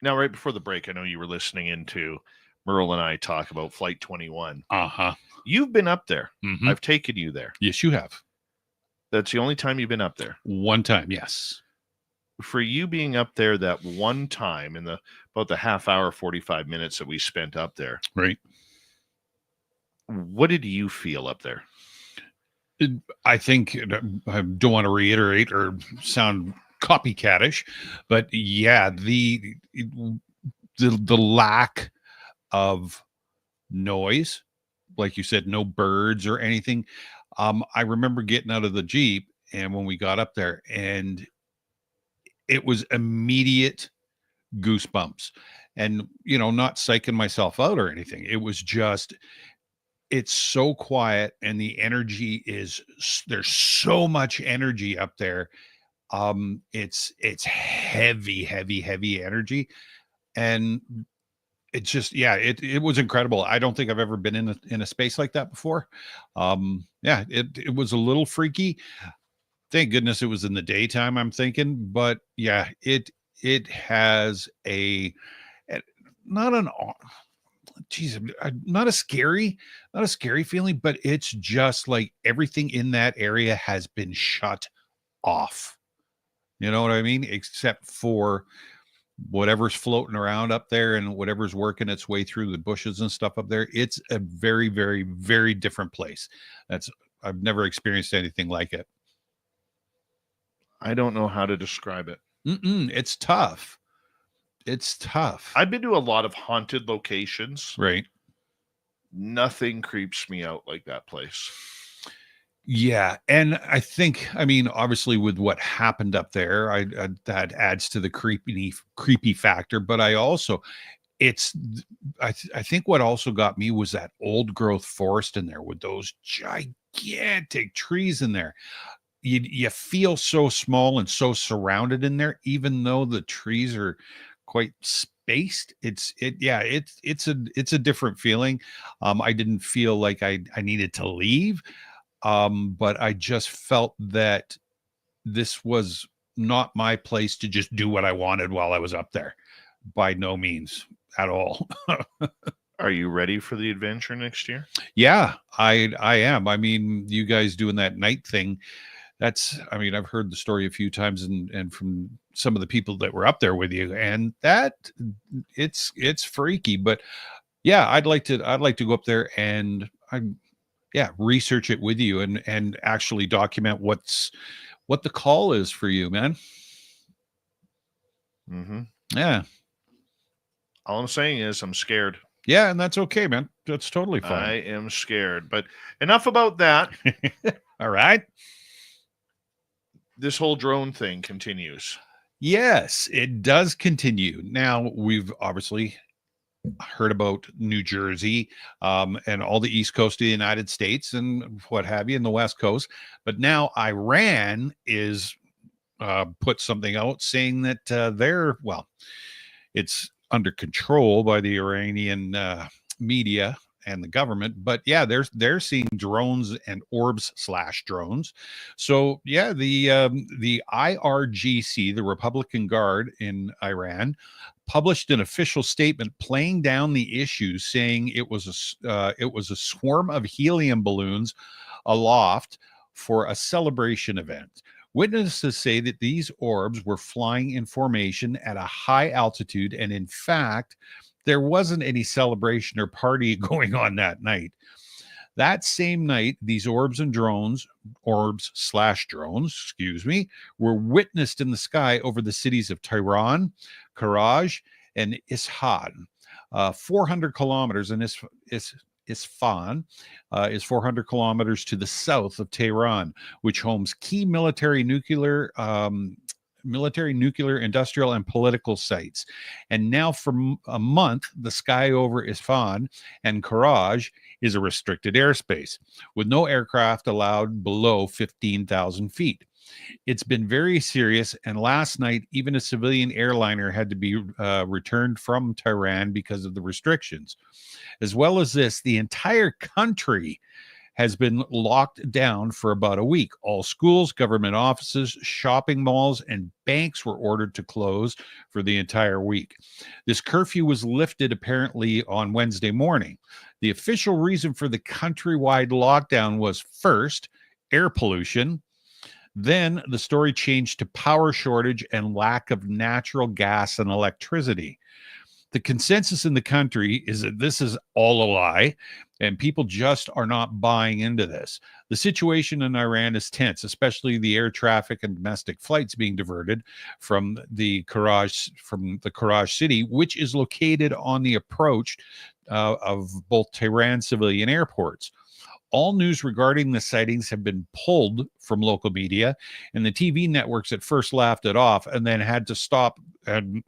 Now, right before the break, I know you were listening into Merle and I talk about Flight 21. Uh-huh. You've been up there. Mhm. I've taken you there. Yes, you have. That's the only time you've been up there. One time, yes. For you being up there that one time in about the half hour, 45 minutes that we spent up there, Right. what did you feel up there? I think I don't want to reiterate or sound copycatish, but yeah, the lack of noise, like you said, no birds or anything. I remember getting out of the Jeep, and when we got up there, and it was immediate goosebumps, and not psyching myself out or anything. It was just, it's so quiet, and the energy there's so much energy up there. It's heavy energy, and it's just, yeah, it was incredible. I don't think I've ever been in a space like that before. Yeah, it was a little freaky. Thank goodness it was in the daytime, I'm thinking, but yeah, it has not a scary feeling, but it's just like everything in that area has been shut off. You know what I mean? Except for whatever's floating around up there and whatever's working its way through the bushes and stuff up there. It's a very, very, very different place. I've never experienced anything like it. I don't know how to describe it. It's tough. It's tough. I've been to a lot of haunted locations. Right. Nothing creeps me out like that place. Yeah, and I think, obviously with what happened up there, that adds to the creepy factor. But I think what also got me was that old growth forest in there with those gigantic trees in there. you feel so small and so surrounded in there, even though the trees are quite spaced. It's a different feeling. I didn't feel like I needed to leave, but I just felt that this was not my place to just do what I wanted while I was up there. By no means at all. Are you ready for the adventure next year? Yeah, I am. I mean, you guys doing that night thing, I've heard the story a few times and from some of the people that were up there with you, and that it's freaky. But yeah, I'd like to go up there and research it with you and actually document what the call is for you, man. Mm-hmm. Yeah. All I'm saying is I'm scared. Yeah, and that's okay, man. That's totally fine. I am scared. But enough about that. All right. This whole drone thing continues. Yes, it does continue. Now, we've obviously heard about New Jersey and all the East Coast of the United States and what have you, in the West Coast. But now Iran is put something out saying that it's under control by the Iranian media and the government, but yeah, they're seeing drones and orbs/drones. So yeah, the IRGC, the Republican Guard in Iran, published an official statement playing down the issues, saying it was a swarm of helium balloons aloft for a celebration event. Witnesses say that these orbs were flying in formation at a high altitude, and in fact, there wasn't any celebration or party going on that night. That same night, these orbs/drones, were witnessed in the sky over the cities of Tehran, Karaj, and Isfahan. 400 kilometers, and Isfahan is 400 kilometers to the south of Tehran, which homes key military, nuclear, industrial, and political sites. And now for a month, the sky over Isfahan and Karaj is a restricted airspace, with no aircraft allowed below 15,000 feet. It's been very serious, and last night, even a civilian airliner had to be returned from Tehran because of the restrictions. As well as this, the entire country has been locked down for about a week. All schools, government offices, shopping malls, and banks were ordered to close for the entire week. This curfew was lifted apparently on Wednesday morning. The official reason for the countrywide lockdown was, first, air pollution. Then the story changed to power shortage and lack of natural gas and electricity. The consensus in the country is that this is all a lie, and people just are not buying into this. The situation in Iran is tense, especially the air traffic and domestic flights being diverted from the Karaj city, which is located on the approach of both Tehran civilian airports. All news regarding the sightings have been pulled from local media, and the TV networks at first laughed it off and then had to stop, and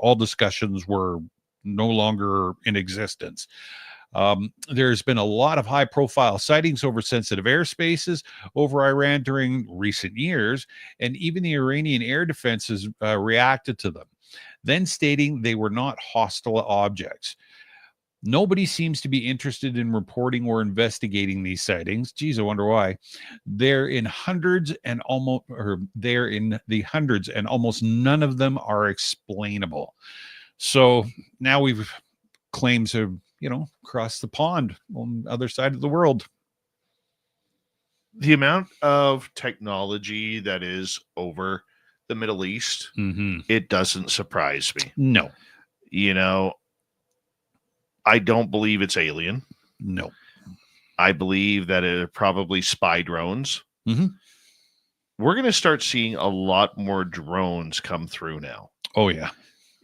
all discussions were no longer in existence. There's been a lot of high-profile sightings over sensitive airspaces over Iran during recent years, and even the Iranian air defenses reacted to them, then stating they were not hostile objects. Nobody seems to be interested in reporting or investigating these sightings. Geez, I wonder why. They're in the hundreds, and almost none of them are explainable. So now we've claims have, crossed the pond on the other side of the world. The amount of technology that is over the Middle East, it doesn't surprise me. No. I don't believe it's alien. No. I believe that it are probably spy drones. Mm-hmm. We're going to start seeing a lot more drones come through now. Oh, yeah.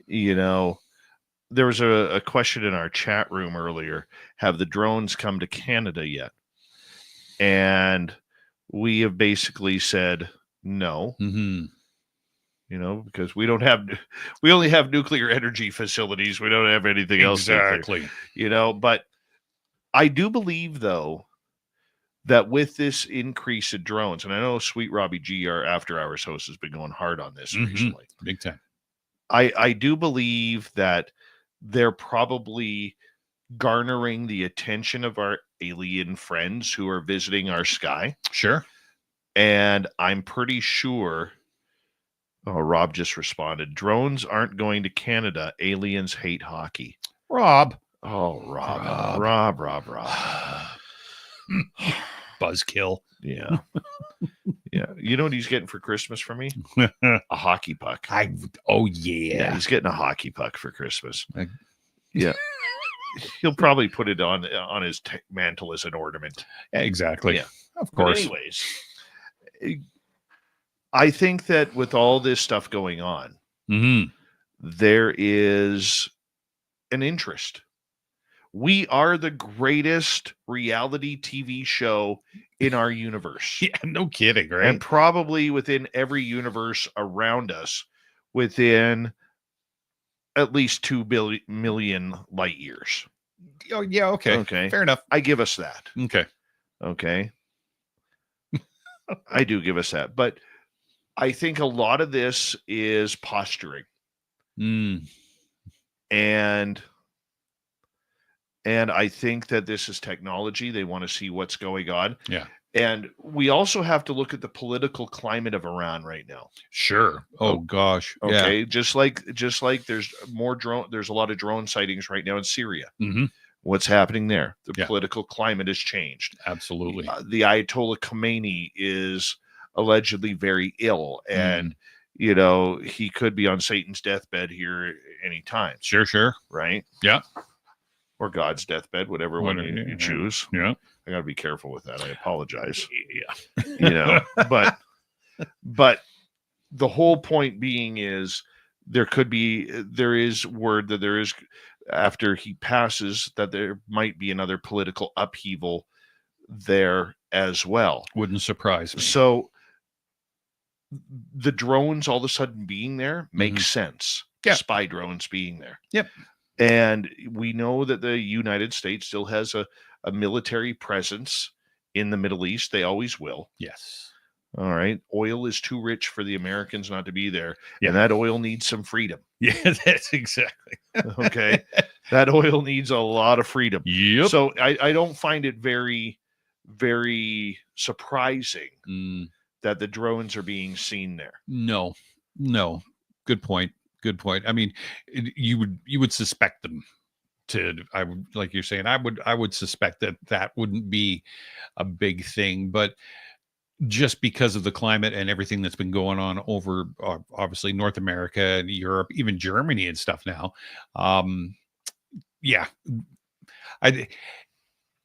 There was a question in our chat room earlier. Have the drones come to Canada yet? And we have basically said no. Mm-hmm. Because we only have nuclear energy facilities. We don't have anything else. Exactly. But I do believe, though, that with this increase in drones, and I know Sweet Robbie G, our after hours host, has been going hard on this recently. Big time. I do believe that they're probably garnering the attention of our alien friends who are visiting our sky. Sure. And I'm pretty sure, oh, Rob just responded, drones aren't going to Canada. Aliens hate hockey. Rob. Oh, Rob. Buzzkill. Yeah. Yeah. You know what he's getting for Christmas from me? A hockey puck. Oh, yeah. He's getting a hockey puck for Christmas. I- Yeah. He'll probably put it on his mantle as an ornament. Exactly. Yeah. Of But course. anyways, I think that with all this stuff going on, Mhm. there is an interest. We are the greatest reality TV show in our universe. Yeah, no kidding, right? And probably within every universe around us within at least 2 million light years. Oh, yeah, okay. Okay. Fair enough. I give us that. Okay. Okay. I do give us that. But I think a lot of this is posturing. Mm. And I think that this is technology. They want to see what's going on. Yeah. And we also have to look at the political climate of Iran right now. Sure. Oh, gosh. Okay. Yeah. Just like there's there's a lot of drone sightings right now in Syria. Mhm. What's happening there? The Yeah. political climate has changed. Absolutely. The Ayatollah Khomeini is allegedly very ill, and you know, he could be on Satan's deathbed here anytime. Sure. Right? Yeah. Or God's deathbed, whatever one Whatever, you yeah. choose. Yeah. I got to be careful with that. I apologize. Yeah. You know, but the whole point being is there is word that there is, after he passes, that there might be another political upheaval there as well. Wouldn't surprise me. So the drones all of a sudden being there makes sense. Yeah. Spy drones being there. Yep. And we know that the United States still has a military presence in the Middle East. They always will. Yes. All right. Oil is too rich for the Americans not to be there. Yeah. And that oil needs some freedom. Yeah, that's exactly. Okay. That oil needs a lot of freedom. Yep. So I don't find it very, very surprising Mm, that the drones are being seen there. no. Good point. I mean, you would suspect them to. I would, like you're saying, I would suspect that wouldn't be a big thing, but just because of the climate and everything that's been going on over obviously North America and Europe, even Germany and stuff now. Yeah,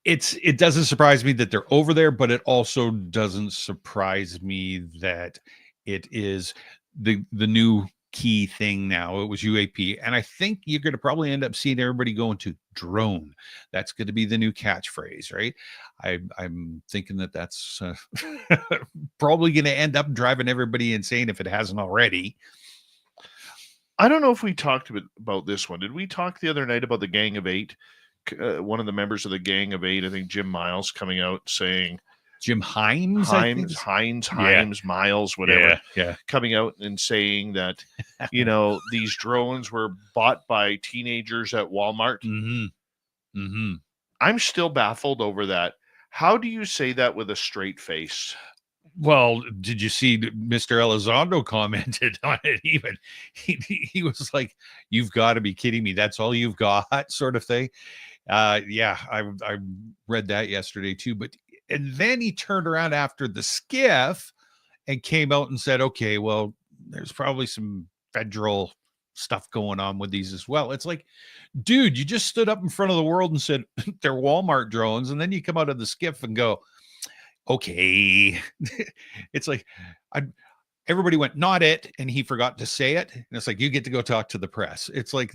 it doesn't surprise me that they're over there, but it also doesn't surprise me that it is the new key thing now. It was UAP, and I think you're going to probably end up seeing everybody going to drone. That's going to be the new catchphrase, right? I'm thinking that's probably going to end up driving everybody insane if it hasn't already. I don't know if we talked about this one. Did we talk the other night about the Gang of Eight? One of the members of the Gang of Eight, I think Jim Miles, coming out saying Jim Hines, Himes, Miles, whatever. Yeah. Coming out and saying that, you know, these drones were bought by teenagers at Walmart. I'm still baffled over that. How do you say that with a straight face? Well, did you see Mr. Elizondo commented on it? Even he was like, "You've got to be kidding me! That's all you've got," sort of thing. Yeah, I read that yesterday too. And then he turned around after the skiff and came out and said, "Okay, well, there's probably some federal stuff going on with these as well." It's like, dude, you just stood up in front of the world and said they're Walmart drones, and then you come out of the skiff and go, okay. It's like everybody went, "Not it," and he forgot to say it, and it's like, you get to go talk to the press. It's like,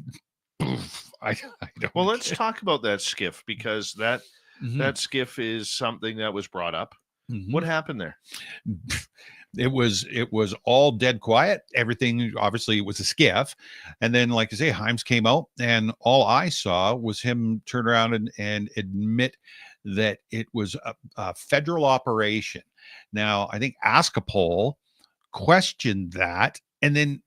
I don't. Well, let's talk about that skiff, because that skiff is something that was brought up. What happened there? It was all dead quiet. Everything, obviously, it was a skiff. And then, like I say, Himes came out, and all I saw was him turn around and admit that it was a federal operation. Now, I think Askapol questioned that, and then,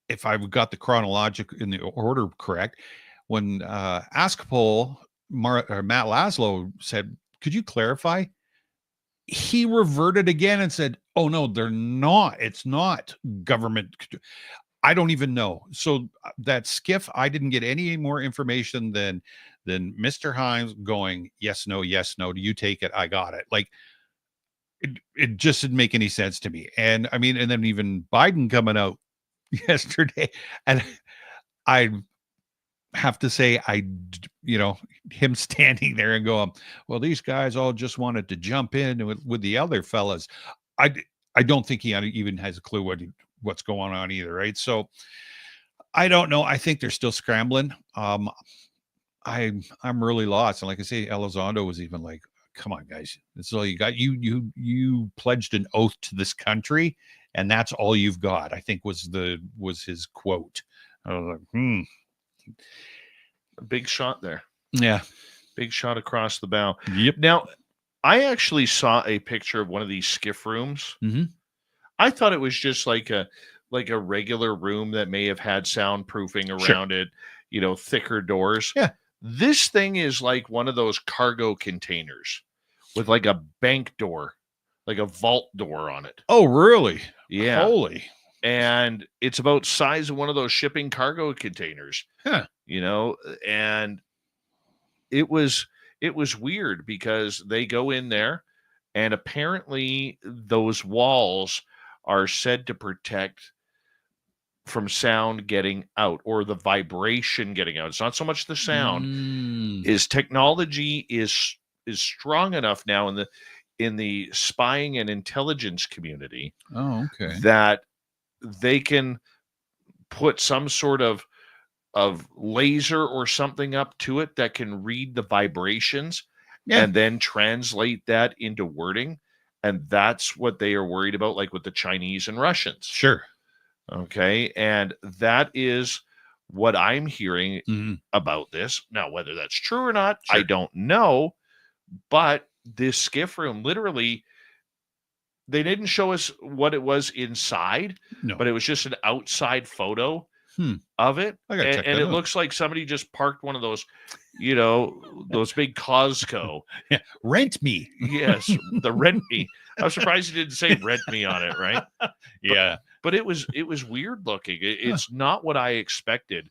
if I've got the chronological in the order correct, when Askapol Matt Laszlo said, "Could you clarify?" He reverted again and said, "Oh no, they're not. It's not government. I don't even know." So that skiff, I didn't get any more information than Mr. Himes going, "Yes, no, yes, no. Do you take it? I got it." Like it just didn't make any sense to me. And I mean, and then even Biden coming out yesterday, and I have to say, him standing there and going, "Well, these guys all just wanted to jump in with the other fellas." I don't think he even has a clue what's going on either, right? So I don't know. I think they're still scrambling. I'm really lost, and like I say, Elizondo was even like, "Come on, guys, this is all you got. You pledged an oath to this country, and that's all you've got." I think was his quote. I was like, A big shot there. Yeah. Big shot across the bow. Yep. Now, I actually saw a picture of one of these skiff rooms. Mm-hmm. I thought it was just like a regular room that may have had soundproofing around it, thicker doors. Yeah. This thing is like one of those cargo containers with like a bank door, like a vault door on it. Oh, really? Yeah. Holy. And it's about size of one of those shipping cargo containers. Huh. And it was weird because they go in there, and apparently those walls are said to protect from sound getting out, or the vibration getting out. It's not so much the sound. Is technology is strong enough now in the spying and intelligence community. Oh, okay. That they can put some sort of laser or something up to it that can read the vibrations and then translate that into wording. And that's what they are worried about, like with the Chinese and Russians. Sure. Okay. And that is what I'm hearing about this. Now, whether that's true or not, I don't know. But this skiff room, literally, they didn't show us what it was inside, but it was just an outside photo of it. And it looks like somebody just parked one of those, those big Costco. Yeah. Rent me. Yes. The rent me. I'm surprised you didn't say rent me on it. Right. Yeah. But it was weird looking. It's not what I expected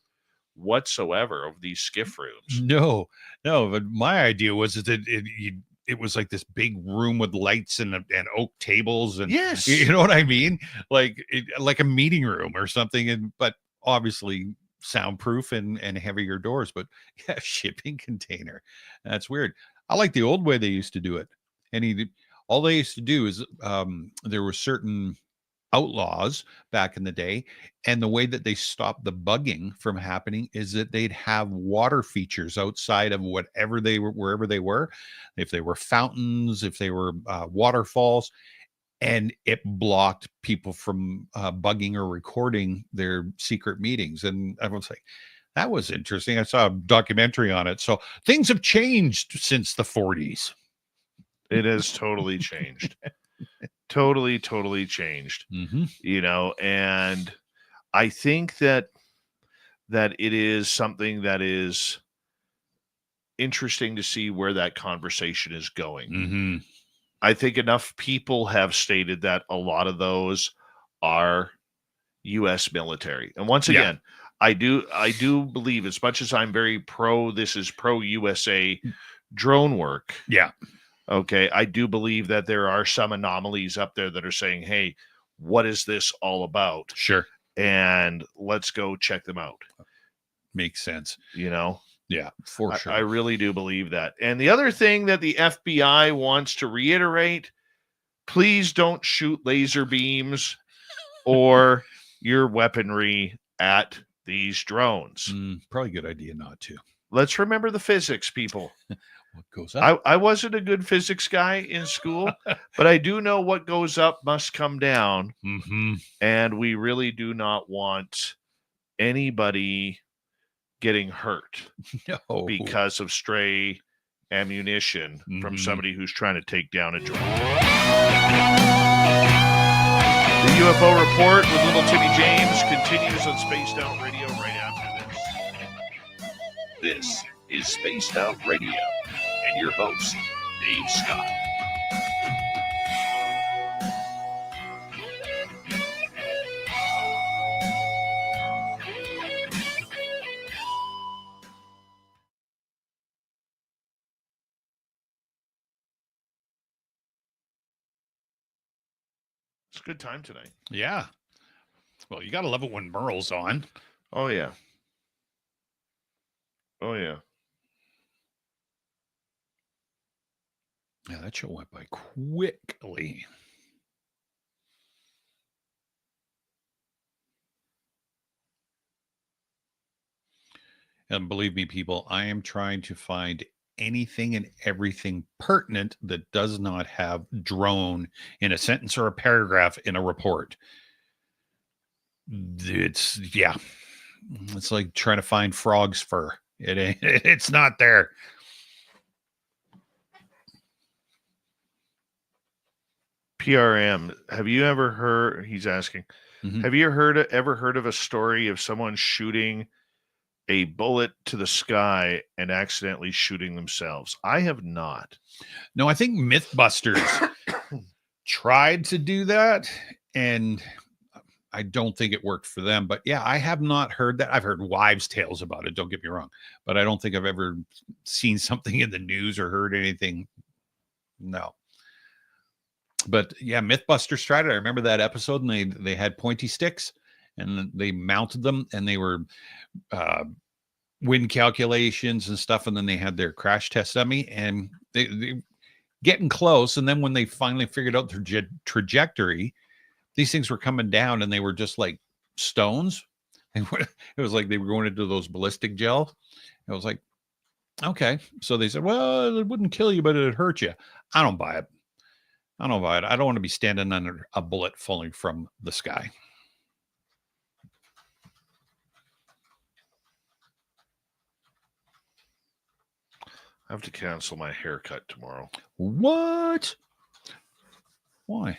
whatsoever of these skiff rooms. No, but my idea was that it was like this big room with lights and oak tables, and yes, you know what I mean, like a meeting room or something, but obviously soundproof and heavier doors. But yeah, shipping container, that's weird. I like the old way they used to do it. And all they used to do is there were certain outlaws back in the day, and the way that they stopped the bugging from happening is that they'd have water features outside of wherever they were, if they were fountains, if they were waterfalls, and it blocked people from bugging or recording their secret meetings. And everyone's like, that was interesting. I saw a documentary on it. So things have changed since the 40s. It has totally changed. Totally changed. And I think that it is something that is interesting to see where that conversation is going. I think enough people have stated that a lot of those are U.S. military. And once again, I do believe, as much as I'm very this is pro USA drone work. Yeah. Okay, I do believe that there are some anomalies up there that are saying, hey, what is this all about? Sure. And let's go check them out. Makes sense. Yeah, for sure. I really do believe that. And the other thing that the FBI wants to reiterate, please don't shoot laser beams or your weaponry at these drones. Probably a good idea not to. Let's remember the physics, people. What goes up? I wasn't a good physics guy in school, but I do know what goes up must come down. And we really do not want anybody getting hurt because of stray ammunition from Mhm. somebody who's trying to take down a drone. The UFO report with little Timmy James continues on Spaced Out Radio right after this. This is Spaced Out Radio and your host, Dave Scott. It's a good time tonight. Yeah. Well, you got to love it when Merle's on. Oh, yeah. Oh, yeah. Yeah, that show went by quickly. And believe me, people, I am trying to find anything and everything pertinent that does not have drone in a sentence or a paragraph in a report. It's like trying to find frog's fur. It's not there. PRM, have you ever heard, he's asking, Mhm. have you ever heard of a story of someone shooting a bullet to the sky and accidentally shooting themselves? I have not. No, I think Mythbusters tried to do that, and I don't think it worked for them. But yeah, I have not heard that. I've heard wives' tales about it, don't get me wrong, but I don't think I've ever seen something in the news or heard anything. No. But yeah, Mythbusters tried it. I remember that episode, and they had pointy sticks, and they mounted them, and they were wind calculations and stuff, and then they had their crash test dummy, and they getting close. And then when they finally figured out their trajectory, these things were coming down, and they were just like stones. And it was like they were going into those ballistic gel. I was like, okay. So they said, well, it wouldn't kill you, but it'd hurt you. I don't buy it. I don't buy it. I don't want to be standing under a bullet falling from the sky. I have to cancel my haircut tomorrow. What? Why?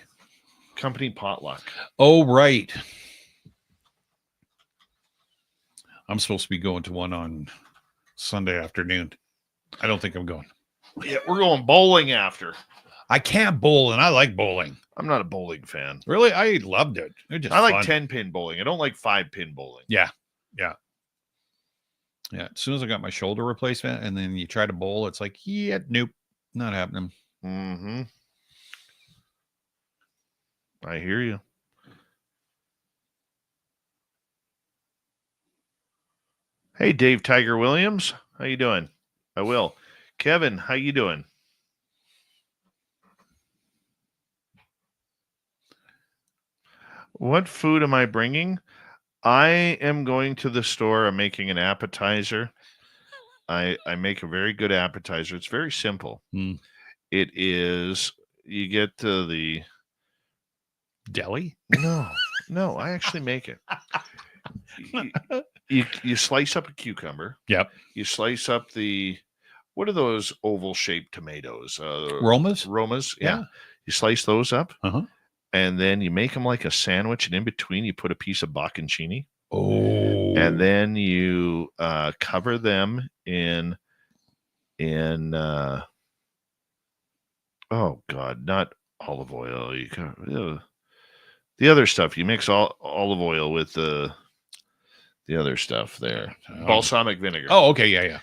Company potluck. Oh, right. I'm supposed to be going to one on Sunday afternoon. I don't think I'm going. Yeah, we're going bowling after. I can't bowl, and I like bowling. I'm not a bowling fan. Really? I loved it. It was just I like fun. 10-pin bowling. I don't like 5-pin bowling. Yeah. As soon as I got my shoulder replacement, and then you try to bowl, it's like, yeah, nope, not happening. Mm-hmm. I hear you. Hey, Dave Tiger Williams. How you doing? I will. Kevin, how you doing? What food am I bringing? I am going to the store. I'm making an appetizer. I make a very good appetizer. It's very simple. Mm. It is, you get the... Deli? No, I actually make it. You slice up a cucumber. Yep. You slice up what are those oval shaped tomatoes? Romas? Romas, yeah. Yeah. You slice those up. Uh-huh. And then you make them like a sandwich, and in between you put a piece of bocconcini. Oh. And then you cover them in oh God, not olive oil. You the other stuff. You mix olive oil with the other stuff there. Balsamic vinegar. Oh, okay, yeah.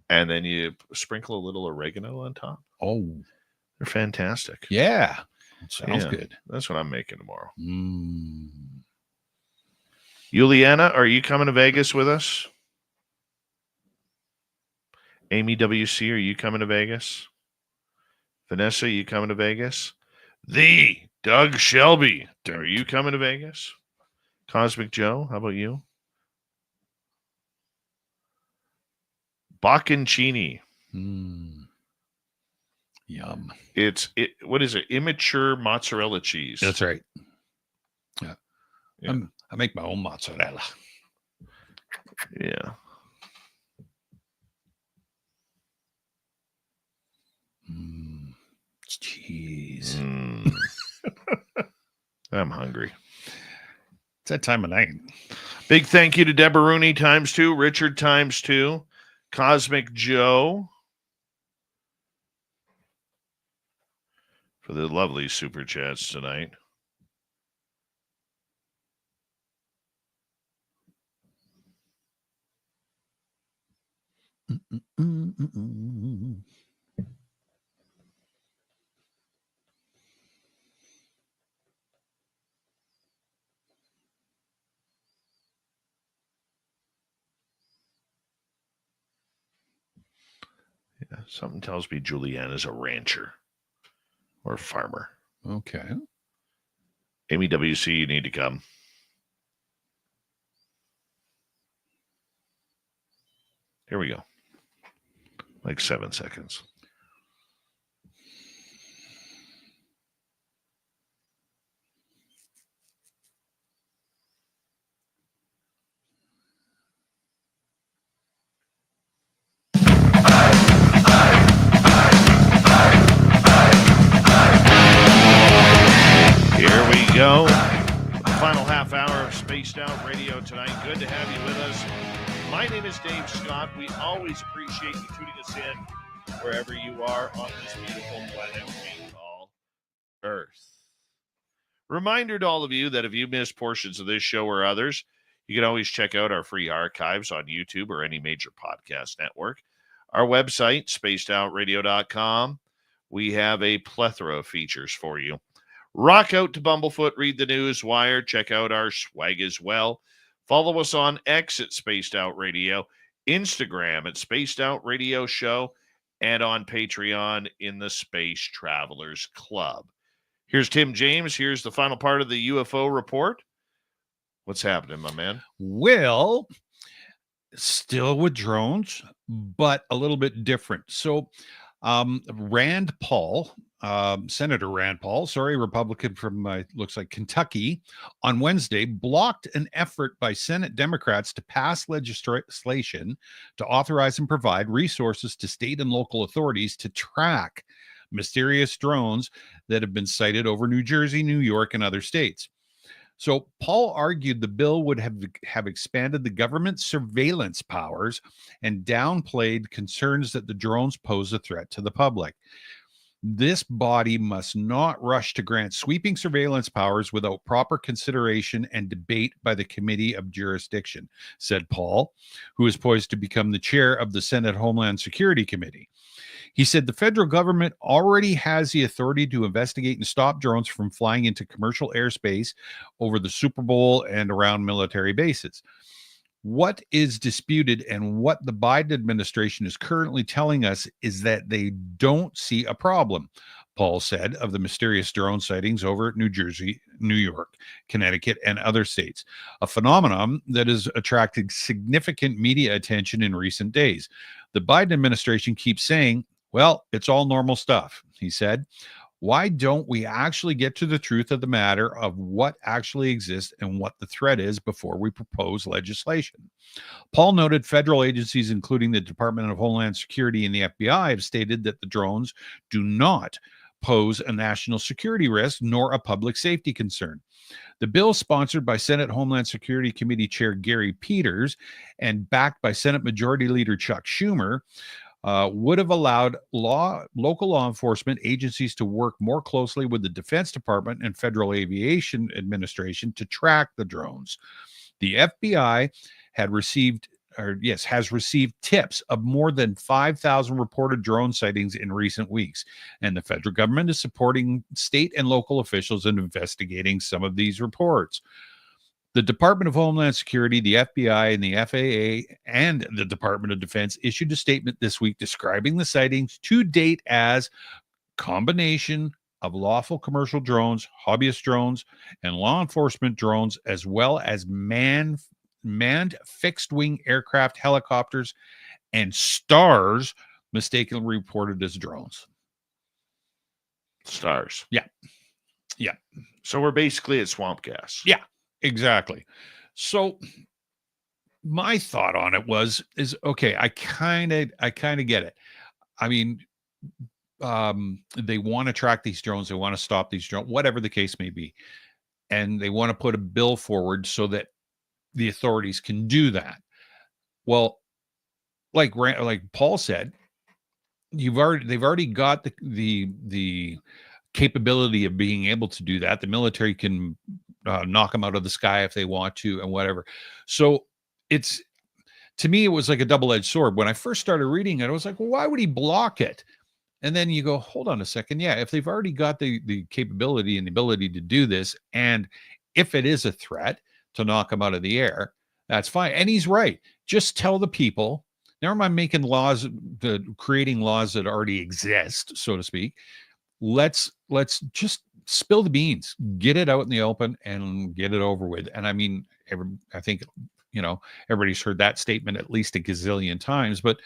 And then you sprinkle a little oregano on top. Oh, they're fantastic. Yeah. Sounds good. That's what I'm making tomorrow. Mm. Juliana, are you coming to Vegas with us? Amy WC, are you coming to Vegas? Vanessa, you coming to Vegas? The Doug Shelby, are you coming to Vegas? Cosmic Joe, how about you? Bocconcini. Yum. What is it? Immature mozzarella cheese. That's right. Yeah. I make my own mozzarella. Yeah. Jeez. I'm hungry. It's that time of night. Big thank you to Deborah Rooney ×2, Richard ×2, Cosmic Joe for the lovely super chats tonight. Yeah, something tells me Julianne is a rancher or a farmer. Okay. Amy WC, you need to come. Here we go. Like 7 seconds. Here we go. The final half hour of Spaced Out Radio tonight. Good to have you with us. My name is Dave Scott. We always appreciate you tuning us in wherever you are on this beautiful planet we call Earth. Reminder to all of you that if you missed portions of this show or others, you can always check out our free archives on YouTube or any major podcast network. Our website, spacedoutradio.com. We have a plethora of features for you. Rock out to Bumblefoot, read the news wire, check out our swag as well. Follow us on X at Spaced Out Radio, Instagram at Spaced Out Radio Show, and on Patreon in the Space Travelers Club. Here's Tim James. Here's the final part of the UFO report. What's happening, my man? Well, still with drones, but a little bit different. So, Rand Paul, Senator Rand Paul, Republican from looks like Kentucky, on Wednesday blocked an effort by Senate Democrats to pass legislation to authorize and provide resources to state and local authorities to track mysterious drones that have been sighted over New Jersey, New York, and other states. So Paul argued the bill would have expanded the government's surveillance powers and downplayed concerns that the drones pose a threat to the public. This body must not rush to grant sweeping surveillance powers without proper consideration and debate by the Committee of Jurisdiction, said Paul, who is poised to become the chair of the Senate Homeland Security Committee. He said the federal government already has the authority to investigate and stop drones from flying into commercial airspace over the Super Bowl and around military bases. What is disputed and what the Biden administration is currently telling us is that they don't see a problem, Paul said of the mysterious drone sightings over New Jersey, New York, Connecticut, and other states, a phenomenon that has attracted significant media attention in recent days. The Biden administration keeps saying, well, it's all normal stuff, he said. Why don't we actually get to the truth of the matter of what actually exists and what the threat is before we propose legislation? Paul noted federal agencies, including the Department of Homeland Security and the FBI, have stated that the drones do not pose a national security risk nor a public safety concern. The bill, sponsored by Senate Homeland Security Committee Chair Gary Peters and backed by Senate Majority Leader Chuck Schumer, would have allowed local law enforcement agencies to work more closely with the Defense Department and Federal Aviation Administration to track the drones. The FBI has received tips of more than 5,000 reported drone sightings in recent weeks, and the federal government is supporting state and local officials in investigating some of these reports. The Department of Homeland Security, the FBI, and the FAA, and the Department of Defense issued a statement this week describing the sightings to date as combination of lawful commercial drones, hobbyist drones, and law enforcement drones, as well as manned fixed-wing aircraft, helicopters, and stars mistakenly reported as drones. Stars. Yeah. Yeah. So we're basically at swamp gas. Yeah. Exactly. So my thought on it is okay, I kind of get it. I mean, they want to track these drones, they want to stop these drones, whatever the case may be, and they want to put a bill forward so that the authorities can do that. Well, like Paul said, they've already got the capability of being able to do that. The military can knock them out of the sky if they want to, and whatever. So to me, it was like a double-edged sword. When I first started reading it, I was like, well, why would he block it? And then you go, hold on a second. Yeah, if they've already got the capability and the ability to do this, and if it is a threat to knock them out of the air, that's fine. And he's right. Just tell the people, never mind making laws, creating laws that already exist, so to speak. Let's just spill the beans, get it out in the open and get it over with. And I mean, I think, everybody's heard that statement at least a gazillion times, but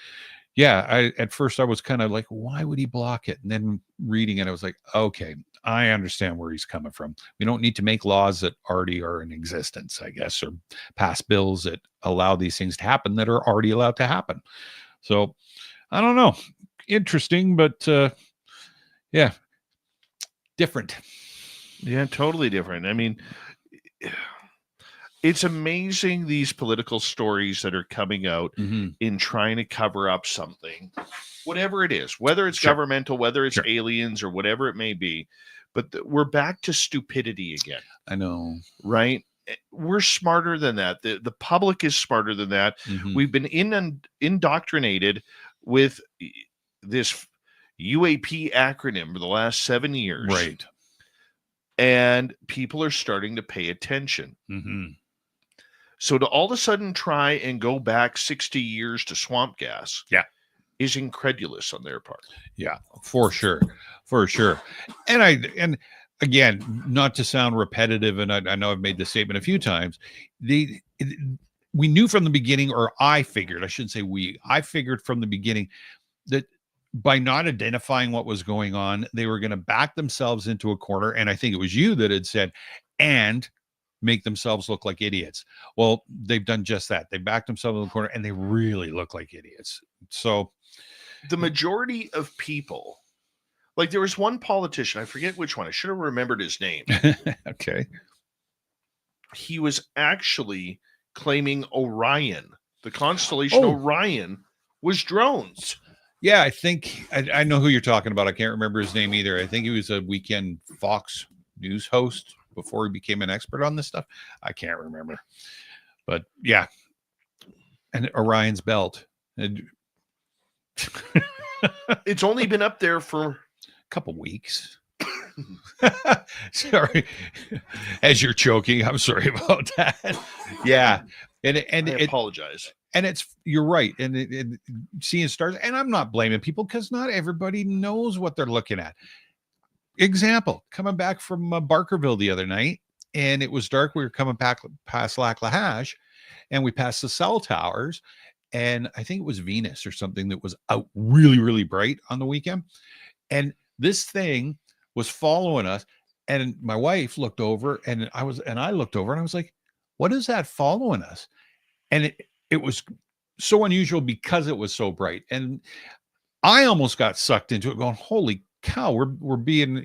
yeah, at first I was kind of like, why would he block it? And then reading it, I was like, okay, I understand where he's coming from. We don't need to make laws that already are in existence, I guess, or pass bills that allow these things to happen that are already allowed to happen. So I don't know. Interesting, but yeah, different. Yeah, totally different. I mean, it's amazing these political stories that are coming out in trying to cover up something, whatever it is, whether it's governmental, whether it's aliens or whatever it may be. But we're back to stupidity again. I know. Right? We're smarter than that. The public is smarter than that. We've been indoctrinated with this UAP acronym for the last 7 years. Right. And people are starting to pay attention. So to all of a sudden try and go back 60 years to swamp gas is incredulous on their part. Yeah, for sure. For sure. And again, not to sound repetitive, and I know I've made this statement a few times, we knew from the beginning, or I figured from the beginning that by not identifying what was going on, they were going to back themselves into a corner. And I think it was you that had said, and make themselves look like idiots. Well, they've done just that. They backed themselves in the corner and they really look like idiots. So the majority of people, like there was one politician, I forget which one, I should have remembered his name. Okay. He was actually claiming Orion, the constellation Orion, was drones. Yeah, I think I know who you're talking about. I can't remember his name either. I think he was a weekend Fox News host before he became an expert on this stuff. I can't remember. But yeah. And Orion's belt. It's only been up there for a couple weeks. Sorry. As you're choking, I'm sorry about that. Yeah. And I apologize. And you're right. And seeing stars, and I'm not blaming people because not everybody knows what they're looking at. Example, coming back from Barkerville the other night, and it was dark. We were coming back past Lac La Hache, and we passed the cell towers, and I think it was Venus or something that was out really, really bright on the weekend. And this thing was following us, and my wife looked over, and I looked over, and I was like, what is that following us? And it was so unusual because it was so bright. And I almost got sucked into it going, holy cow, we're being,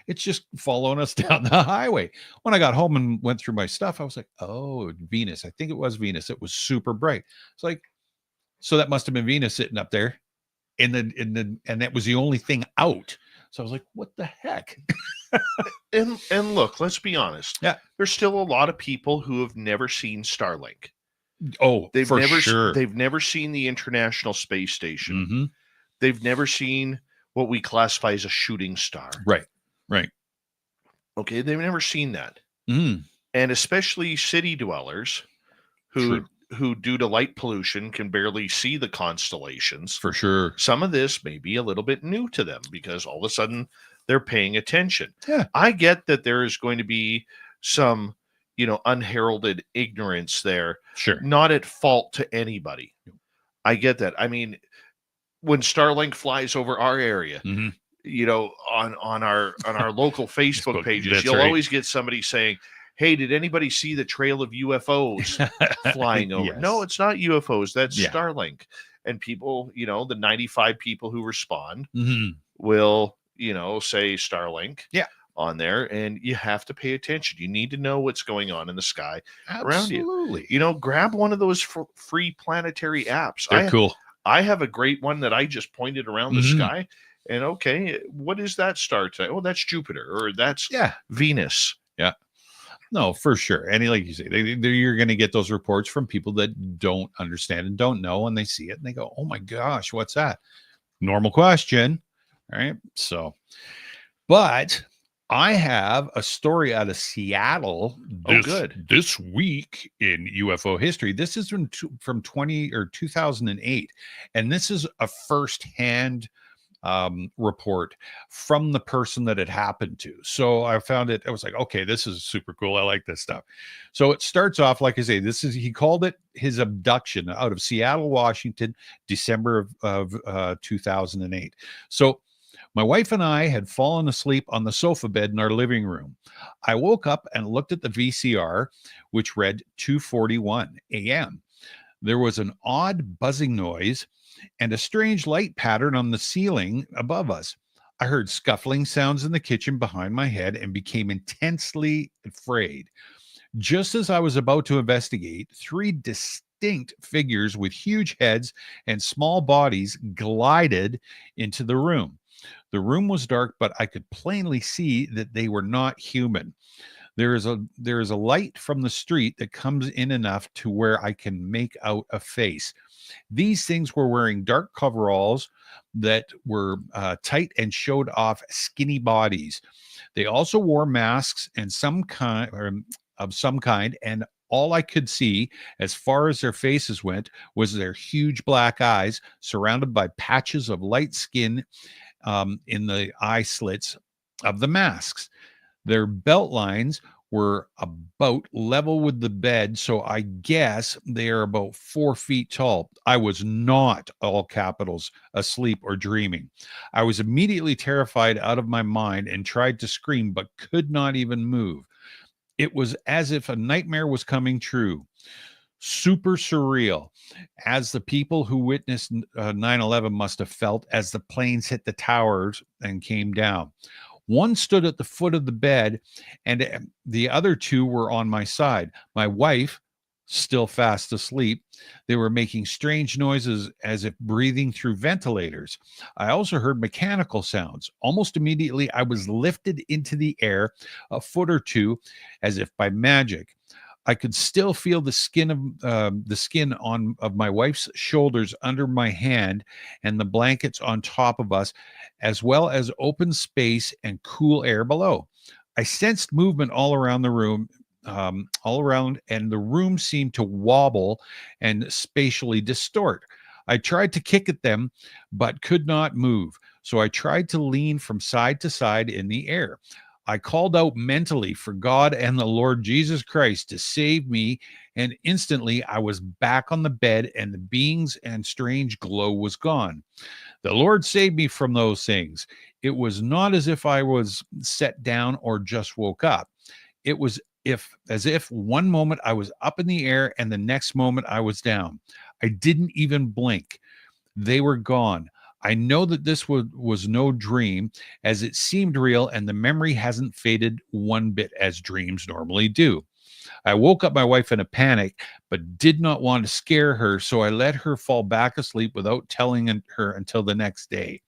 it's just following us down the highway. When I got home and went through my stuff, I was like, oh, Venus. I think it was Venus. It was super bright. It's like, so that must have been Venus sitting up there and that was the only thing out. So I was like, what the heck? and look, let's be honest. Yeah. There's still a lot of people who have never seen Starlink. Oh, for sure. They've never seen the International Space Station. They've never seen what we classify as a shooting star. Right. Okay, they've never seen that. And especially city dwellers who due to light pollution can barely see the constellations. For sure. Some of this may be a little bit new to them because all of a sudden they're paying attention. Yeah. I get that there is going to be some, unheralded ignorance there. Sure. Not at fault to anybody. I get that. I mean, when Starlink flies over our area, on our local Facebook pages, you'll always get somebody saying, hey, did anybody see the trail of UFOs flying over? Yes. No, it's not UFOs. That's Starlink. And people, the 95 people who respond will, say Starlink Yeah. on there, and you have to pay attention. You need to know what's going on in the sky around you. Absolutely. Grab one of those free planetary apps. They're cool. I have a great one that I just pointed around the Mhm. sky, and okay, what is that star today? Oh, that's Jupiter, or that's Yeah. Venus. Yeah. No, for sure. And like you say, you're going to get those reports from people that don't understand and don't know, and they see it and they go, "Oh my gosh, what's that?" Normal question, right? So, but I have a story out of Seattle. Good. This week in UFO history. This is from 2008, and this is a firsthand report from the person that it happened to. So I found it. I was like, okay, this is super cool. I like this stuff. So it starts off, like I say, he called it his abduction out of Seattle, Washington, December of 2008. So my wife and I had fallen asleep on the sofa bed in our living room. I woke up and looked at the VCR, which read 2:41 a.m. There was an odd buzzing noise and a strange light pattern on the ceiling above us. I heard scuffling sounds in the kitchen behind my head and became intensely afraid. Just as I was about to investigate, 3 distinct figures with huge heads and small bodies glided into the room. The room was dark, but I could plainly see that they were not human. There is a light from the street that comes in enough to where I can make out a face. These things were wearing dark coveralls that were tight and showed off skinny bodies. They also wore masks and of some kind, and all I could see, as far as their faces went, was their huge black eyes surrounded by patches of light skin in the eye slits of the masks. Their belt lines were about level with the bed, so I guess they are about 4 feet tall. I was not, all capitals, asleep or dreaming. I was immediately terrified out of my mind and tried to scream, but could not even move. It was as if a nightmare was coming true. Super surreal, as the people who witnessed 9/11 must have felt as the planes hit the towers and came down. One stood at the foot of the bed, and the other 2 were on my side. My wife, still fast asleep, they were making strange noises as if breathing through ventilators. I also heard mechanical sounds. Almost immediately, I was lifted into the air a foot or 2, as if by magic. I could still feel the skin of my wife's shoulders under my hand and the blankets on top of us, as well as open space and cool air below. I sensed movement all around the room, and the room seemed to wobble and spatially distort. I tried to kick at them, but could not move. So I tried to lean from side to side in the air. I called out mentally for God and the Lord Jesus Christ to save me, and instantly I was back on the bed and the beings and strange glow was gone. The Lord saved me from those things. It was not as if I was set down or just woke up. It was as if one moment I was up in the air and the next moment I was down. I didn't even blink. They were gone. I know that this was no dream, as it seemed real, and the memory hasn't faded one bit, as dreams normally do. I woke up my wife in a panic, but did not want to scare her, so I let her fall back asleep without telling her until the next day.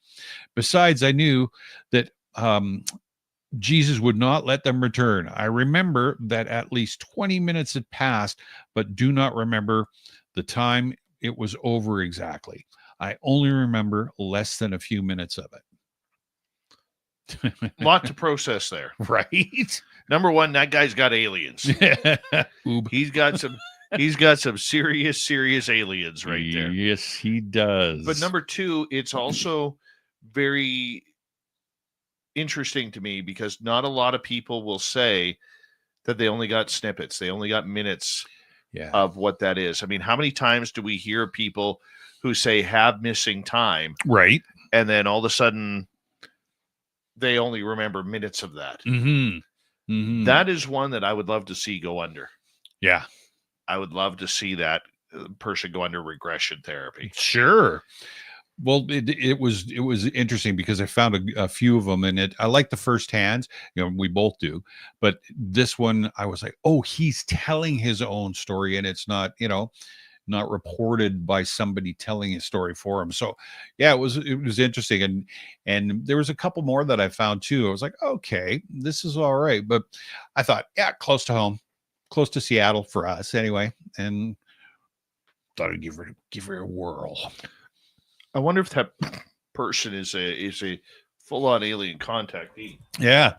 Besides, I knew that Jesus would not let them return. I remember that at least 20 minutes had passed, but do not remember the time it was over exactly. I only remember less than a few minutes of it. Lot to process there. Right? Number one, that guy's got aliens. He's got some serious aliens right there. Yes, he does. But number 2, it's also very interesting to me because not a lot of people will say that they only got snippets. They only got minutes of what that is. I mean, how many times do we hear people who say have missing time, right, and then all of a sudden they only remember minutes of that? That is one that I would love to see go under. Yeah, I would love to see that person go under regression therapy. Sure. Well, it was interesting because I found a few of them, and I like the first hands. We both do, but this one I was like, oh, he's telling his own story, and it's not not reported by somebody telling his story for him. So yeah, it was interesting, and there was a couple more that I found too. I was like, okay, this is all right, but I thought, yeah, close to home, close to Seattle for us anyway, and thought I'd give her a whirl. I wonder if that person is a full-on alien contactee. Yeah.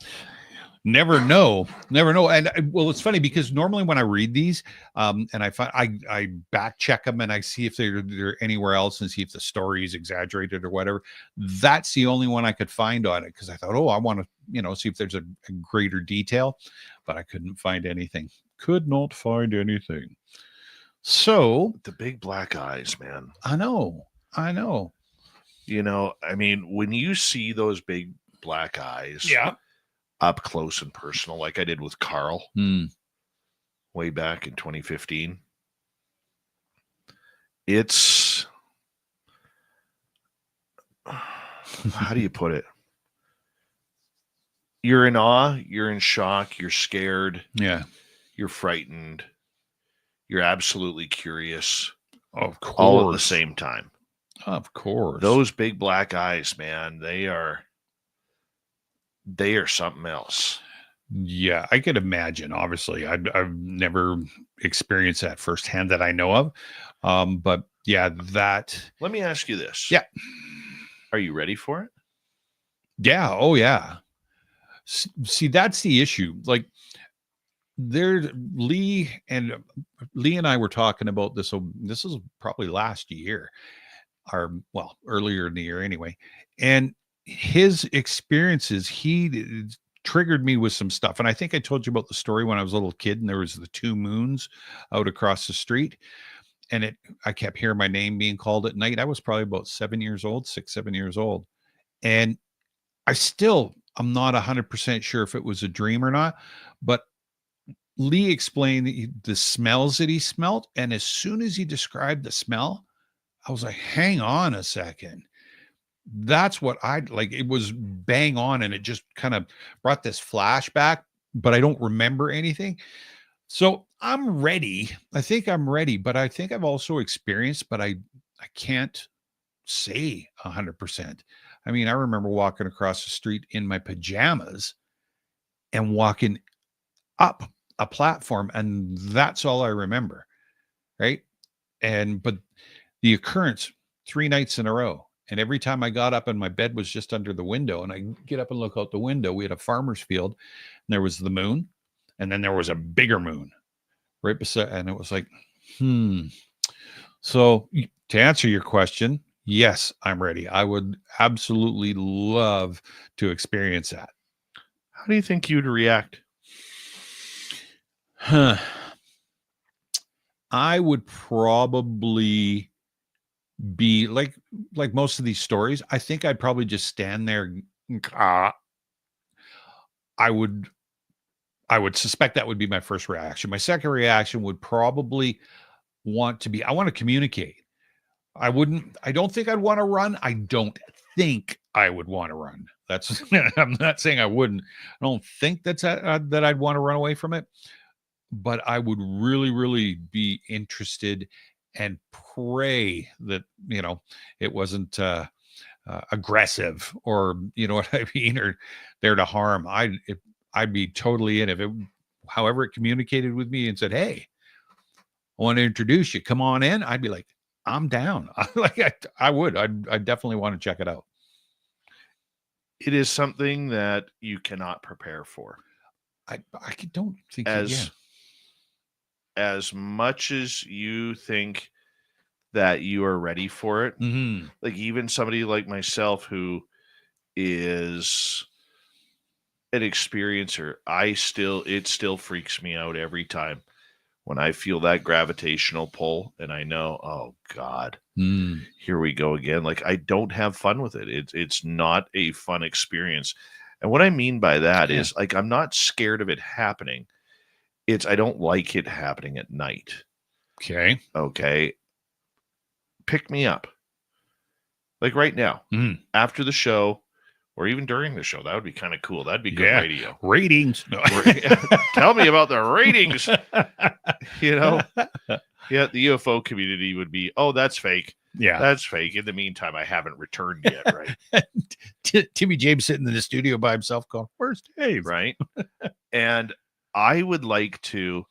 Never know. And well, it's funny because normally when I read these, and I find I back check them and I see if they're anywhere else and see if the story is exaggerated or whatever. That's the only one I could find on it because I thought, oh, I want to see if there's a greater detail, but I couldn't find anything. Could not find anything. So the big black eyes, man. I know. I mean, when you see those big black eyes, up close and personal, like I did with Carl way back in 2015, it's how do you put it? You're in awe, you're in shock, you're scared, you're frightened, you're absolutely curious, of course, all at the same time. Of course. Those big black eyes, man, they are something else. Yeah, I could imagine. Obviously, I've never experienced that firsthand that I know of. But yeah, that. Let me ask you this. Yeah. Are you ready for it? Yeah. Oh, yeah. See, that's the issue. Like, Lee and I were talking about this. So this is probably last year. Earlier in the year anyway. And his experiences, he triggered me with some stuff. And I think I told you about the story when I was a little kid and there was the two moons out across the street. And I kept hearing my name being called at night. I was probably about 7 years old. And I'm not 100% sure if it was a dream or not, but Lee explained the smells that he smelled. And as soon as he described the smell, I was like, hang on a second. That's what it was bang on. And it just kind of brought this flashback, but I don't remember anything. So I'm ready. I think I'm ready, but I think I've also experienced, but I can't say 100%. I mean, I remember walking across the street in my pajamas and walking up a platform, and that's all I remember. Right. But the occurrence 3 nights in a row. And every time I got up and my bed was just under the window and I get up and look out the window, we had a farmer's field and there was the moon and then there was a bigger moon right beside. And it was like, So to answer your question, yes, I'm ready. I would absolutely love to experience that. How do you think you'd react? I would probably be like most of these stories. I think I'd probably just stand there. I would suspect that would be my first reaction. My second reaction would probably I want to communicate. I don't think I'd want to run. I don't think I would want to run. That's I'm not saying I wouldn't. I don't think that I'd want to run away from it, but I would really, really be interested and pray that, it wasn't aggressive or, what I mean, or there to harm. I'd be totally in. If it, however it communicated with me and said, hey, I want to introduce you, come on in. I'd be like, I'm down. I would. I'd definitely want to check it out. It is something that you cannot prepare for. I don't think as much as you think that you are ready for it, like even somebody like myself who is an experiencer, it still freaks me out every time when I feel that gravitational pull and I know, oh God, here we go again. Like I don't have fun with it. It's not a fun experience. And what I mean by that is like, I'm not scared of it happening. I don't like it happening at night. Okay. Pick me up. Like right now, Mhm. after the show, or even during the show, that would be kind of cool. That'd be good Yeah. radio. Ratings. No. Tell me about the ratings. You know, yeah, the UFO community would be, oh, that's fake. Yeah. That's fake. In the meantime, I haven't returned yet, right? Timmy James sitting in the studio by himself going, "Where's Dave?" Right. And I would like to,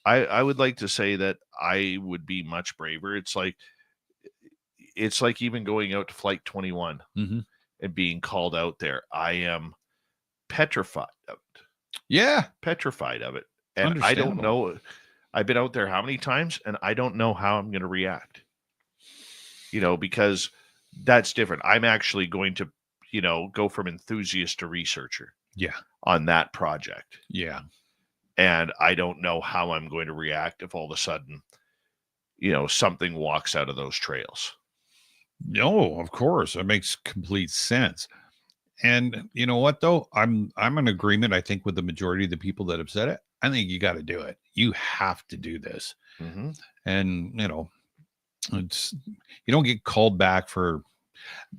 I would like to say that I would be much braver. It's like even going out to Flight 21 Mhm. and being called out there. I am petrified of it. Yeah. Petrified of it. And I don't know. I've been out there how many times, and I don't know how I'm going to react. You know, because that's different. I'm actually going to, you know, go from enthusiast to researcher. Yeah. On that project. Yeah. And I don't know how I'm going to react if all of a sudden, you know, something walks out of those trails. No, of course. It makes complete sense. And you know what though? I'm in agreement, I think, with the majority of the people that have said it. I think you got to do it. You have to do this. Mm-hmm. And you know, it's you don't get called back for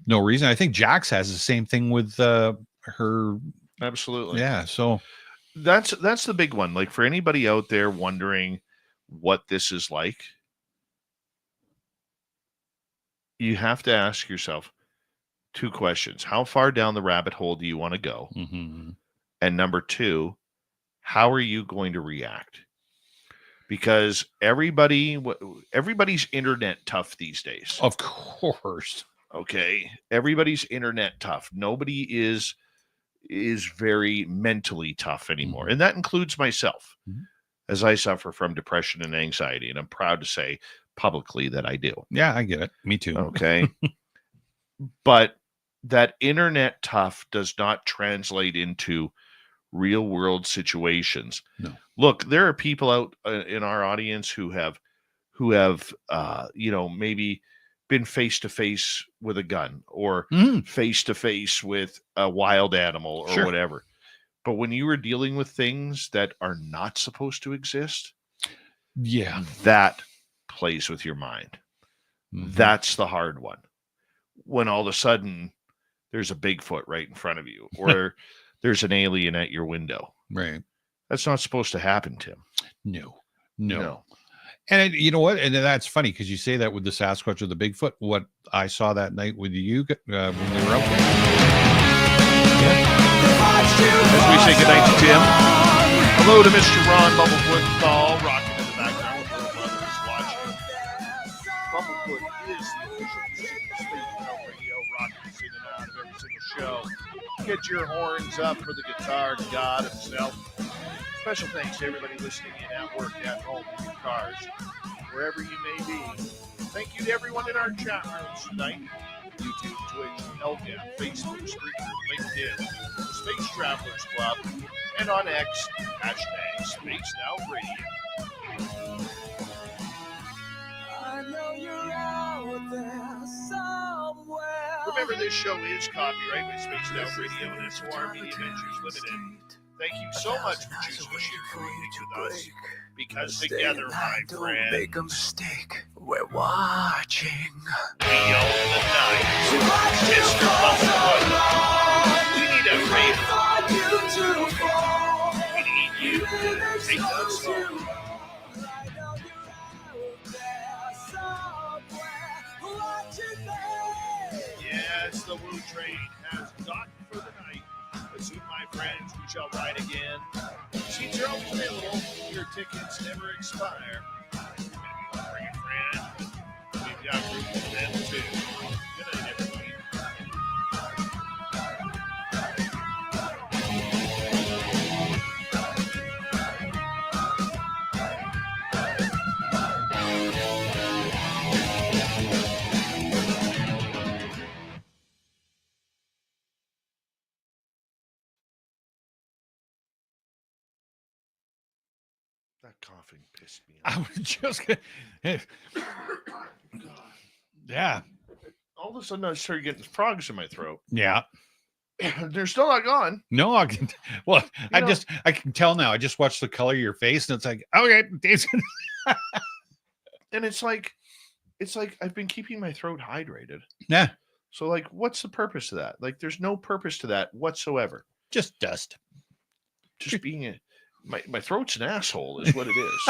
no reason. I think Jax has the same thing with her. Absolutely. Yeah. So that's the big one. Like for anybody out there wondering what this is like, you have to ask yourself 2 questions. How far down the rabbit hole do you want to go? mhm. And number 2, how are you going to react? Because everybody's internet tough these days. Of course. Okay. Everybody's internet tough. Nobody is very mentally tough anymore. Mhm. And that includes myself, Mhm. as I suffer from depression and anxiety. And I'm proud to say publicly that I do. Yeah, I get it. Me too. Okay. But that internet tough does not translate into real world situations. No. Look, there are people out in our audience who have you know, maybe been face to face with a gun or face to face with a wild animal or Sure. whatever. But when you are dealing with things that are not supposed to exist, Yeah. that plays with your mind. Mhm. That's the hard one. When all of a sudden there's a Bigfoot right in front of you, or there's an alien at your window. Right. That's not supposed to happen, Tim. No. And you know what? And that's funny because you say that with the Sasquatch or the Bigfoot. What I saw that night with you when we were out there. As we say goodnight to Tim, hello to Mr. Ron Bubblefoot Thal, rocking in the background with little brothers watching. Bubblefoot is the official music of Space Out Radio, rocking and singing out of every single show. Get your horns up for the guitar god himself. Special thanks to everybody listening in at work, at home, in your cars, wherever you may be. Thank you to everyone in our chat rooms tonight. YouTube, Twitch, Elgin, Facebook, Spreaker, LinkedIn, the Space Travelers Club, and on X, hashtag Spaced Out Radio. I know you're out there somewhere. Remember, this show is copyright by Spaced Out Radio and SOR Media Ventures Limited. Thank you so much for choosing to share your evening with us. Because together, my friend, Make a mistake. We're watching. we own the night. Mr. Bubblefoot, we need a favor. We need you to take us home. Yes, the Woo Train has docked for the night. But soon, my friends, we shall ride again. Seats are always available. Your tickets never expire. And if you want to bring a friend, we've got room for them too. Good night, everybody. That coughing pissed me I off. was just gonna, yeah. All of a sudden, I started getting frogs in my throat. Yeah. They're still not gone. No, I can. Well, I know- can tell now. I just watched the color of your face, and it's like, okay, Dave's And it's like I've been keeping my throat hydrated. yeah. So, like, what's the purpose of that? Like, there's no purpose to that whatsoever. Just dust. Just being a my throat's an asshole is what it is.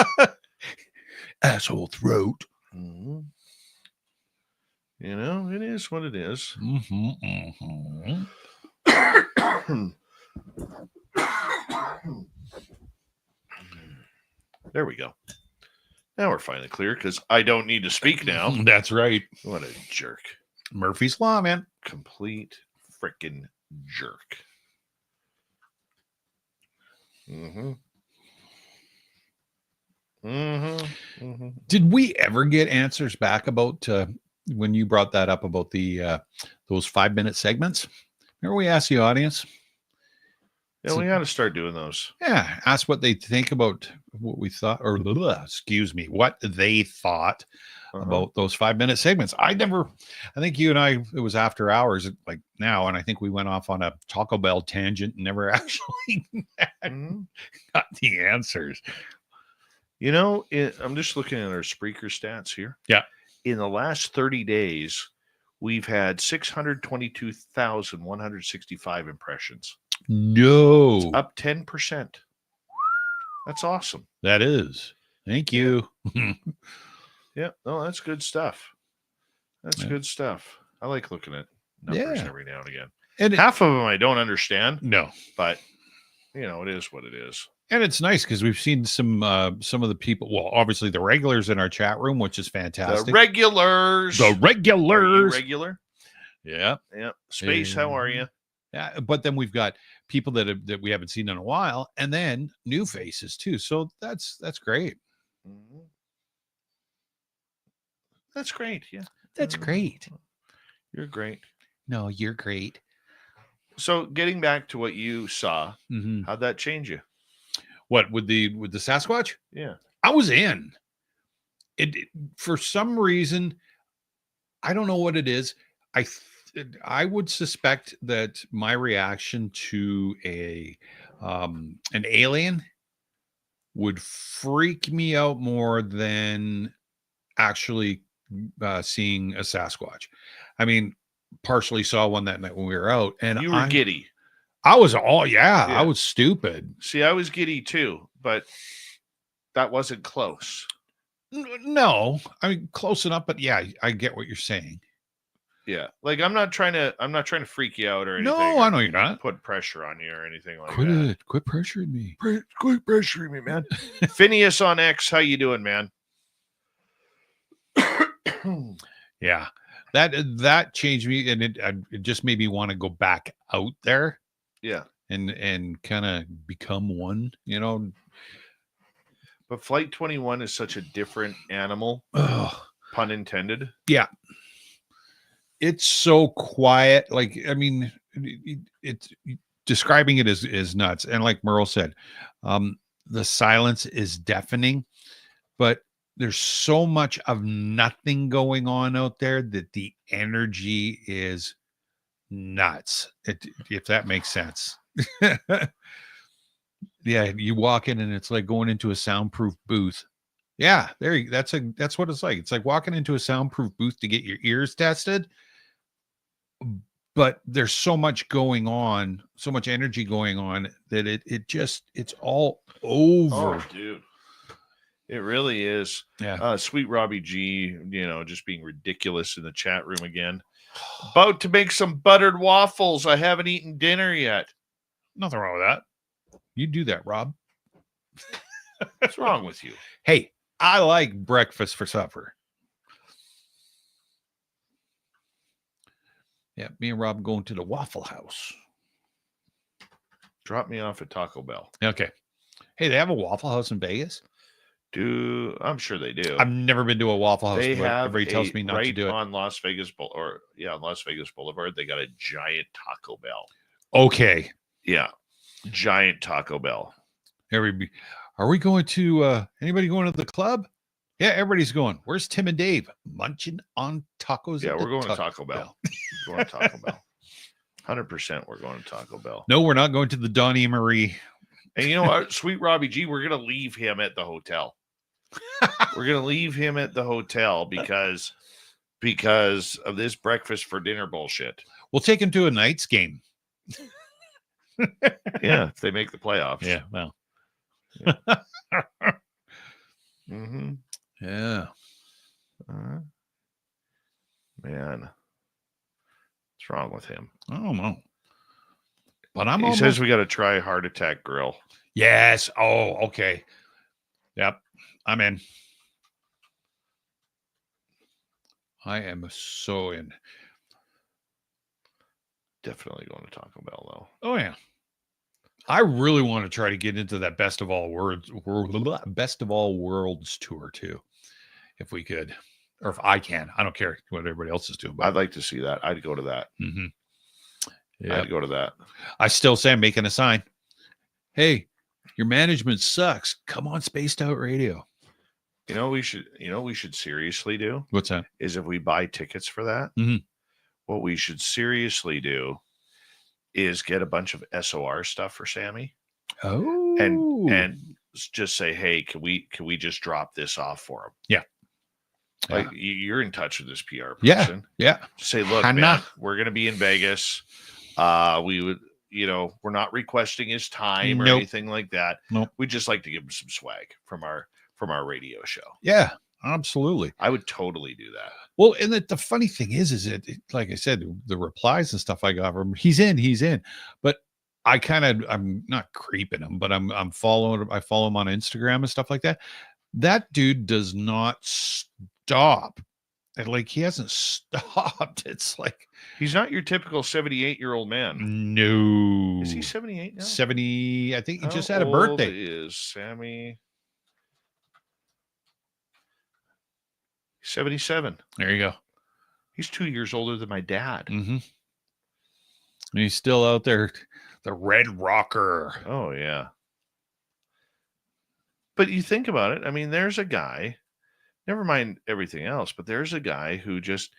Asshole throat. Mhm. You know, it is what it is. There we go. Now we're finally clear because I don't need to speak now. That's right. What a jerk. Murphy's Law, man. Complete freaking jerk. Mm-hmm. Mm-hmm. Mm-hmm. Did we ever get answers back about when you brought that up about the those 5-minute segments? Remember we asked the audience? Yeah, we got to start doing those. Yeah, ask what they think about what we thought, or excuse me, what they thought about those 5-minute segments. I think you and I, it was after hours like now, and I think we went off on a Taco Bell tangent and never actually got the answers. You know, I'm just looking at our Spreaker stats here. Yeah. In the last 30 days, we've had 622,165 impressions. No. It's up 10%. That's awesome. That is. Thank you. Yeah, no, that's good stuff. That's good stuff. I like looking at numbers every now and again. And half of them I don't understand. No. But, you know, it is what it is. And it's nice because we've seen some of the people, well, obviously the regulars in our chat room, which is fantastic. The regulars. The regulars. Are you regular? Yeah. Yeah. Space, how are you? Yeah, but then we've got people that we haven't seen in a while, and then new faces too. So that's great. Mm-hmm. That's great. Yeah, that's great. You're great. No, you're great. So, getting back to what you saw, how'd that change you? What with the Sasquatch? Yeah, I was in. It for some reason, I don't know what it is. I would suspect that my reaction to an alien would freak me out more than actually seeing a Sasquatch. I mean, partially saw one that night when we were out, and you were giddy. I was I was stupid. See, I was giddy too, but that wasn't close. No, I mean close enough, but yeah, I get what you're saying. Yeah, like I'm not trying to freak you out or anything. No, I know you're not. Put pressure on you or anything like that. Quit pressuring me. Quit pressuring me, man. Phineas on X, how you doing, man? Yeah, that changed me, and it just made me want to go back out there. Yeah, and kind of become one, you know. But Flight 21 is such a different animal. Pun intended. Yeah. It's so quiet. Like, I mean, it's describing it is nuts. And like Merle said, the silence is deafening, but there's so much of nothing going on out there that the energy is nuts. If that makes sense. Yeah, you walk in and it's like going into a soundproof booth. Yeah, that's what it's like. It's like walking into a soundproof booth to get your ears tested. But there's so much going on, so much energy going on that it's all over. Oh, dude. It really is. Yeah. Sweet Robbie G, just being ridiculous in the chat room again. About to make some buttered waffles. I haven't eaten dinner yet. Nothing wrong with that. You do that, Rob. What's wrong with you? Hey, I like breakfast for supper. Yeah, me and Rob going to the Waffle House. Drop me off at Taco Bell. Okay. Hey, they have a Waffle House in Vegas? I'm sure they do. I've never been to a Waffle House. They have everybody tells me not to do it. On Las Vegas on Las Vegas Boulevard, they got a giant Taco Bell. Okay. Yeah. Giant Taco Bell. Are we going to anybody going to the club? Yeah, everybody's going. Where's Tim and Dave? Munching on tacos. Yeah, we're going to Taco Bell. We're going to Taco Bell. 100% we're going to Taco Bell. No, we're not going to the Donnie Marie. And you know what? Sweet Robbie G, we're going to leave him at the hotel. We're going to leave him at the hotel because because of this breakfast for dinner bullshit. We'll take him to a Knights game. Yeah, if they make the playoffs. Yeah, well. Mm-hmm. Yeah. Man, what's wrong with him? I don't know. But I'm He almost... says we got to try Heart Attack Grill. Yes. Oh, okay. Yep. I'm in. I am so in. Definitely going to Taco Bell, Oh, yeah. I really want to try to get into that best of all worlds tour too, if we could, or if I can. I don't care what everybody else is doing. though. I'd like to see that. I'd go to that. Mm-hmm. Yeah, I'd go to that. I still say I'm making a sign. Hey, your management sucks. Come on, Spaced Out Radio. You know, we should seriously do. What's that? Is if we buy tickets for that, what we should seriously do is get a bunch of SOR stuff for Sammy. Oh, and just say, hey, can we just drop this off for him? Yeah. Like you're in touch with this PR Yeah. person. Yeah. Say, look, man, we're going to be in Vegas. We would, we're not requesting his time or anything like that. Nope. We'd just like to give him some swag from our radio show. Yeah, absolutely. I would totally do that. Well, and the funny thing is it, like I said, the replies and stuff I got from him, he's in, but I'm not creeping him, but I follow him on Instagram and stuff like that. That dude does not stop. And like, he hasn't stopped. It's like, he's not your typical 78-year-old man. No. Is he 78 now? 70. I think he just had How a birthday. old is Sammy? 77. There you go. He's 2 years older than my dad. Mm-hmm. And he's still out there, the Red Rocker. Oh, yeah. But you think about it. I mean, there's a guy, never mind everything else, but there's a guy who just,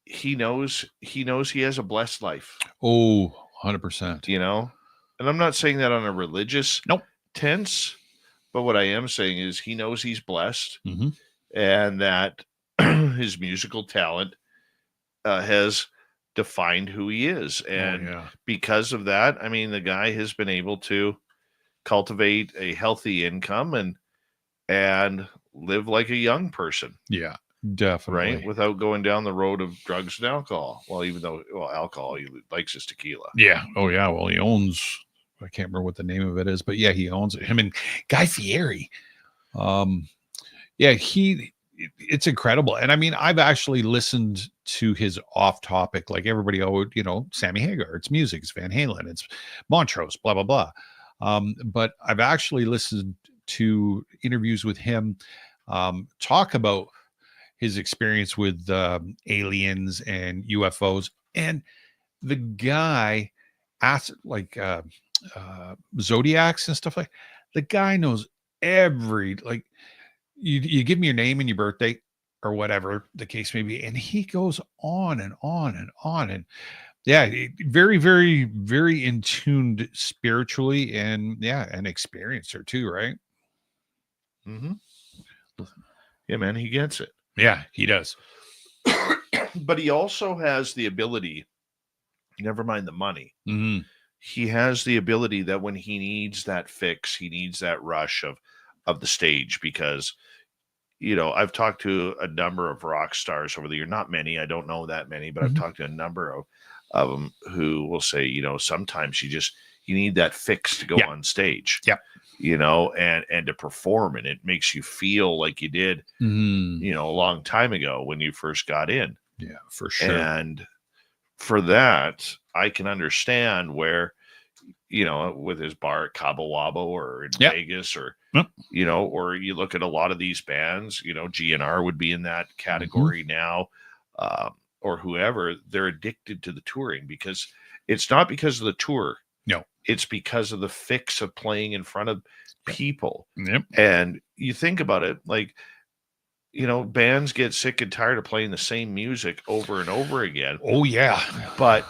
he knows he has a blessed life. Oh, 100%. And I'm not saying that on a religious tense, but what I am saying is he knows he's blessed. Mm-hmm. And that his musical talent has defined who he is. And because of that, I mean, the guy has been able to cultivate a healthy income and live like a young person. Yeah, definitely. Right? Without going down the road of drugs and alcohol. Well, even though, alcohol, he likes his tequila. Yeah. Oh, yeah. Well, he owns, I can't remember what the name of it is, but yeah, he owns it. Him and Guy Fieri. Yeah, it's incredible. And I mean, I've actually listened to his off topic, like everybody, Sammy Hagar, it's music, it's Van Halen, it's Montrose, blah, blah, blah. But I've actually listened to interviews with him, talk about his experience with aliens and UFOs. And the guy asked like zodiacs and stuff like the guy knows you give me your name and your birthday or whatever the case may be. And he goes on and on and on. And yeah, very, very, very in tuned spiritually and an experiencer too, right? Mm-hmm. Yeah, man, he gets it. Yeah, he does. But he also has the ability, never mind the money. Mm-hmm. He has the ability that when he needs that fix, he needs that rush of the stage, because I've talked to a number of rock stars over the year, not many, I don't know that many, but I've talked to a number of them who will say, sometimes you need that fix to go on stage, and to perform, and it makes you feel like you did, a long time ago when you first got in. Yeah, for sure. And for that, I can understand where, with his bar at Cabo Wabo or in Vegas or, or you look at a lot of these bands, GNR would be in that category now, or whoever, they're addicted to the touring, because it's not because of the tour. No, it's because of the fix of playing in front of people. Yep. And you think about it, like, bands get sick and tired of playing the same music over and over again. Oh, yeah. But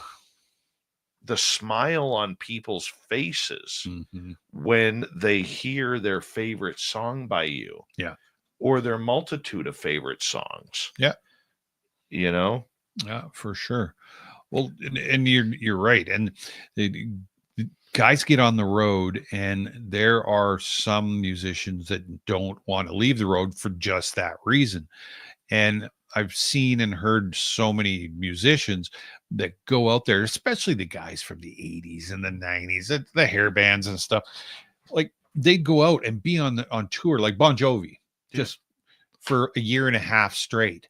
the smile on people's faces when they hear their favorite song by you, or their multitude of favorite songs, you know? Yeah, for sure. Well, and you're right. And the guys get on the road, and there are some musicians that don't want to leave the road for just that reason. And I've seen and heard so many musicians that go out there, especially the guys from the 80s and the 90s, the hair bands and stuff. Like they go out and be on tour, like Bon Jovi, just for a year and a half straight.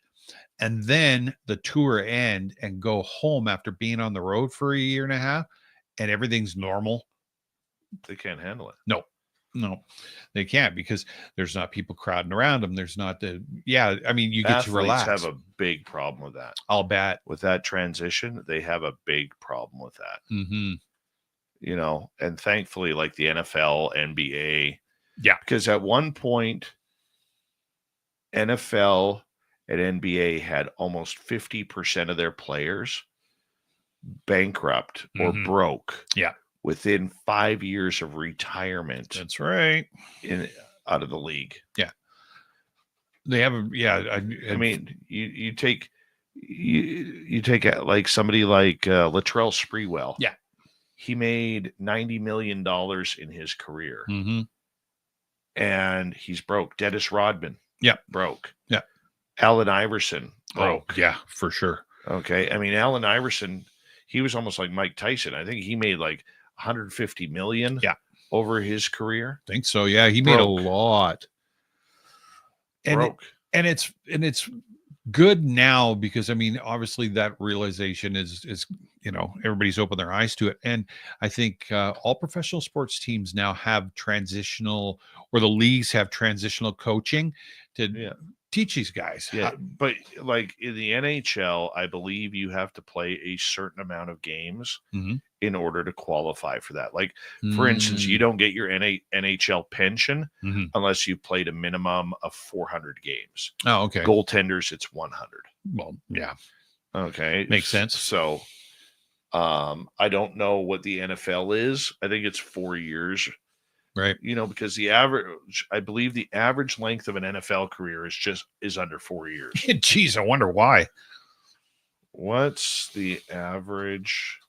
And then the tour end and go home after being on the road for a year and a half, and everything's normal. They can't handle it. No, they can't, because there's not people crowding around them. There's not I mean, you get to relax. Athletes have a big problem with that. I'll bet. With that transition, they have a big problem with that. Mm-hmm. You know, and thankfully, like the NFL, NBA. Yeah. Because at one point, NFL and NBA had almost 50% of their players bankrupt or broke. Yeah. Within 5 years of retirement. That's right. Out of the league. Yeah. They have I mean, you take like somebody like Latrell Sprewell. Yeah. He made $90 million in his career. Mm-hmm. And he's broke. Dennis Rodman. Yeah. Broke. Yeah. Allen Iverson. Broke. Oh, yeah, for sure. Okay. I mean, Allen Iverson, he was almost like Mike Tyson. I think he made like 150 million over his career. I think so. Yeah. He made a lot. And it's good now, because I mean, obviously that realization is everybody's opened their eyes to it. And I think all professional sports teams now have transitional, or the leagues have transitional coaching to teach these guys. Yeah, but like in the NHL, I believe you have to play a certain amount of games in order to qualify for that. Like, for instance, you don't get your NHL pension unless you played a minimum of 400 games. Oh, okay. Goaltenders, it's 100. Well, yeah. Okay. Makes sense. So I don't know what the NFL is. I think it's 4 years. Right. You know, because I believe the average length of an NFL career is under 4 years. Jeez, I wonder why. What's the average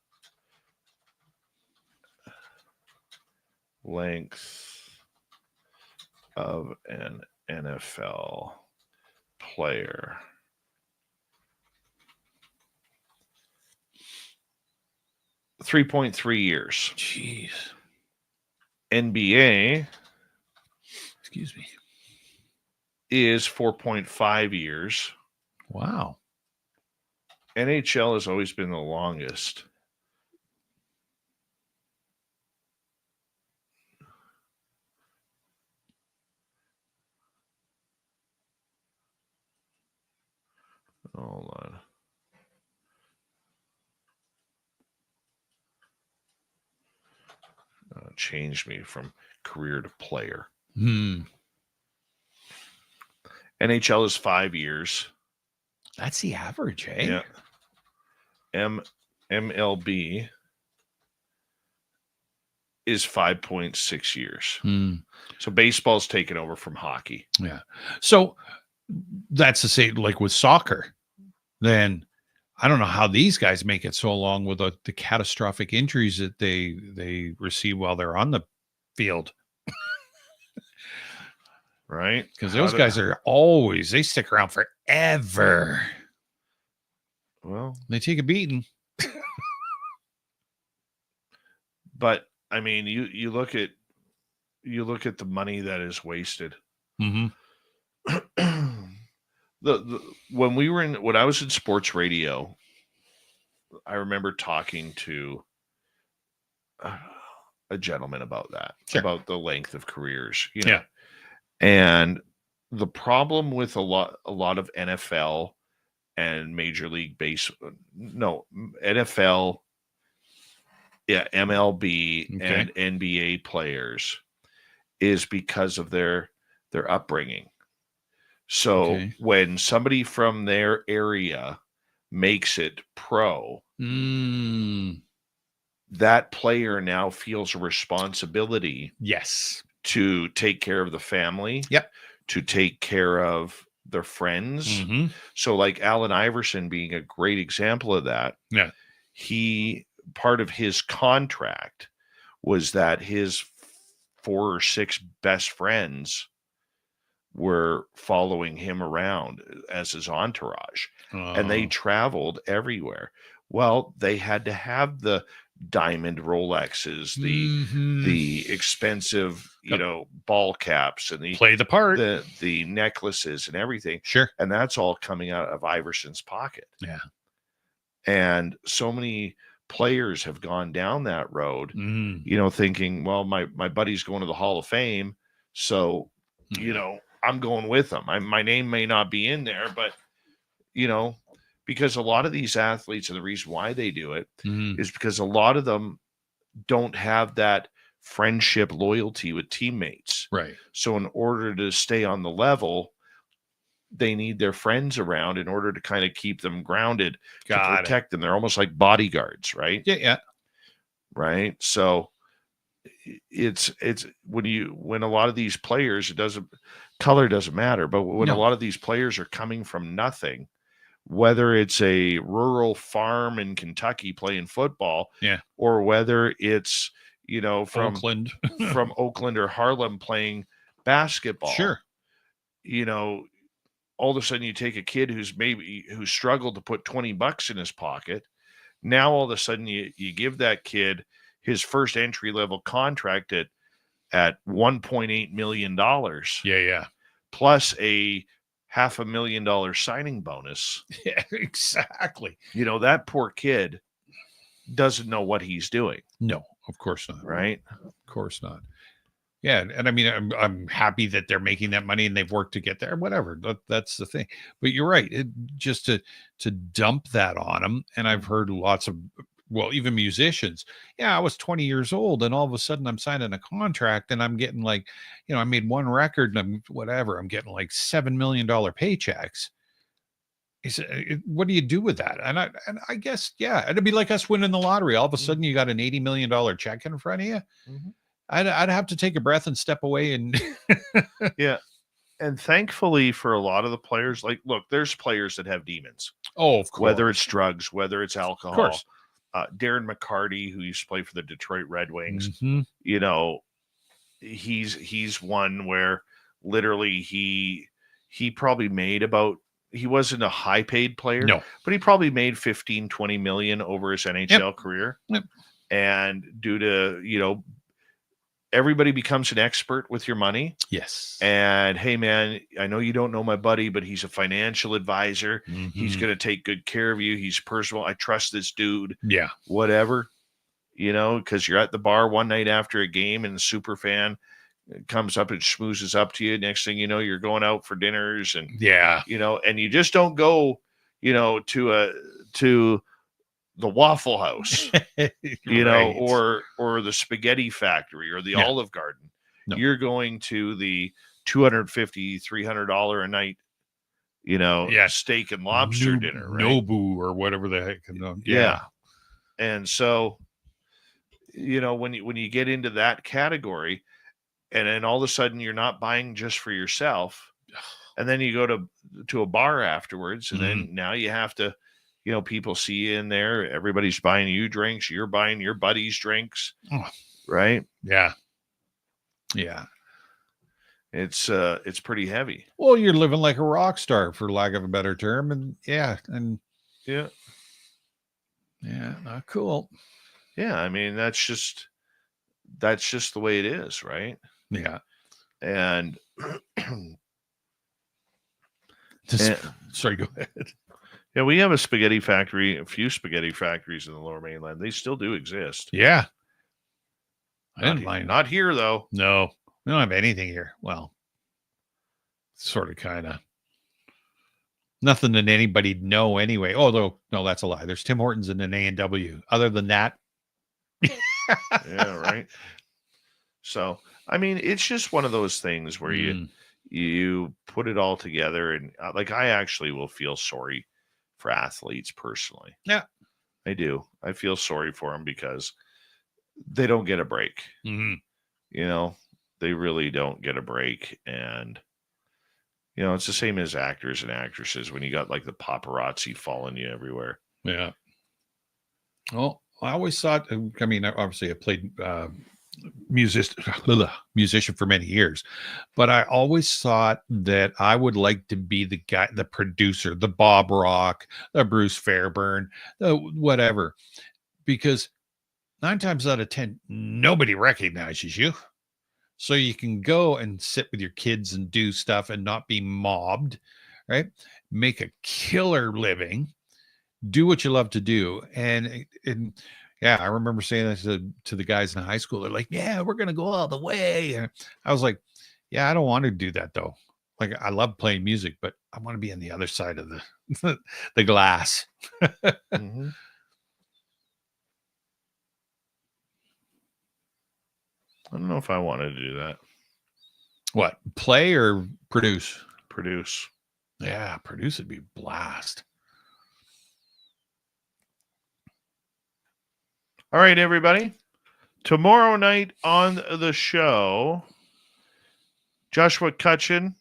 length of an NFL player? $3.3 years. Jeez. NBA, excuse me, is 4.5 years. Wow. NHL has always been the longest. Hold on. Changed me from career to player. NHL is 5 years. That's the average, eh? Yeah. MLB is 5.6 years. So baseball's taken over from hockey. Yeah. So that's the same, like with soccer. Then I don't know how these guys make it so long with the catastrophic injuries that they receive while they're on the field. Right? Because those guys they stick around forever. Well, they take a beating. But I mean, you look at the money that is wasted. When I was in sports radio, I remember talking to a gentleman about that, about the length of careers, you know. And the problem with a lot of NFL and Major League NFL, MLB and NBA players is because of their upbringing. So when somebody from their area makes it pro, that player now feels a responsibility. Yes. To take care of the family. Yep. To take care of their friends. Mhm. So like Allen Iverson being a great example of that. Yeah. Part of his contract was that his 4 or 6 best friends were following him around as his entourage, and they traveled everywhere. Well, they had to have the diamond Rolexes, the expensive, ball caps, and play the part, the necklaces and everything. Sure. And that's all coming out of Iverson's pocket. Yeah. And so many players have gone down that road, thinking, well, my buddy's going to the Hall of Fame, so I'm going with them. My name may not be in there, but because a lot of these athletes, and the reason why they do it is because a lot of them don't have that friendship loyalty with teammates. Right. So in order to stay on the level, they need their friends around in order to kind of keep them grounded, to protect them. They're almost like bodyguards, right? Yeah. Right. So it's when a lot of these players, color doesn't matter, but when a lot of these players are coming from nothing, whether it's a rural farm in Kentucky playing football, or whether it's from Oakland, from Oakland or Harlem playing basketball, sure. All of a sudden you take a kid who struggled to put $20 in his pocket. Now all of a sudden you give that kid his first entry level contract at $1.8 million. Yeah. Plus a $500,000 signing bonus. Yeah, exactly. That poor kid doesn't know what he's doing. No, of course not. Right. Of course not. Yeah, and I mean, I'm happy that they're making that money and they've worked to get there. Whatever, that's the thing. But you're right. Just to dump that on them, and I've heard lots of, even musicians. Yeah, I was 20 years old, and all of a sudden I'm signing a contract, and I'm getting like, I made one record, and I'm getting like $7 million paychecks. He said, what do you do with that? And I guess, it'd be like us winning the lottery. All of a sudden, you got an $80 million check in front of you. Mm-hmm. I'd have to take a breath and step away and yeah. And thankfully for a lot of the players, look, there's players that have demons. Oh, of course. Whether it's drugs, whether it's alcohol. Of course. Darren McCarty, who used to play for the Detroit Red Wings, he's one where literally he probably made he wasn't a high paid player, no, but he probably made 15, 20 million over his NHL career. Yep. And due to, everybody becomes an expert with your money. Yes. And hey, man, I know you don't know my buddy, but he's a financial advisor. He's going to take good care of you. He's personal. I trust this dude. Yeah. Whatever, because you're at the bar one night after a game and the super fan comes up and schmoozes up to you. Next thing you know, you're going out for dinners and, and you just don't go, to the Waffle House, right. or the Spaghetti Factory or the Olive Garden. No. You're going to the $250, $300 a night, steak and lobster dinner, right? Nobu or whatever the heck. Yeah. And so, when you get into that category, and then all of a sudden you're not buying just for yourself, and then you go to a bar afterwards, and then now you have to, people see you in there. Everybody's buying you drinks. You're buying your buddies drinks, right? Yeah. Yeah. It's pretty heavy. Well, you're living like a rock star, for lack of a better term, and not cool. Yeah, I mean that's just the way it is, right? Yeah. And sorry, go ahead. Yeah, we have a few spaghetti factories in the Lower Mainland. They still do exist. Yeah. I didn't mind. Not here, though. No, we don't have anything here. Well, sort of, kind of. Nothing that anybody'd know anyway. Although, no, that's a lie. There's Tim Hortons and an A&W. Other than that. Yeah, right. So, I mean, it's just one of those things where you put it all together, and I actually will feel sorry for athletes personally. Yeah, I do. I feel sorry for them because they don't get a break. Mm-hmm. They really don't get a break. And You know, it's the same as actors and actresses when you got like the paparazzi following you everywhere. Yeah. Well, I always thought, I mean, obviously I played musician for many years, but I always thought that I would like to be the guy, the producer, the Bob Rock, the Bruce Fairbairn, the whatever, because 9 times out of 10, nobody recognizes you. So you can go and sit with your kids and do stuff and not be mobbed, right? Make a killer living, do what you love to do. And yeah, I remember saying this to the guys in high school. They're like, yeah, we're going to go all the way. And I was like, yeah, I don't want to do that though. Like, I love playing music, but I want to be on the other side of the glass. Mm-hmm. I don't know if I wanted to do that. What, play or produce? Produce. Yeah, produce would be a blast. All right, everybody. Tomorrow night on the show, Joshua Cutchin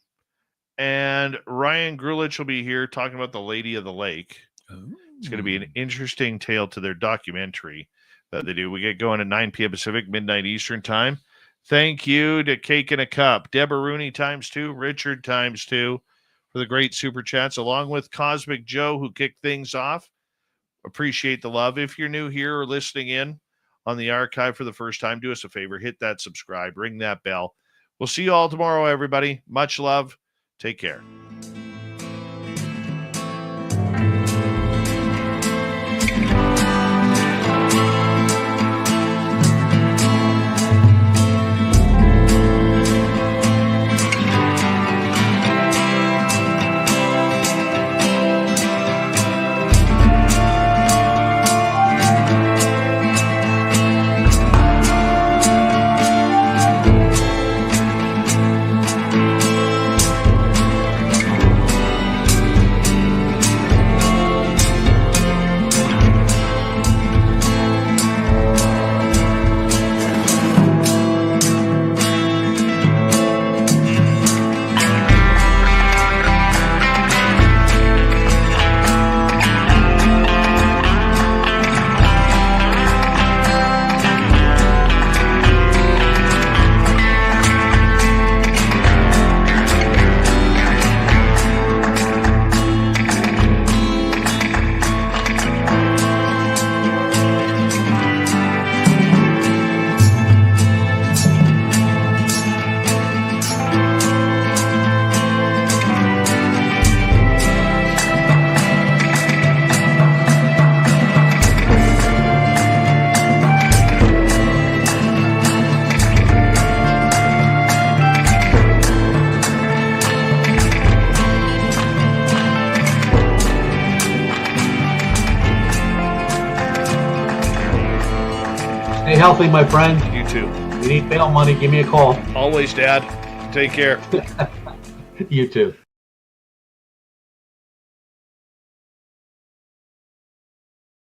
and Ryan Grulich will be here talking about the Lady of the Lake. Ooh. It's going to be an interesting tale to their documentary that they do. We get going at 9 p.m. Pacific, midnight Eastern time. Thank you to Cake and a Cup, Deborah Rooney ×2, Richard ×2 for the great super chats, along with Cosmic Joe, who kicked things off. Appreciate the love. If you're new here or listening in on the archive for the first time, do us a favor, hit that subscribe, ring that bell. We'll see you all tomorrow, everybody. Much love. Take care. Stay healthy, my friend. You too. If you need bail money, give me a call. Always, Dad. Take care. You too.